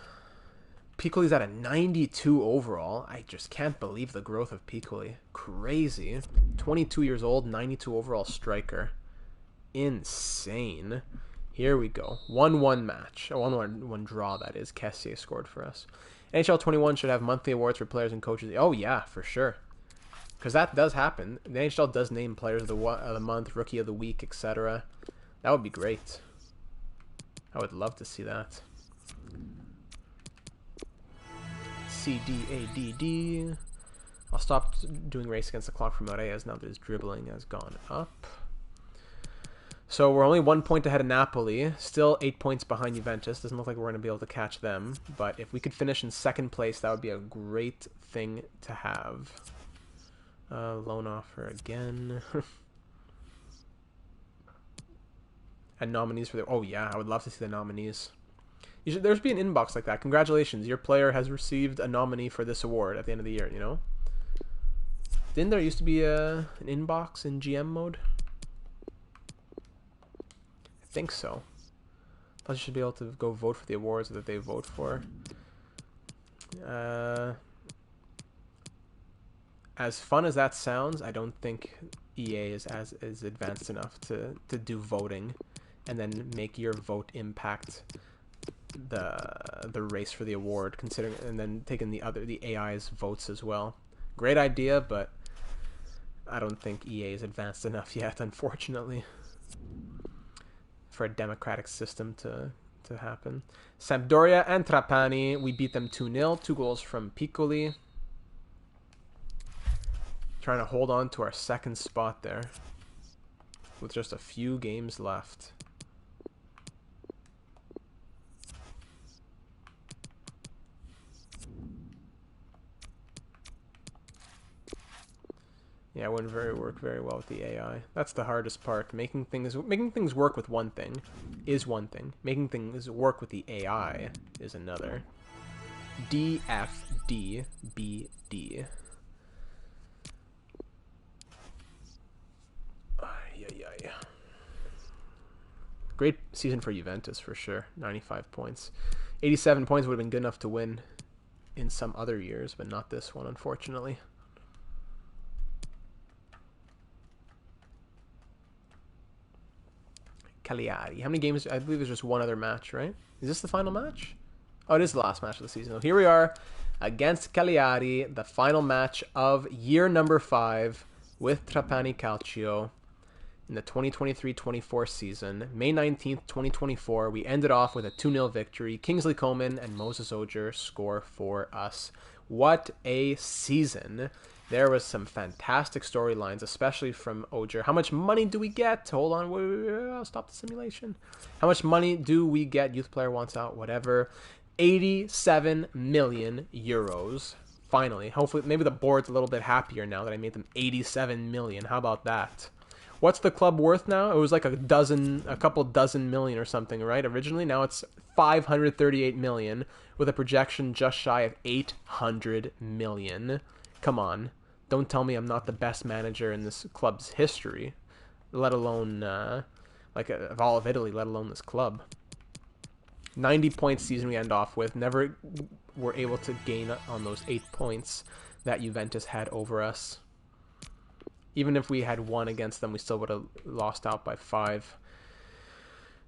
Piccoli's at a 92 overall. I just can't believe the growth of Piccoli. Crazy. 22 years old, 92 overall striker. Insane. Here we go. 1-1 match. A 1-1 draw, that is. Kessier scored for us. NHL 21 should have monthly awards for players and coaches. Oh, yeah, for sure. Because that does happen. The NHL does name players of the month, rookie of the week, etc. That would be great. I would love to see that. CDADD. I'll stop doing race against the clock for Moreas now that his dribbling has gone up. So we're only 1 point ahead of Napoli. Still 8 points behind Juventus. Doesn't look like we're going to be able to catch them. But if we could finish in second place, that would be a great thing to have. Loan offer again. And nominees for the... Oh, yeah. I would love to see the nominees. There's be an inbox like that. Congratulations. Your player has received a nominee for this award at the end of the year, you know? Didn't there used to be an inbox in GM mode? I think so. I thought you should be able to go vote for the awards that they vote for. As fun as that sounds, I don't think EA is advanced enough to do voting and then make your vote impact the race for the award, considering, and then taking the AI's votes as well. Great idea, but I don't think EA is advanced enough yet, unfortunately, for a democratic system to happen. Sampdoria and Trapani, we beat them 2-0, 2 goals from Piccoli. Trying to hold on to our second spot there with just a few games left. Yeah, it wouldn't work very well with the AI. That's the hardest part. Making things work with one thing is one thing. Making things work with the AI is another. D F D B D. Yeah. Great season for Juventus for sure. 95 points. 87 points would have been good enough to win in some other years, but not this one, unfortunately. Cagliari. How many games? I believe there's just one other match, right? Is this the final match? Oh, it is the last match of the season. So here we are against Cagliari, the final match of year number 5 with Trapani Calcio in the 2023-24 season. May 19th, 2024, we ended off with a 2-0 victory. Kingsley Coleman and Moses Ogier score for us. What a season. There was some fantastic storylines, especially from Ogier. How much money do we get? Hold on, I'll stop the simulation. How much money do we get? Youth player wants out, whatever. 87 million euros. Finally. Hopefully, maybe the board's a little bit happier now that I made them 87 million. How about that? What's the club worth now? It was like a couple dozen million or something, right? Originally, now it's 538 million with a projection just shy of 800 million. Come on. Don't tell me I'm not the best manager in this club's history, let alone of all of Italy, let alone this club. 90 points season we end off with. Never were able to gain on those 8 points that Juventus had over us. Even if we had won against them, we still would have lost out by 5.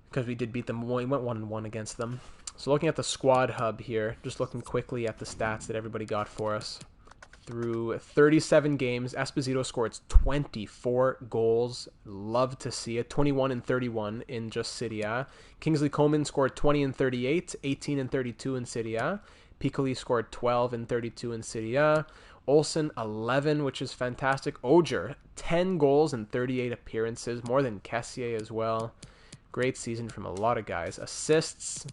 Because we did beat them. We went 1-1 against them. So looking at the squad hub here, just looking quickly at the stats that everybody got for us. Through 37 games, Esposito scored 24 goals. Love to see it. 21 and 31 in just Serie A. Kingsley Coleman scored 20 and 38, 18 and 32 in Serie A. Piccoli scored 12 and 32 in Serie A. Olsen 11, which is fantastic. Ogier 10 goals and 38 appearances, more than Kessier as well. Great season from a lot of guys. Assists,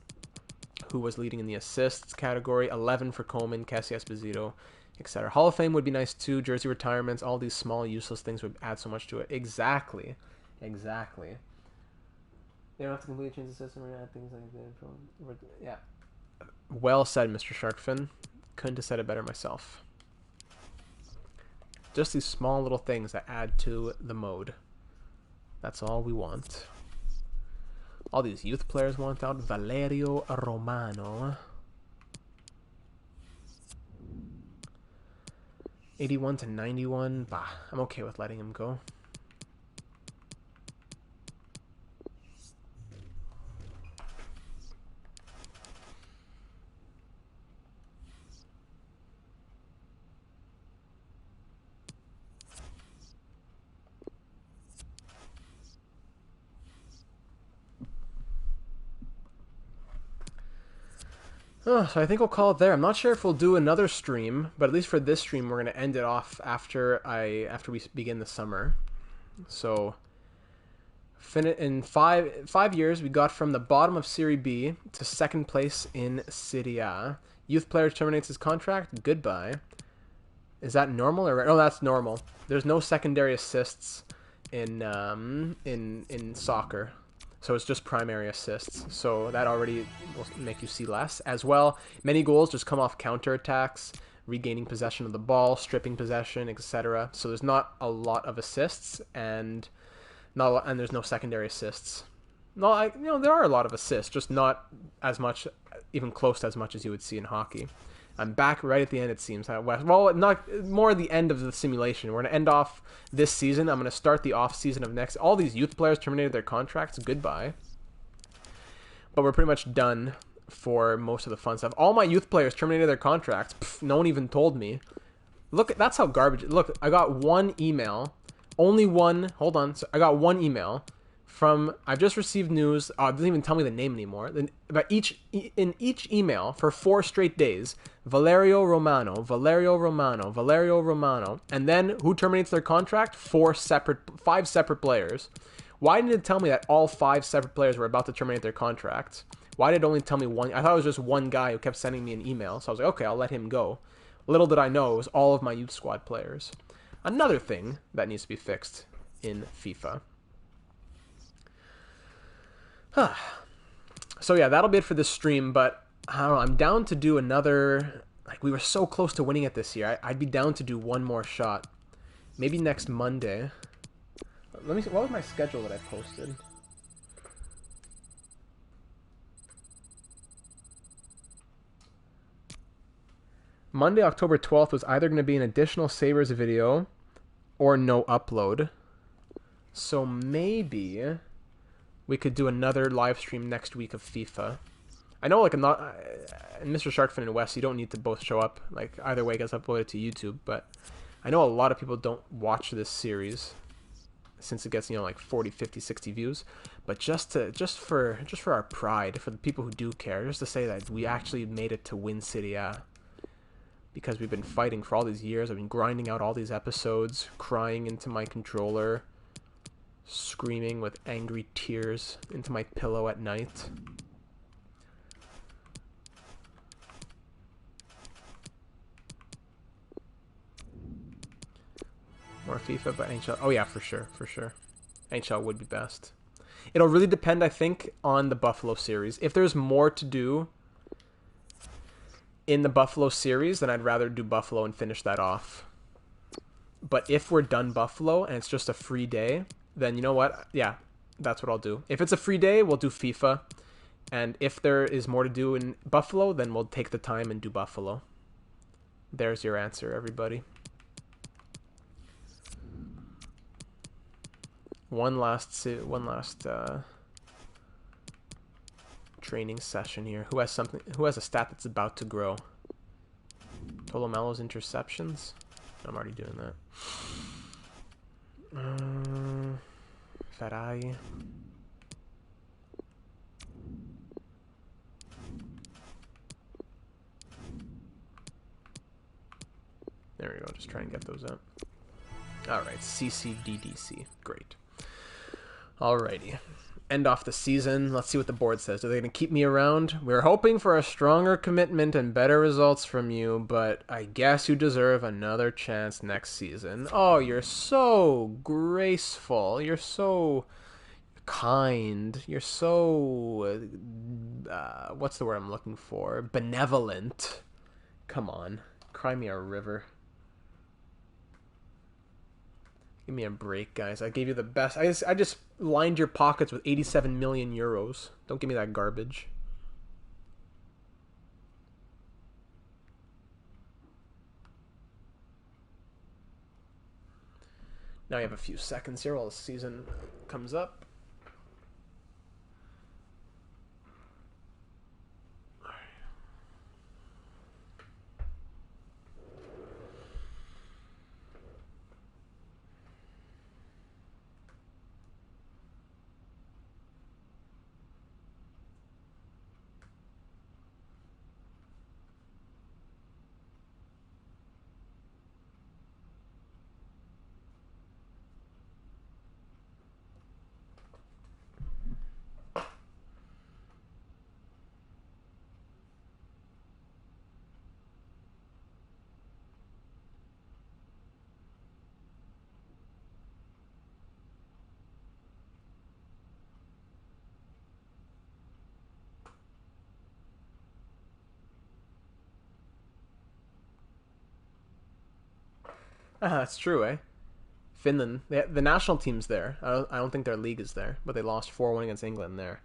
who was leading in the assists category, 11 for Coleman, Kessier, Esposito, etc. Hall of Fame would be nice too. Jersey retirements, all these small useless things would add so much to it. Exactly. They don't have to completely change the system or add things like that. Yeah. Well said, Mr. Sharkfin. Couldn't have said it better myself. Just these small little things that add to the mode. That's all we want. All these youth players want out. Valerio Romano. 81 to 91. Bah, I'm okay with letting him go. Oh, so I think we'll call it there. I'm not sure if we'll do another stream, but at least for this stream, we're going to end it off after we begin the summer. So, in 5 years, we got from the bottom of Serie B to second place in Serie A. Youth player terminates his contract. Goodbye. Is that normal or no? That's normal. There's no secondary assists in soccer. So it's just primary assists. So that already will make you see less. As well, many goals just come off counterattacks, regaining possession of the ball, stripping possession, etc. So there's not a lot of assists, and there's no secondary assists. No, there are a lot of assists, just not as much, even close to as much as you would see in hockey. I'm back right at the end, it seems. Well, not more at the end of the simulation. We're going to end off this season. I'm going to start the off season of next. All these youth players terminated their contracts. Goodbye. But we're pretty much done for most of the fun stuff. All my youth players terminated their contracts. Pff, no one even told me. Look, that's how garbage. Look, I got one email. Only one. Hold on. So I got one email from. I've just received news. Oh, it doesn't even tell me the name anymore. But in each email for 4 straight days, Valerio Romano, and then who terminates their contract? 5 separate players. Why didn't it tell me that all 5 separate players were about to terminate their contracts? Why did it only tell me one? I thought it was just one guy who kept sending me an email. So I was like, okay, I'll let him go. Little did I know it was all of my youth squad players. Another thing that needs to be fixed in FIFA. So yeah, that'll be it for this stream, but I don't know, I'm down to do another. Like, we were so close to winning it this year. I'd be down to do one more shot. Maybe next Monday. Let me see. What was my schedule that I posted? Monday, October 12th was either going to be an additional Sabres video or no upload. So maybe we could do another live stream next week of FIFA. I know, like, I'm not, and Mr. Sharkfin and Wes, you don't need to both show up. Like, either way gets uploaded to YouTube, but I know a lot of people don't watch this series since it gets, like 40, 50, 60 views. But just for our pride, for the people who do care, just to say that we actually made it to win Serie A. Because we've been fighting for all these years. I've been grinding out all these episodes, crying into my controller, screaming with angry tears into my pillow at night. More FIFA, but NHL. Oh yeah, for sure. NHL would be best. It'll really depend, I think, on the Buffalo series. If there's more to do in the Buffalo series, then I'd rather do Buffalo and finish that off. But if we're done Buffalo and it's just a free day, then you know what? Yeah, that's what I'll do. If it's a free day, we'll do FIFA. And if there is more to do in Buffalo, then we'll take the time and do Buffalo. There's your answer, everybody. One last training session here. Who has a stat that's about to grow? Tolomelo's interceptions. I'm already doing that. Ferrari. There we go. Just try and get those up. All right. CCDDC. Great. Alrighty. End off the season. Let's see what the board says. Are they going to keep me around? We're hoping for a stronger commitment and better results from you, but I guess you deserve another chance next season. Oh, you're so graceful. You're so kind. You're so... what's the word I'm looking for? Benevolent. Come on. Cry me a river. Give me a break, guys. I gave you the best. I just lined your pockets with 87 million euros. Don't give me that garbage. Now you have a few seconds here while the season comes up. That's true, eh? Finland, the national team's there. I don't think their league is there, but they lost 4-1 against England there.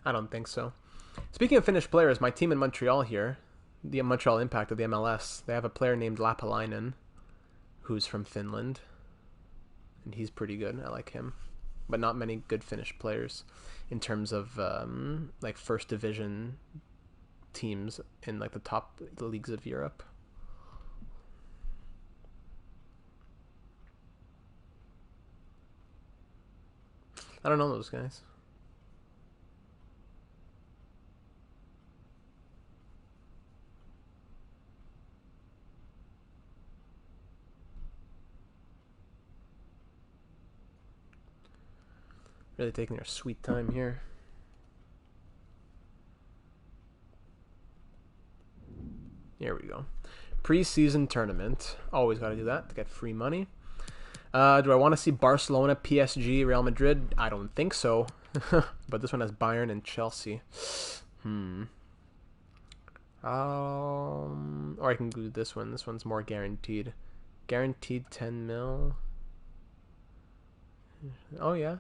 I don't think so. Speaking of Finnish players, my team in Montreal here, the Montreal Impact of the MLS, they have a player named Lapalainen, who's from Finland, and he's pretty good. I like him, but not many good Finnish players in terms of like first division teams in like the top leagues of Europe. I don't know those guys. Really taking their sweet time here. Here we go. Preseason tournament. Always got to do that to get free money. Do I want to see Barcelona, PSG, Real Madrid? I don't think so. But this one has Bayern and Chelsea. Or I can do this one. This one's more guaranteed. Guaranteed 10 mil. Oh, yeah.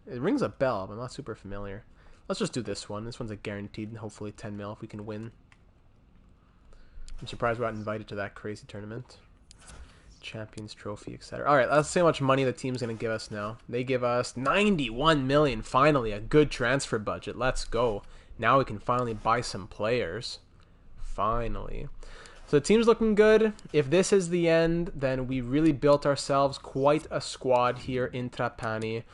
It rings a bell, but I'm not super familiar. Let's just do this one. This one's a guaranteed, hopefully 10 mil if we can win. I'm surprised we're not invited to that crazy tournament. Champions Trophy, etc. Alright, let's see how much money the team's going to give us now. They give us 91 million. Finally, a good transfer budget. Let's go. Now we can finally buy some players. Finally. So the team's looking good. If this is the end, then we really built ourselves quite a squad here in Trapani.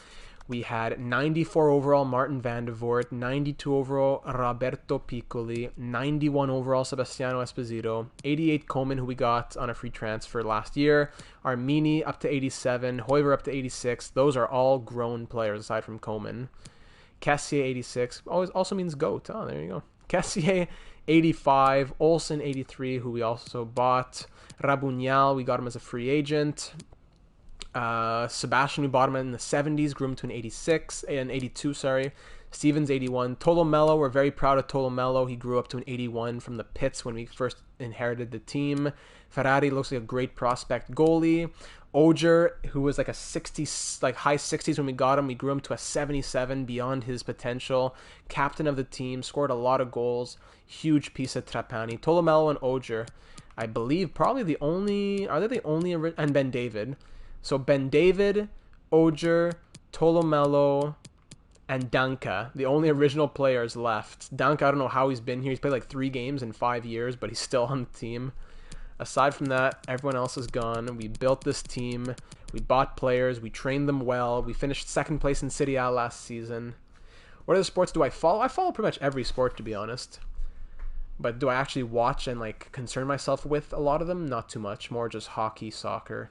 We had 94 overall Martin van der Voort, 92 overall Roberto Piccoli, 91 overall Sebastiano Esposito, 88 Coleman, who we got on a free transfer last year, Armini up to 87, Hoiver up to 86. Those are all grown players aside from Coleman. Cassier 86 also means GOAT. Oh, there you go. Cassier 85, Olsen 83, who we also bought. Rabunyal, we got him as a free agent. Sebastian, we bought him in the 70s, grew him to an 82, sorry. Stevens 81. Tolomelo, we're very proud of Tolomelo. He grew up to an 81 from the pits when we first inherited the team. Ferrari looks like a great prospect goalie. Oger, who was like a 60, like high 60s when we got him, we grew him to a 77 beyond his potential. Captain of the team, scored a lot of goals. Huge piece of Trapani. Tolomelo and Oger, I believe, probably the only, are they the only, and Ben David. So Ben David, Oger, Tolomelo, and Danka, the only original players left. Danka, I don't know how he's been here. He's played like 3 games in 5 years, but he's still on the team. Aside from that, everyone else is gone. We built this team. We bought players. We trained them well. We finished 2nd place in Serie A last season. What other sports do I follow? I follow pretty much every sport, to be honest. But do I actually watch and like concern myself with a lot of them? Not too much. More just hockey, soccer.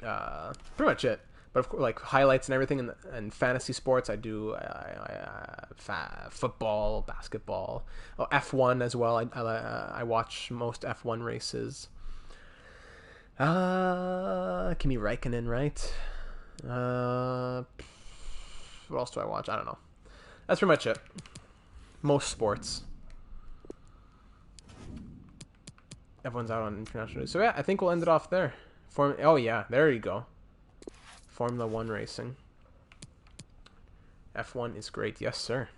Pretty much it. But of course, like highlights and everything, and fantasy sports, I do football, basketball, F1 as well. I watch most F1 races. Kimi Räikkönen, right? What else do I watch? I don't know. That's pretty much it. Most sports. Everyone's out on international news. So yeah, I think we'll end it off there. Oh yeah, there you go. Formula 1 racing. F1 is great. Yes, sir.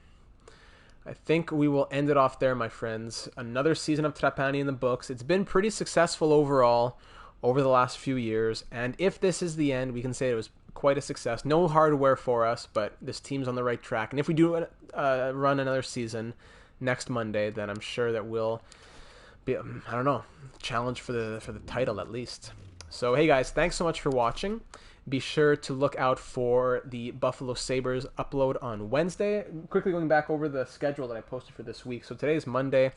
I think we will end it off there, my friends. Another season of Trapani in the books. It's been pretty successful overall over the last few years. And if this is the end, we can say it was quite a success. No hardware for us, but this team's on the right track. And if we do run another season next Monday, then I'm sure that we'll be, I don't know, challenge for the title at least. So, hey guys, thanks so much for watching. Be sure to look out for the Buffalo Sabres upload on Wednesday. Quickly going back over the schedule that I posted for this week. So today is Monday,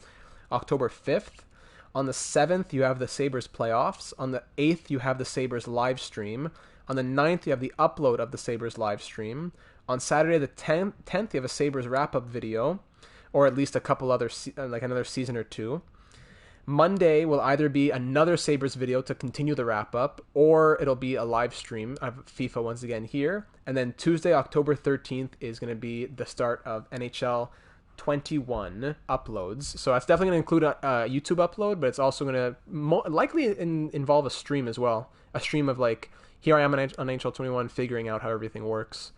October 5th. On the 7th, you have the Sabres playoffs. On the 8th, you have the Sabres live stream. On the 9th, you have the upload of the Sabres live stream. On Saturday, the 10th, you have a Sabres wrap-up video, or at least a couple other, like another season or two. Monday will either be another Sabres video to continue the wrap-up, or it'll be a live stream of FIFA once again here. And then Tuesday, October 13th, is going to be the start of NHL 21 uploads. So that's definitely going to include a YouTube upload, but it's also going to likely involve a stream as well. A stream of like, here I am on NHL 21 figuring out how everything works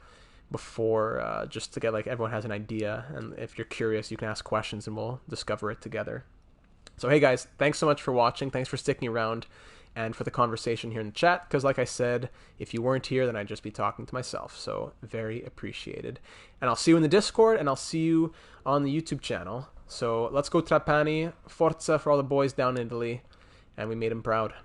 before, just to get like everyone has an idea. And if you're curious, you can ask questions and we'll discover it together. So hey guys, thanks so much for watching. Thanks for sticking around and for the conversation here in the chat. Because like I said, if you weren't here, then I'd just be talking to myself. So very appreciated. And I'll see you in the Discord and I'll see you on the YouTube channel. So let's go Trapani. Forza for all the boys down in Italy. And we made them proud.